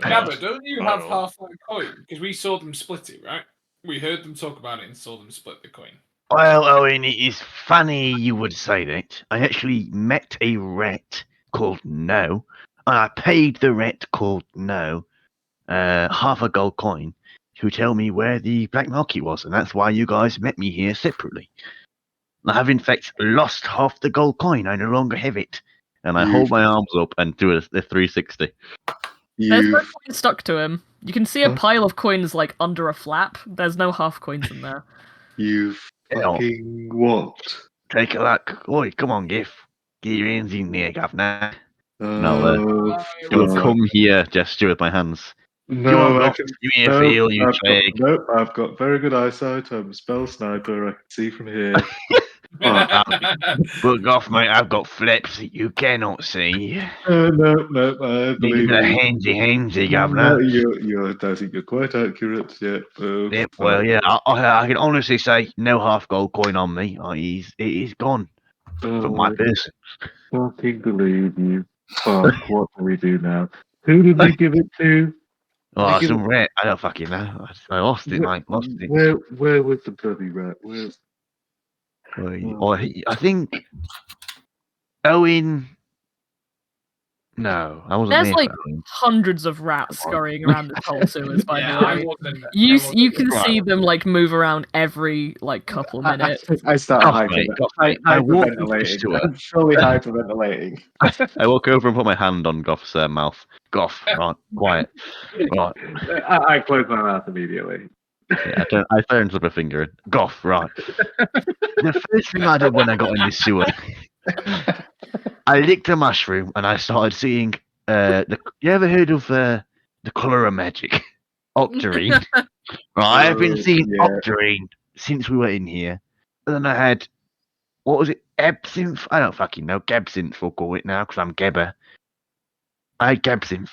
Gabba, don't you have half that coin? Because we saw them split it, right? We heard them talk about it and saw them split the coin. Well, Owen, it is funny you would say that. I actually met a rat called No, and I paid the rat called No half a gold coin to tell me where the black market was, and that's why you guys met me here separately. I have, in fact, lost half the gold coin. I no longer have it. And I hold my arms up and do a 360. There's no coin stuck to him. You can see a pile of coins like under a flap. There's no half coins in there. You fucking what? Take a look. Oi, come on, Giff. Get your hands in there, governor. No, I will come here, gesture with my hands. No, I can. Give me a feel, you twig. Nope, I've got very good eyesight. I'm a spell sniper. I can see from here. Book off, mate. I've got flips that you cannot see. No, I believe a you. handsy, governor. No, I think you're quite accurate. Yeah. Yep, well, yeah, I can honestly say no half gold coin on me. It is gone from my person. Fucking believe you. Fuck, what do we do now? Who did we give it to? Oh, some rat. I don't fucking know. I lost it, mate. Lost it. Where was the bloody rat? Where? I think Owen. No, I wasn't. There's there like for Owen. hundreds of rats scurrying around this whole sewers. By Yeah, the I way, wasn't. you can see them like move around every like couple minutes. I start I walk into the hyperventilating. sewer. I'm fully hyperventilating. I walk over and put my hand on Goff's mouth. Goff, right, quiet. Right. I close my mouth immediately. Yeah, I turn slip a finger in. Goff, right. The first thing I did when I got in this sewer, I licked a mushroom and I started seeing you ever heard of the colour of magic? Octarine. Right, I've been seeing Octarine since we were in here. And then I had, what was it? Absinthe? I don't fucking know. Gabsinthe, we'll call it now, because I'm Gebber. I had Gabsinthe.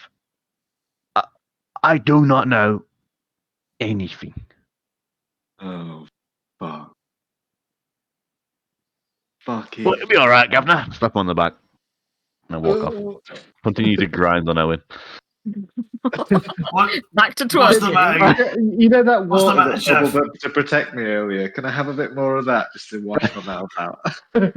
I do not know anything. Oh, fuck. Fucking. Well, it'll be alright, Governor. Slap on the back. And I walk off. Continue to grind on Owen. What, Back to what's the twerking. matter? You know that What's the water matter, that Jeff? bubbled up to protect me earlier? Can I have a bit more of that just to wash my mouth out? What's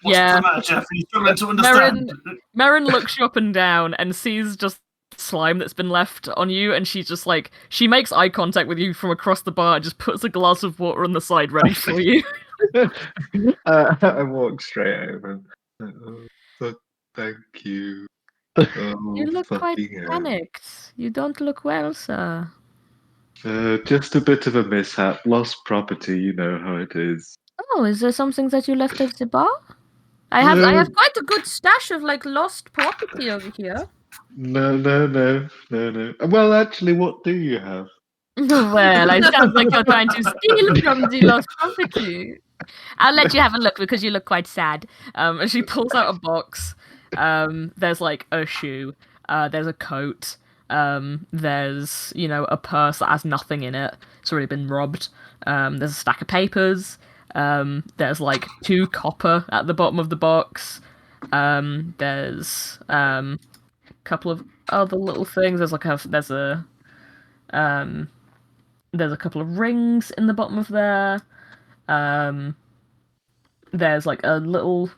Yeah. the matter, Jeff? Are you struggling to understand? Merrin looks you up and down and sees just slime that's been left on you, and she's just like, she makes eye contact with you from across the bar and just puts a glass of water on the side ready for you. I walk straight over. Thank you. Oh, You look quite fucking hell. panicked. You don't look well, sir. Just a bit of a mishap. Lost property, you know how it is. Oh, is there something that you left at the bar? I have quite a good stash of like lost property over here. No. Well, actually, what do you have? Well, it sounds like you're trying to steal from the lost property. I'll let you have a look because you look quite sad. And she pulls out a box. There's like a shoe. There's a coat. There's a purse that has nothing in it. It's already been robbed. There's a stack of papers. There's like 2 copper at the bottom of the box. There's a couple of other little things. There's a couple of rings in the bottom of there. There's like a little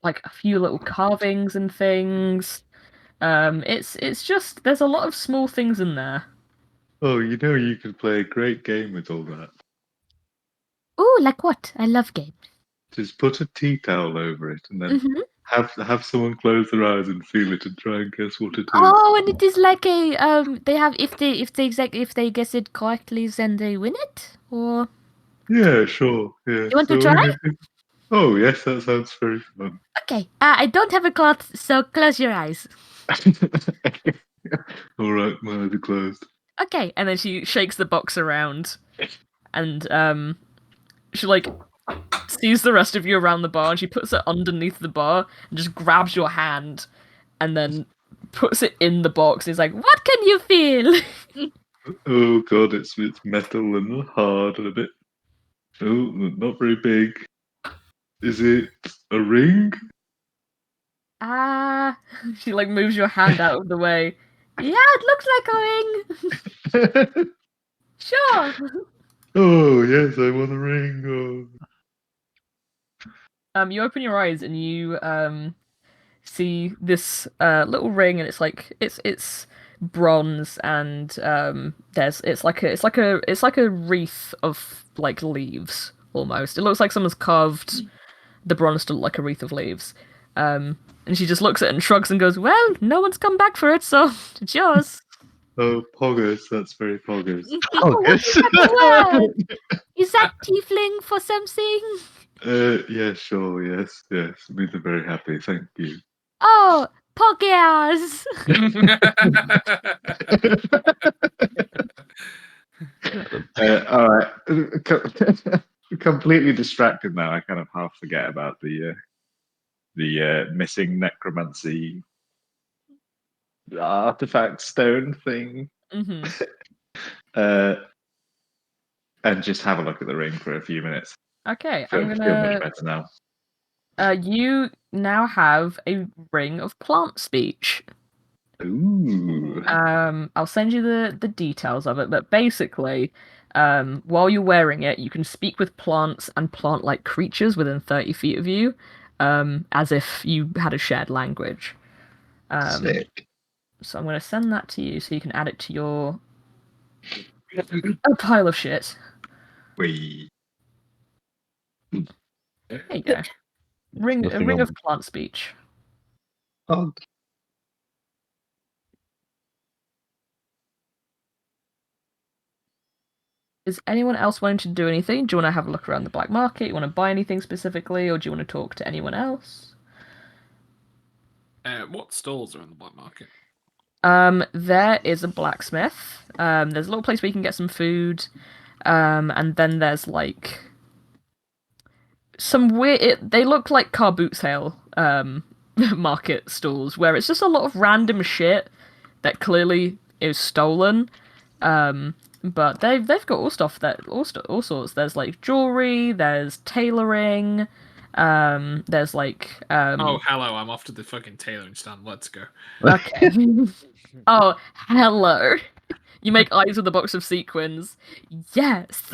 like a few little carvings and things. It's just there's a lot of small things in there. Oh, you could play a great game with all that. Ooh, like what? I love games. Just put a tea towel over it, and then have someone close their eyes and feel it, and try and guess what it is. Oh, and it is like a they have if they guess it correctly, then they win it. Or Yeah, sure. Yeah. You want to try? Oh yes, that sounds very fun. okay, I don't have a cloth, so close your eyes. All right, my eyes are closed. Okay, and then she shakes the box around, and she like sees the rest of you around the bar, and she puts it underneath the bar and just grabs your hand, and then puts it in the box. He's like, "What can you feel?" Oh god, it's metal and hard and a bit. Oh, not very big. Is it a ring? She like moves your hand out of the way. Yeah, it looks like a ring. Sure. Oh yes, I want a ring. Oh. You open your eyes and you see this little ring, and it's like it's bronze, and it's like a wreath of like leaves almost. It looks like someone's carved the bronze to look like a wreath of leaves. And she just looks at it and shrugs and goes, "Well, no one's come back for it, so it's yours." Oh, poggers, that's very poggers. Poggers. Is that tiefling for something? Yeah, sure, yes. Means I'm very happy, thank you. Oh, poggers! All right, completely distracted now. I kind of half forget about the missing necromancy artifact stone thing. And just have a look at the ring for a few minutes. Okay, Feel much better now. You now have a ring of plant speech. Ooh. I'll send you the details of it, but basically, while you're wearing it, you can speak with plants and plant-like creatures within 30 feet of you, as if you had a shared language. Sick. So I'm going to send that to you so you can add it to your pile of shit. Wee. There you go. A ring of plant speech. Oh. Is anyone else wanting to do anything? Do you want to have a look around the black market? You want to buy anything specifically, or do you want to talk to anyone else? What stalls are in the black market? There is a blacksmith. There's a little place where you can get some food. And then there's like some weird. They look like car boot sale market stalls where it's just a lot of random shit that clearly is stolen. But they've got all stuff that all sorts. There's like jewelry. There's tailoring. There's like Oh, hello! I'm off to the fucking tailoring stand. Let's go. Okay. Oh, hello. You make eyes with a box of sequins. Yes.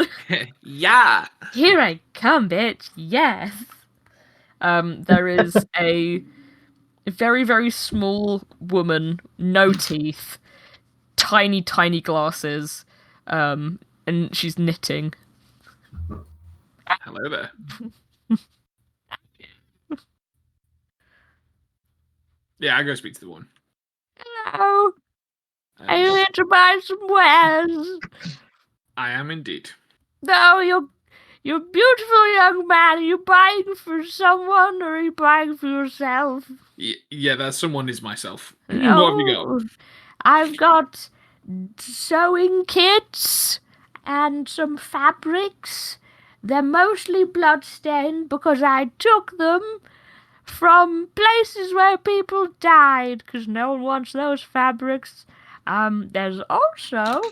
Yeah. Here I come, bitch. Yes. There is a very, very small woman, no teeth, tiny, tiny glasses, and she's knitting. Hello there. Yeah, I go speak to the one. Hello. Are you here to buy some wares? I am indeed. No, you're a beautiful young man. Are you buying for someone or are you buying for yourself? Yeah, that someone is myself. No, What have you got? I've got sewing kits and some fabrics. They're mostly bloodstained because I took them from places where people died, because no one wants those fabrics. There's also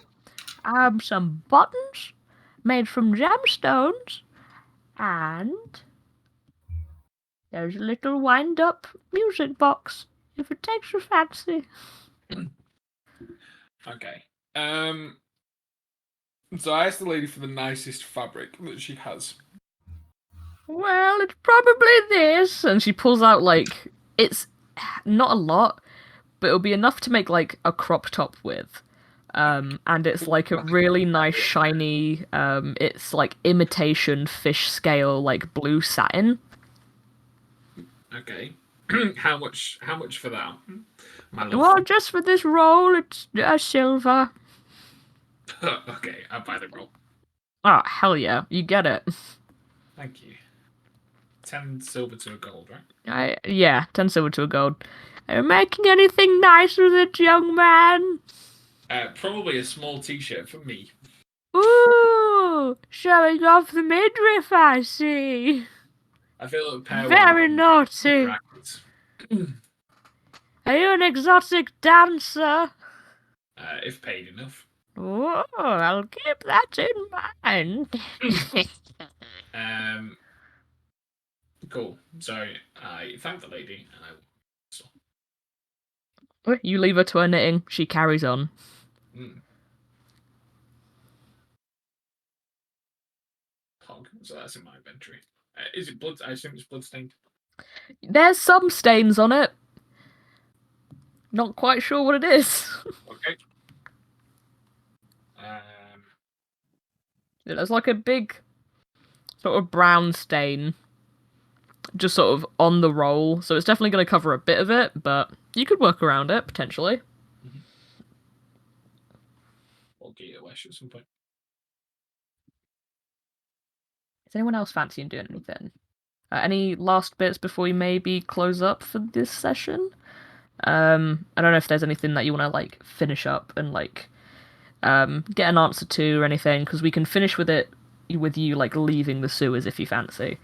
some buttons made from gemstones, and there's a little wind-up music box if it takes your fancy. Okay. So I asked the lady for the nicest fabric that she has. Well, it's probably this. And she pulls out, like, it's not a lot, but it'll be enough to make, like, a crop top with. And it's, like, a really nice, shiny, it's, like, imitation fish scale, like, blue satin. Okay. How much for that? My love. Well, just for this roll, it's silver. Okay, I'll buy the roll. Oh, hell yeah. You get it. Thank you. 10 silver to a gold, right? Yeah, 10 silver to a gold. Are you making anything nice with it, young man? Probably a small t-shirt for me. Ooh, showing off the midriff, I see. I feel like pair Very naughty. Are you an exotic dancer? If paid enough. Oh, I'll keep that in mind. Cool. So I thank the lady and I. You leave her to her knitting. She carries on. Hog. So that's in my inventory. Is it blood? I assume it's bloodstained. There's some stains on it. Not quite sure what it is. Okay. There's like a big sort of brown stain just sort of on the roll, so it's definitely going to cover a bit of it, but you could work around it, potentially. I'll get it at some point. Is anyone else fancying doing anything? Any last bits before we maybe close up for this session? I don't know if there's anything that you want to, like, finish up and, like, get an answer to or anything, because we can finish with it with you, like, leaving the sewers if you fancy.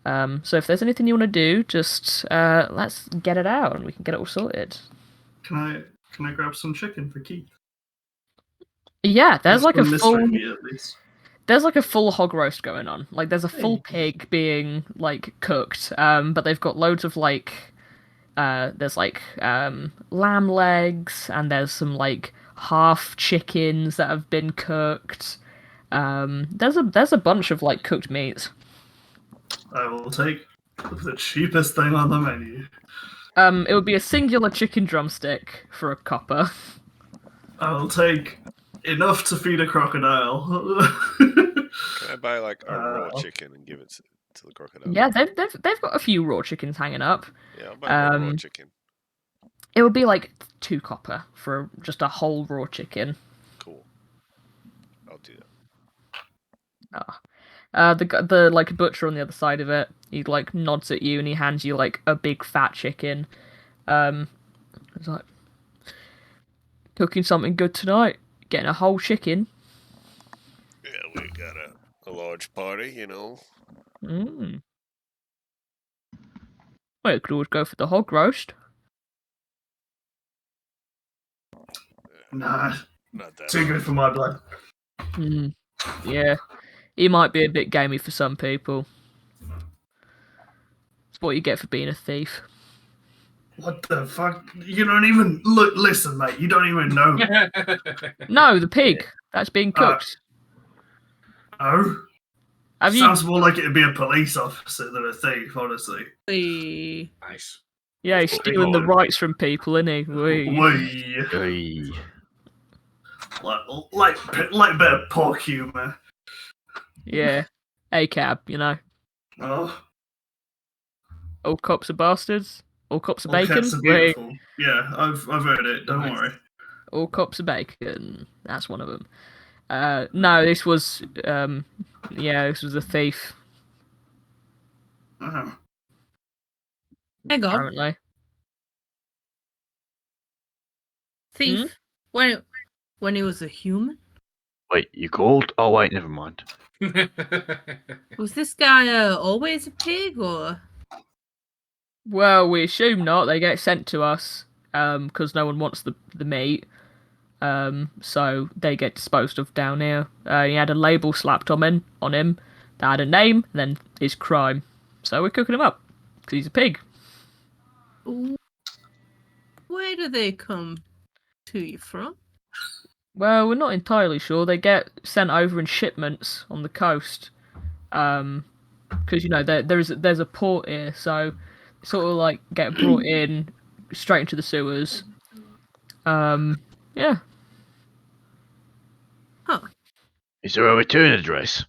So if there's anything you want to do, just let's get it out and we can get it all sorted. Can I grab some chicken for Keith? Yeah, there's like a full. Meat, at least. There's like a full hog roast going on. Like there's a full pig being like cooked. But they've got loads of like there's like lamb legs and there's some like half chickens that have been cooked. There's a bunch of like cooked meats. I will take the cheapest thing on the menu. It would be a singular chicken drumstick for a copper. I will take enough to feed a crocodile. Can I buy like a raw chicken and give it to the crocodile? Yeah, they've got a few raw chickens hanging up. Yeah, I'll buy one raw chicken. It would be like 2 copper for just a whole raw chicken. Cool. I'll do that. The like butcher on the other side of it, he like nods at you and he hands you like a big fat chicken. He's like, cooking something good tonight? Getting a whole chicken? Yeah, we got a large party, you know. Well, you could always go for the hog roast. Nah, not that too good for my blood. Yeah, he might be a bit gamey for some people. It's what you get for being a thief. What the fuck? You don't even look. Listen, mate. You don't even know. No, the pig that's being cooked. Oh, Have you? sounds more like it'd be a police officer than a thief, honestly. Nice. Yeah, he's stealing the rights from people, isn't he? We Hey. like a bit of pork humour. Yeah, a cab, you know. Oh, All cops are bastards. All cops are all bacon. cats are beautiful. Yeah, I've heard it. Don't worry. All cops are bacon. That's one of them. No, this was this was a thief. Uh-huh. Hang on. Apparently. Thief. When he was a human? Wait, you called? Oh wait, never mind. Was this guy always a pig, or? Well, we assume not. They get sent to us because no one wants the meat. So they get disposed of down here. He had a label slapped on him that had a name, and then his crime. So we're cooking him up because he's a pig. Where do they come to you from? Well, we're not entirely sure. They get sent over in shipments on the coast. Because there's a port here, so sort of like get brought in straight into the sewers. Yeah. Huh. Is there a return address?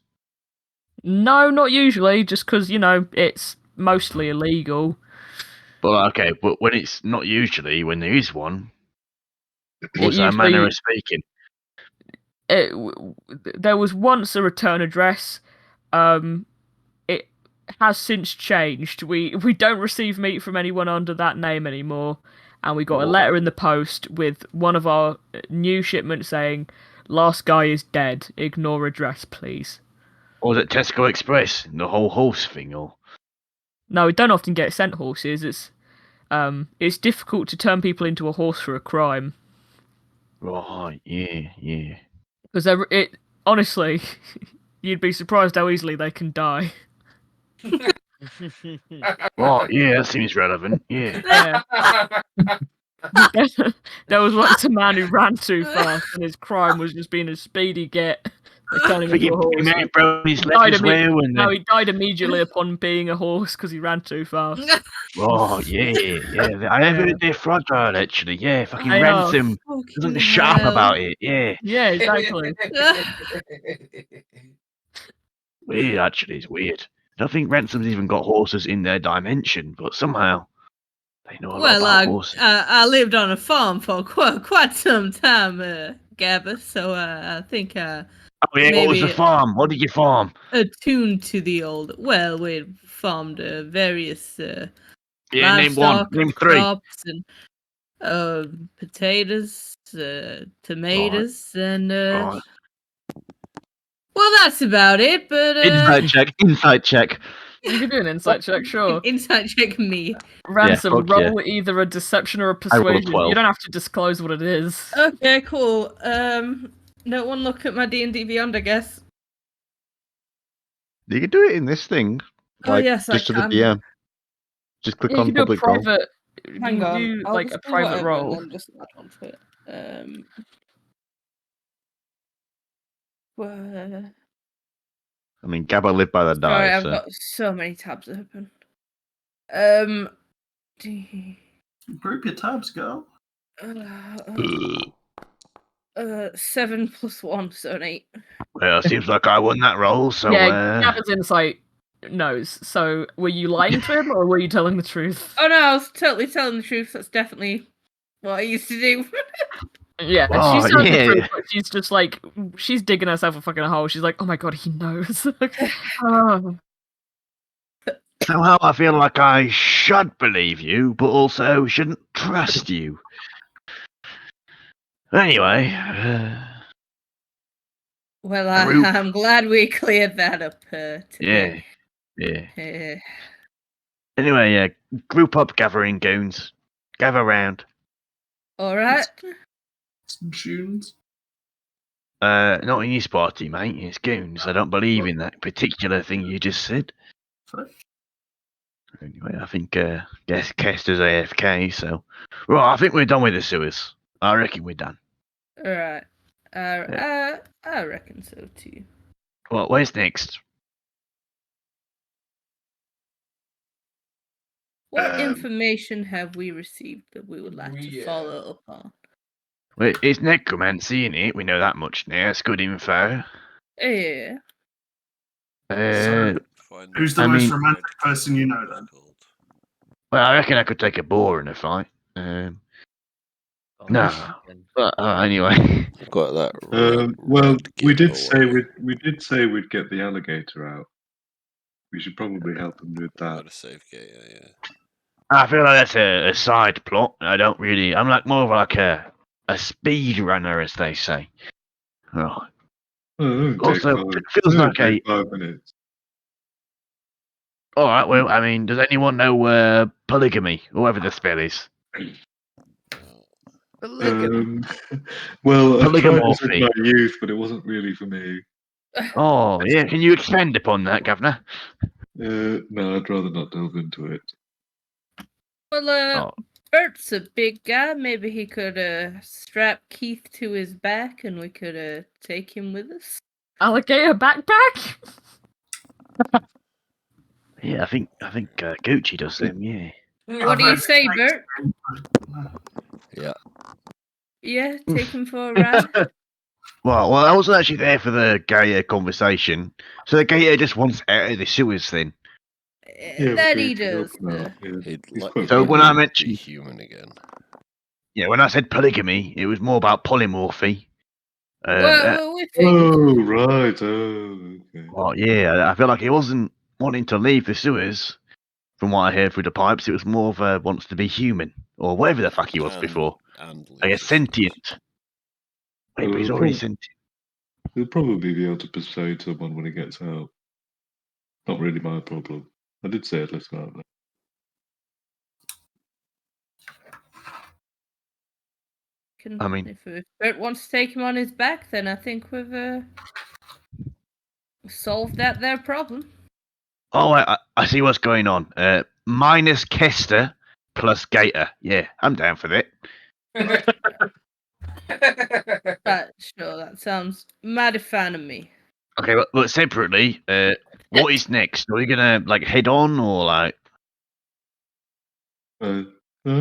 No, not usually, just because, it's mostly illegal. But okay, but when it's not usually, when there is one, It was that a manner of speaking? There was once a return address. It has since changed. We don't receive meat from anyone under that name anymore. And we got a letter in the post with one of our new shipments saying, "Last guy is dead. Ignore address, please." Or was it Tesco Express, the whole horse thing, or? No, we don't often get sent horses. It's difficult to turn people into a horse for a crime. Right, yeah. Because honestly, you'd be surprised how easily they can die. Right, yeah, that seems relevant, yeah. There was once a man who ran too fast, and his crime was just being a speedy get. Turning into a horse. He died immediately upon being a horse because he ran too fast. Oh, yeah. I have heard they're fragile, actually. Yeah, fucking Ransom doesn't shut up about it. Yeah. Yeah, exactly. Weird, actually. It's weird. I don't think Ransom's even got horses in their dimension, but somehow they know a lot about horses. I lived on a farm for quite some time, Gabba, so I think what was the farm? What did you farm? Attuned to the old. Well, we farmed various name one. Name three. crops and potatoes, tomatoes, and well, that's about it. But Insight check. You can do an insight check, sure. Insight check me. Ransom, roll either a deception or a persuasion. You don't have to disclose what it is. Okay, cool. No one look at my D&D Beyond, I guess. You can do it in this thing. Yes, just I to can. the DM. Just click on public roll. Hang on. Do like a private roll. And just add on to it. I mean, Gabba lived by the die. Sorry, I've got so many tabs open. Group your tabs, girl. 7 + 1, so an 8. Well, it seems like I won that roll, so... Yeah, Gabba's insight knows. So, were you lying to him, or were you telling the truth? Oh no, I was totally telling the truth. That's definitely what I used to do. Yeah, she's telling the truth, but she's just like, she's digging herself a fucking hole. She's like, oh my god, he knows. Somehow I feel like I should believe you, but also shouldn't trust you. Anyway... Well, I'm glad we cleared that up today. Yeah. Anyway, group up, gathering goons. Gather round. All right. Some tunes. Not in his party, mate. It's goons. I don't believe in that particular thing you just said. Sorry? Anyway, I think guess Kester's AFK. So, right, I think we're done with the sewers. I reckon we're done. Alright. I reckon so too. Well, where's next? What information have we received that we would like to follow up on? Well, it's necromancy, innit? We know that much now. It's good info. Yeah. So, who's the I most mean- romantic person you know then? Well, I reckon I could take a boar in a fight. No. But anyway. Got that. Well, we red did say away. we did say we'd get the alligator out. We should probably help him with that. Got a safe gate. Yeah. I feel like that's a side plot. I'm like more of like a speed runner, as they say. Right. Oh, it'll take Also, five- it feels it'll like take 5 minutes. All right. Well, I mean, does anyone know polygamy, or whatever the spell is? Well, I've tried this in Polygamy. my youth, but it wasn't really for me. Oh, yeah. Can you expand upon that, Governor? No, I'd rather not delve into it. Well, Bert's a big guy. Maybe he could strap Keith to his back and we could take him with us. Alligator backpack? Yeah, I think Gucci does them. Yeah. What do you say, Bert? Yeah. Yeah, take him for a ride. Well, I wasn't actually there for the gator conversation. So the gator just wants out of the sewers then. That he does. So when I be mentioned human again. Yeah, when I said polygamy, it was more about polymorphy. We figured. Oh, right. Oh, okay. Well, yeah, I feel like he wasn't wanting to leave the sewers. From what I heard through the pipes, it was more of a wants to be human, or whatever the fuck he was before. I guess sentient. Wait, but he's already sentient. He'll probably be able to persuade someone when he gets out. Not really my problem. I did say I'd let him out there. I mean, if Bert wants to take him on his back, then I think we've solved that there problem. Oh, I see what's going on. Minus Kester plus Gator. Yeah, I'm down for that. Sure, that sounds mighty fine of me. Okay, but separately, what is next? Are we gonna like head on or like? I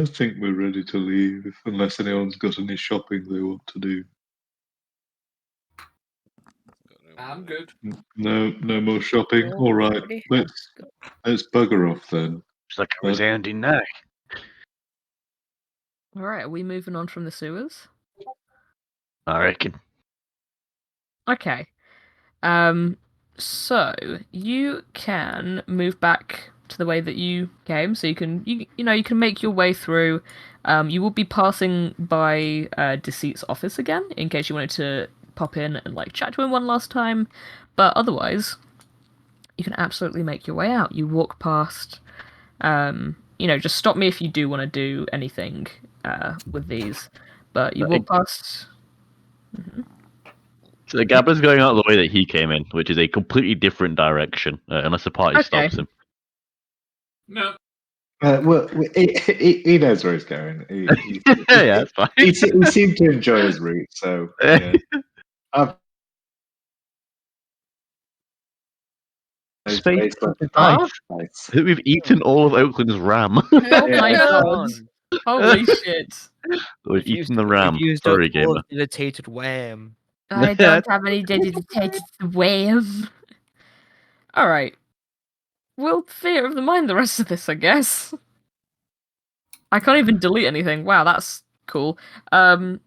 think we're ready to leave, unless anyone's got any shopping they want to do. I'm good. No more shopping. All right, let's bugger off then. It's like a resounding no. All right, are we moving on from the sewers? I reckon. Okay. So you can move back to the way that you came. So you can make your way through. You will be passing by Deceit's office again in case you wanted to pop in and like chat to him one last time. But otherwise, you can absolutely make your way out. You walk past. Just stop me if you do want to do anything with these. But you walk past. Mm-hmm. So Gabba's going out the way that he came in, which is a completely different direction, unless the party stops him. No. Well, he knows where he's going. Yeah, that's fine. He seemed to enjoy his route, so yeah. Space Huh? Nice. We've eaten all of Oakland's ram. Oh my god! Holy shit! We've eaten the ram. Used Sorry, up all gamer. of the dedicated wham. I don't have any dedicated wham. Alright. We'll theatre of the mind the rest of this, I guess. I can't even delete anything. Wow, that's cool. Right.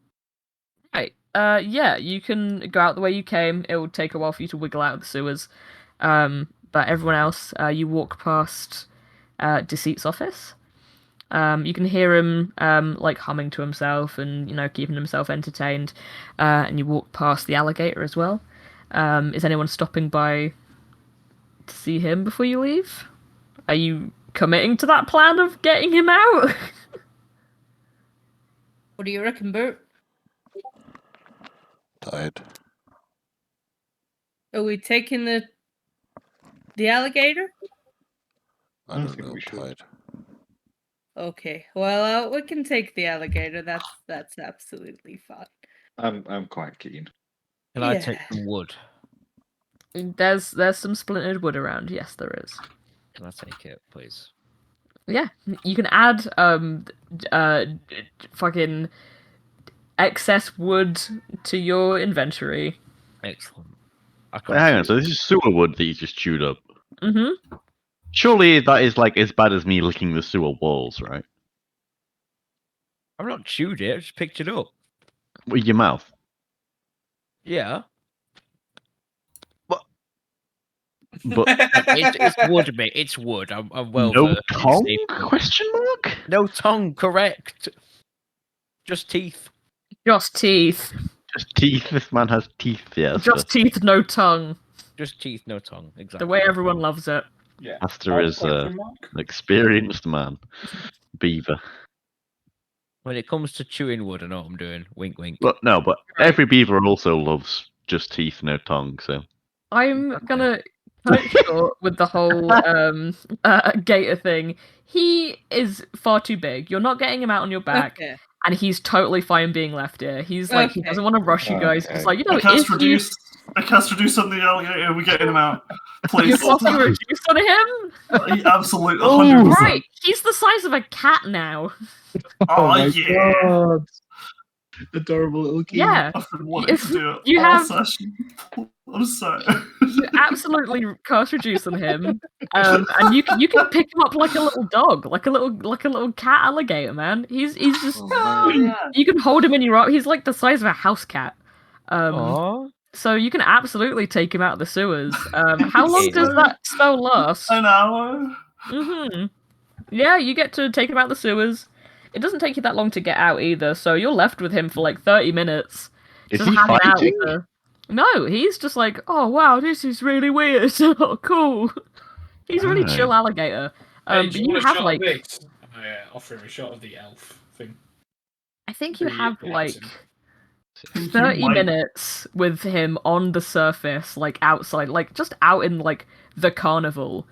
Yeah, you can go out the way you came. It will take a while for you to wiggle out of the sewers. But everyone else, you walk past Deceit's office. You can hear him like humming to himself and keeping himself entertained. And you walk past the alligator as well. Is anyone stopping by to see him before you leave? Are you committing to that plan of getting him out? What do you reckon, Bert? Tired. Are we taking the alligator? I I don't don't think know, we should. Tide. Okay. Well, we can take the alligator. That's absolutely fine. I'm quite keen. Can I Yeah. take some wood? There's some splintered wood around. Yes, there is. Can I take it, please? Yeah, you can add fucking excess wood to your inventory. Excellent. Wait, hang on, so this is sewer wood that you just chewed up. Mm-hmm. Surely that is like as bad as me licking the sewer walls, right? I've not chewed it. I just picked it up. With your mouth. Yeah. But It's wood, mate. It's wood. I'm well no versed in tongue? safety. Question mark? No tongue. Correct. Just teeth. Just teeth. Just teeth. This man has teeth. Yeah. Just teeth, no tongue. Just teeth, no tongue. Exactly. The way everyone loves it. Yeah. Master is an experienced man. Beaver. When it comes to chewing wood, I know what I'm doing. Wink, wink. But no, but Right. every beaver also loves just teeth, no tongue. So I'm gonna cut it short with the whole gator thing. He is far too big. You're not getting him out on your back, Okay. and he's totally fine being left here. He's like he Okay. doesn't want to rush you guys. He's Okay. like, I cast if you reduce on the alligator. We're getting him out, please. you're casting reduce on him, Absolutely, Oh, 100%. right? He's the size of a cat now. Oh, yeah. God. Adorable little kid. Yeah, I've been wanting to do it You all have- session. I'm sorry. you absolutely cast reduce on him, and you can pick him up like a little dog, like a little cat alligator, man. He's just Oh, man. you can hold him in your arm. He's like the size of a house cat. Aww. So you can absolutely take him out of the sewers. How long does that spell last? An hour. Mm-hmm. Yeah, you get to take him out of the sewers. It doesn't take you that long to get out either, so you're left with him for like 30 minutes. is Just he hanging out with fighting? No, he's just like, oh wow, this is really weird. Oh, cool. He's a really Right. chill alligator. Hey, But do you you want a have shot like, of this? I offer him a shot of the elf thing. I think you the have like accent. 30 might- minutes with him on the surface, like outside, like just out in like the carnival,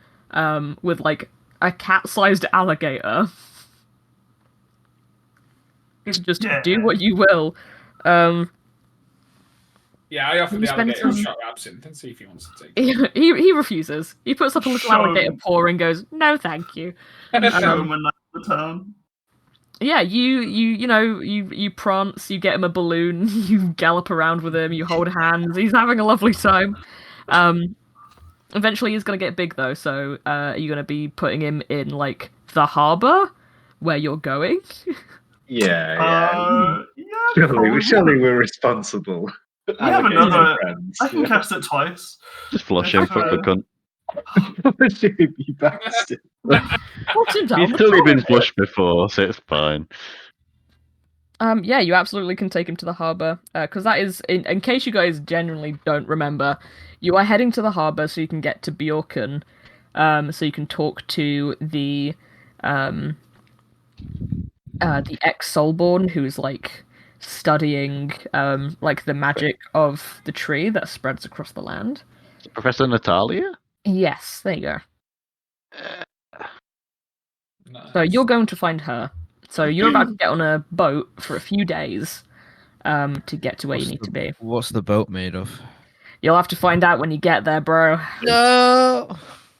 with like a cat-sized alligator. Just Yeah. do what you will. Yeah, I offer You the spend alligator a some- shot of absinthe and see if he wants to take it. He refuses. He puts up a little Show alligator him. paw and goes, "No, thank you." Show him a night in the town. Yeah, you prance, you get him a balloon, you gallop around with him, you hold hands. He's having a lovely time. Eventually he's gonna get big though, so are you gonna be putting him in like the harbor where you're going? Yeah. Yeah, Surely, probably. we're responsible. We have Alligators another- are friends. I can cast it twice. Just flush him, fuck the cunt. You bastard. Watch him down He's the clearly been corridor. flushed before, so it's fine. Yeah, you absolutely can take him to the harbor, because that is, in case you guys genuinely don't remember, you are heading to the harbor so you can get to Bjorken, so you can talk to the ex-Soulborn who's like studying like the magic of the tree that spreads across the land. Professor Natalia? Yes, there you go. Nice. So you're going to find her. So you're about to get on a boat for a few days to get to where you need to be. What's the boat made of? You'll have to find out when you get there, bro. No.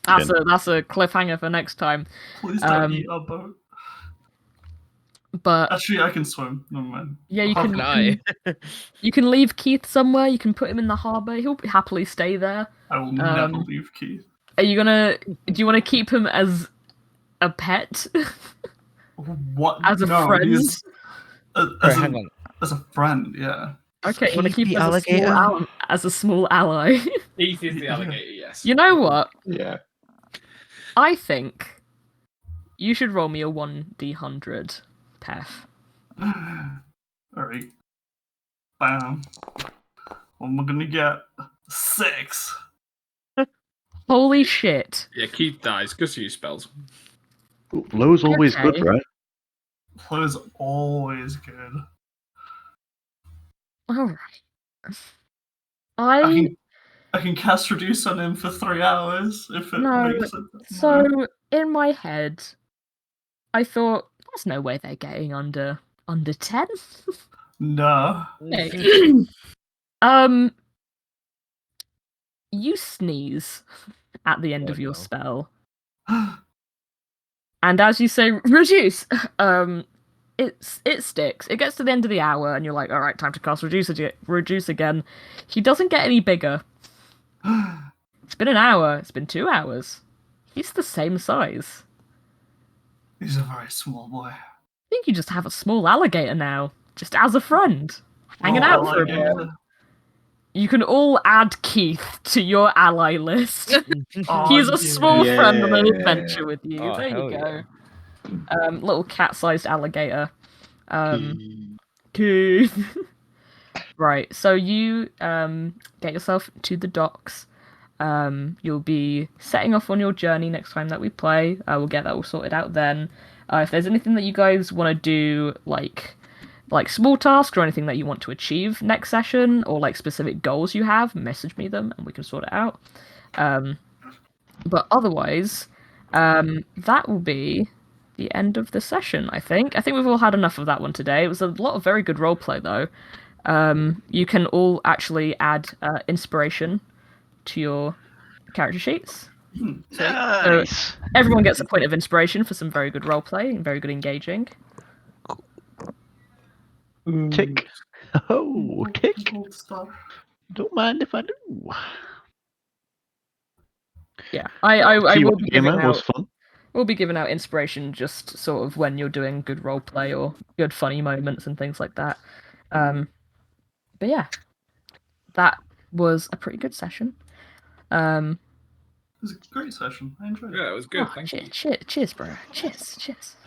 That's a cliffhanger for next time. Please don't eat our boat. But Actually, I can swim. Never mind. yeah, you I'll can have- you can leave Keith somewhere. You can put him in the harbor. He'll happily stay there. I will never leave Keith. Are you gonna? Do you want to keep him as a pet? What? As a no, friend? he's- Sorry, as, hang a, on. as a friend, yeah. Okay, you want to Keith keep the him alligator? as a small ally. Keith is the alligator, yes. You know what? Yeah. I think you should roll me a 1d100, Pef. Alright. Bam. What am I gonna get? 6. Holy shit. Yeah, Keith dies because you spells. Low's always Okay. good, right? Flow is always good. Alright. I I can cast reduce on him for 3 hours if it No, makes it. So in my head, I thought there's no way they're getting under 10. No. Okay. You sneeze at the end of your spell, and as you say, reduce. It sticks. It gets to the end of the hour, and you're like, all right, time to cast reduce again. He doesn't get any bigger. It's been an hour. It's been 2 hours. He's the same size. He's a very small boy. I think you just have a small alligator now, just as a friend, hanging out for a bit. You can all add Keith to your ally list. He's a small friend on an adventure with you. Oh, there you hell go. yeah. Little cat-sized alligator. Keith. Right, so you get yourself to the docks. You'll be setting off on your journey next time that we play. We'll get that all sorted out then. If there's anything that you guys want to do, like small tasks or anything that you want to achieve next session, or like specific goals you have, message me them and we can sort it out. But otherwise, that will be the end of the session, I think. I think we've all had enough of that one today. It was a lot of very good roleplay, though. You can all actually add inspiration to your character sheets. Nice. So everyone gets a point of inspiration for some very good roleplay and very good engaging. Tick. Oh, tick. Don't mind if I do. Yeah, I will be giving was out. fun. We'll be giving out inspiration just sort of when you're doing good roleplay or good funny moments and things like that. But yeah, that was a pretty good session. It was a great session. I enjoyed it. Yeah, it was good. Thank you. Cheers, bro. Cheers.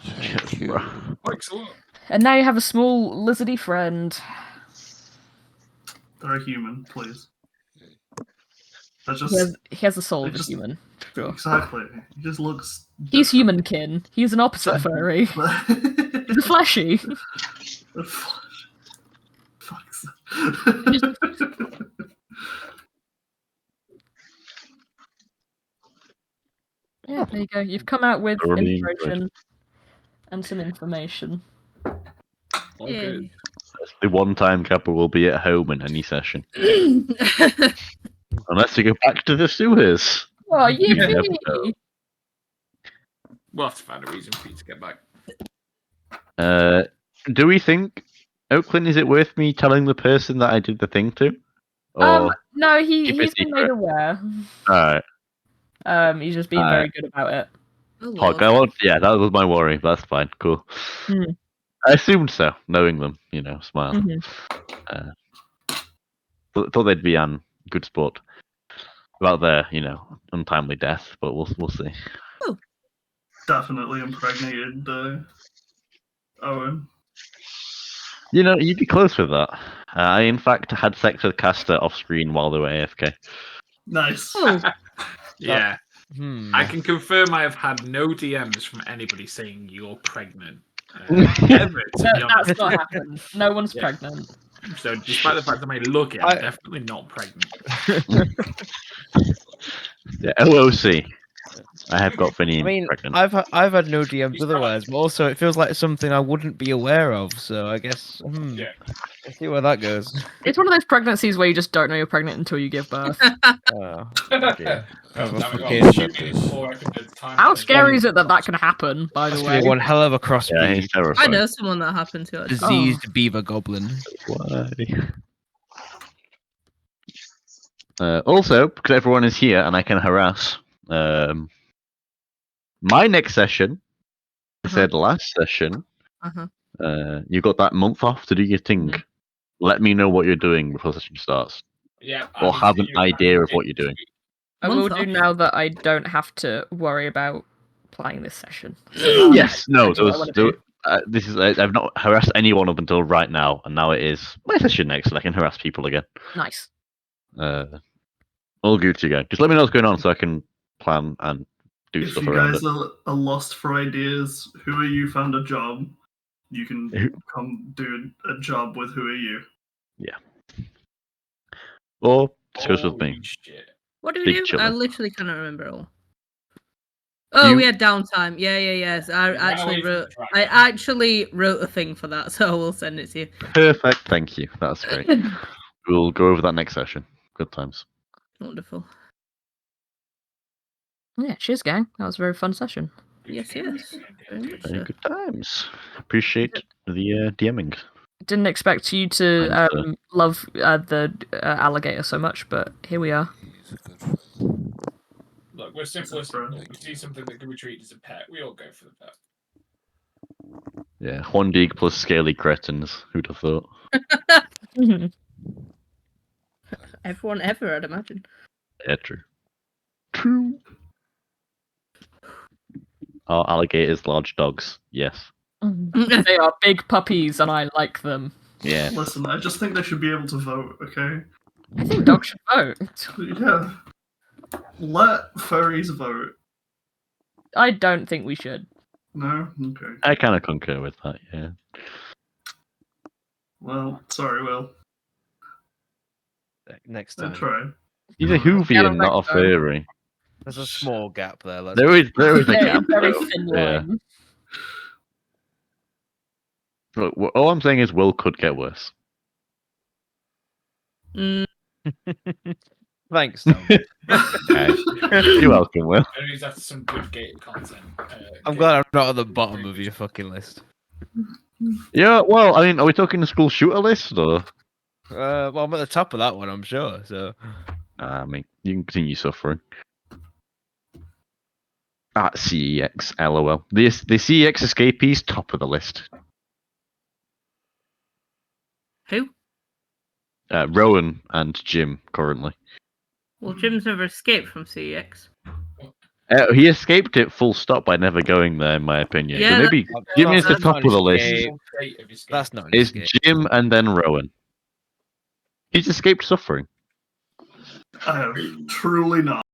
Thanks a lot. And now you have a small lizardy friend. They're a human, please. That's just He has the soul of a human. Sure. exactly. He just looks. He's humankin. He's an opposite furry. He's a fleshy. Fuck's. Yeah, there you go. You've come out with Thoroughly inspiration and some information. All good. That's the one time Kappa will be at home in any session. Unless you go back to the sewers. Oh, you never me. know. We'll have to find a reason for you to get back. Do we think, Oaklyn, is it worth me telling the person that I did the thing to? Or No, keep it he's been made secret? aware. Alright. He's just being very good about it. Oh, go on. Yeah, that was my worry. That's fine. Cool. Mm. I assumed so, knowing them. Smile. Mm-hmm. Thought they'd be on good sport about their, untimely death, but we'll see. Definitely impregnated Owen. You'd be close with that. I, in fact, had sex with Castor off screen while they were AFK. Nice. Yeah. I can confirm I have had no DMs from anybody saying you're pregnant. Ever, to be honest. That's not happened. No one's pregnant. So, despite the fact I may look it, I'm definitely not pregnant. Yeah, OOC. I have got Finny pregnant. I've had no DMs otherwise, but also it feels like something I wouldn't be aware of. So I guess Yeah. let's see where that goes. It's one of those pregnancies where you just don't know you're pregnant until you give birth. Oh, Damn have a it, fucking- well, shooting before I can get time How to- scary is it that can happen, by That's the gonna way? be one hell of a crossbreed. Yeah, he's I terrifying. know someone that happened to it. Diseased beaver goblin. Why? Also, because everyone is here and I can harass, my next session, I said last session, you got that month off to do your thing. Let me know what you're doing before session starts. Yeah. Or have an idea of what you're doing. I will Month do off. now that I don't have to worry about playing this session. Yes, no, That's what I wanna do. this is I've not harassed anyone up until right now, and now it is my session next, and I can harass people again. Nice. All good to go. Just let me know what's going on so I can plan and do If stuff you around guys it. are lost for ideas, who are you found a job? You can come do a job with who are you. Yeah. Or This goes with me. Holy shit. What do we Big do? chiller. I literally cannot remember it all. Oh, we had downtime. Yes. I You ran away from the dragon. actually wrote a thing for that, so we'll send it to you. Perfect, thank you. That's great. We'll go over that next session. Good times. Wonderful. Yeah, cheers, gang. That was a very fun session. Yes. Very much Very so. good times. Appreciate the DMing. Didn't expect you to Thanks, sir. love the alligator so much, but here we are. He's a good friend. Look, we're simplest. We see something that can be treated as a pet. We all go for the pet. Yeah, Hondig plus scaly cretins. Who'd have thought? Everyone ever, I'd imagine. Yeah, true. True. Are alligators large dogs? Yes. They are big puppies, and I like them. Yeah. Listen, I just think they should be able to vote, okay? I think dogs should vote. Yeah. Let furries vote. I don't think we should. No? Okay. I kind of concur with that, yeah. Well, sorry, Will. Next I time. tried. He's a Get 'em Hoovian, not a next time. furry. There's a small gap there. Let's There is a Yeah, gap. very though. thin Yeah. line. Look, all I'm saying is Will could get worse. Thanks, Tom. Okay. You're welcome, Will. And he's after some good gated content. I'm glad I'm not at the bottom of your fucking list. Yeah, well, I mean, are we talking the school shooter list, or? Well, I'm at the top of that one, I'm sure. So, I mean, you can continue suffering. At CEX, LOL. The CEX escapees, top of the list. Who? Rowan and Jim, currently. Well, Jim's never escaped from CEX. He escaped it full stop by never going there, in my opinion. Yeah, so maybe Jim is the that's top not of the an list. escape. That's not an Is escape. Jim and then Rowan. He's escaped suffering. I have truly not.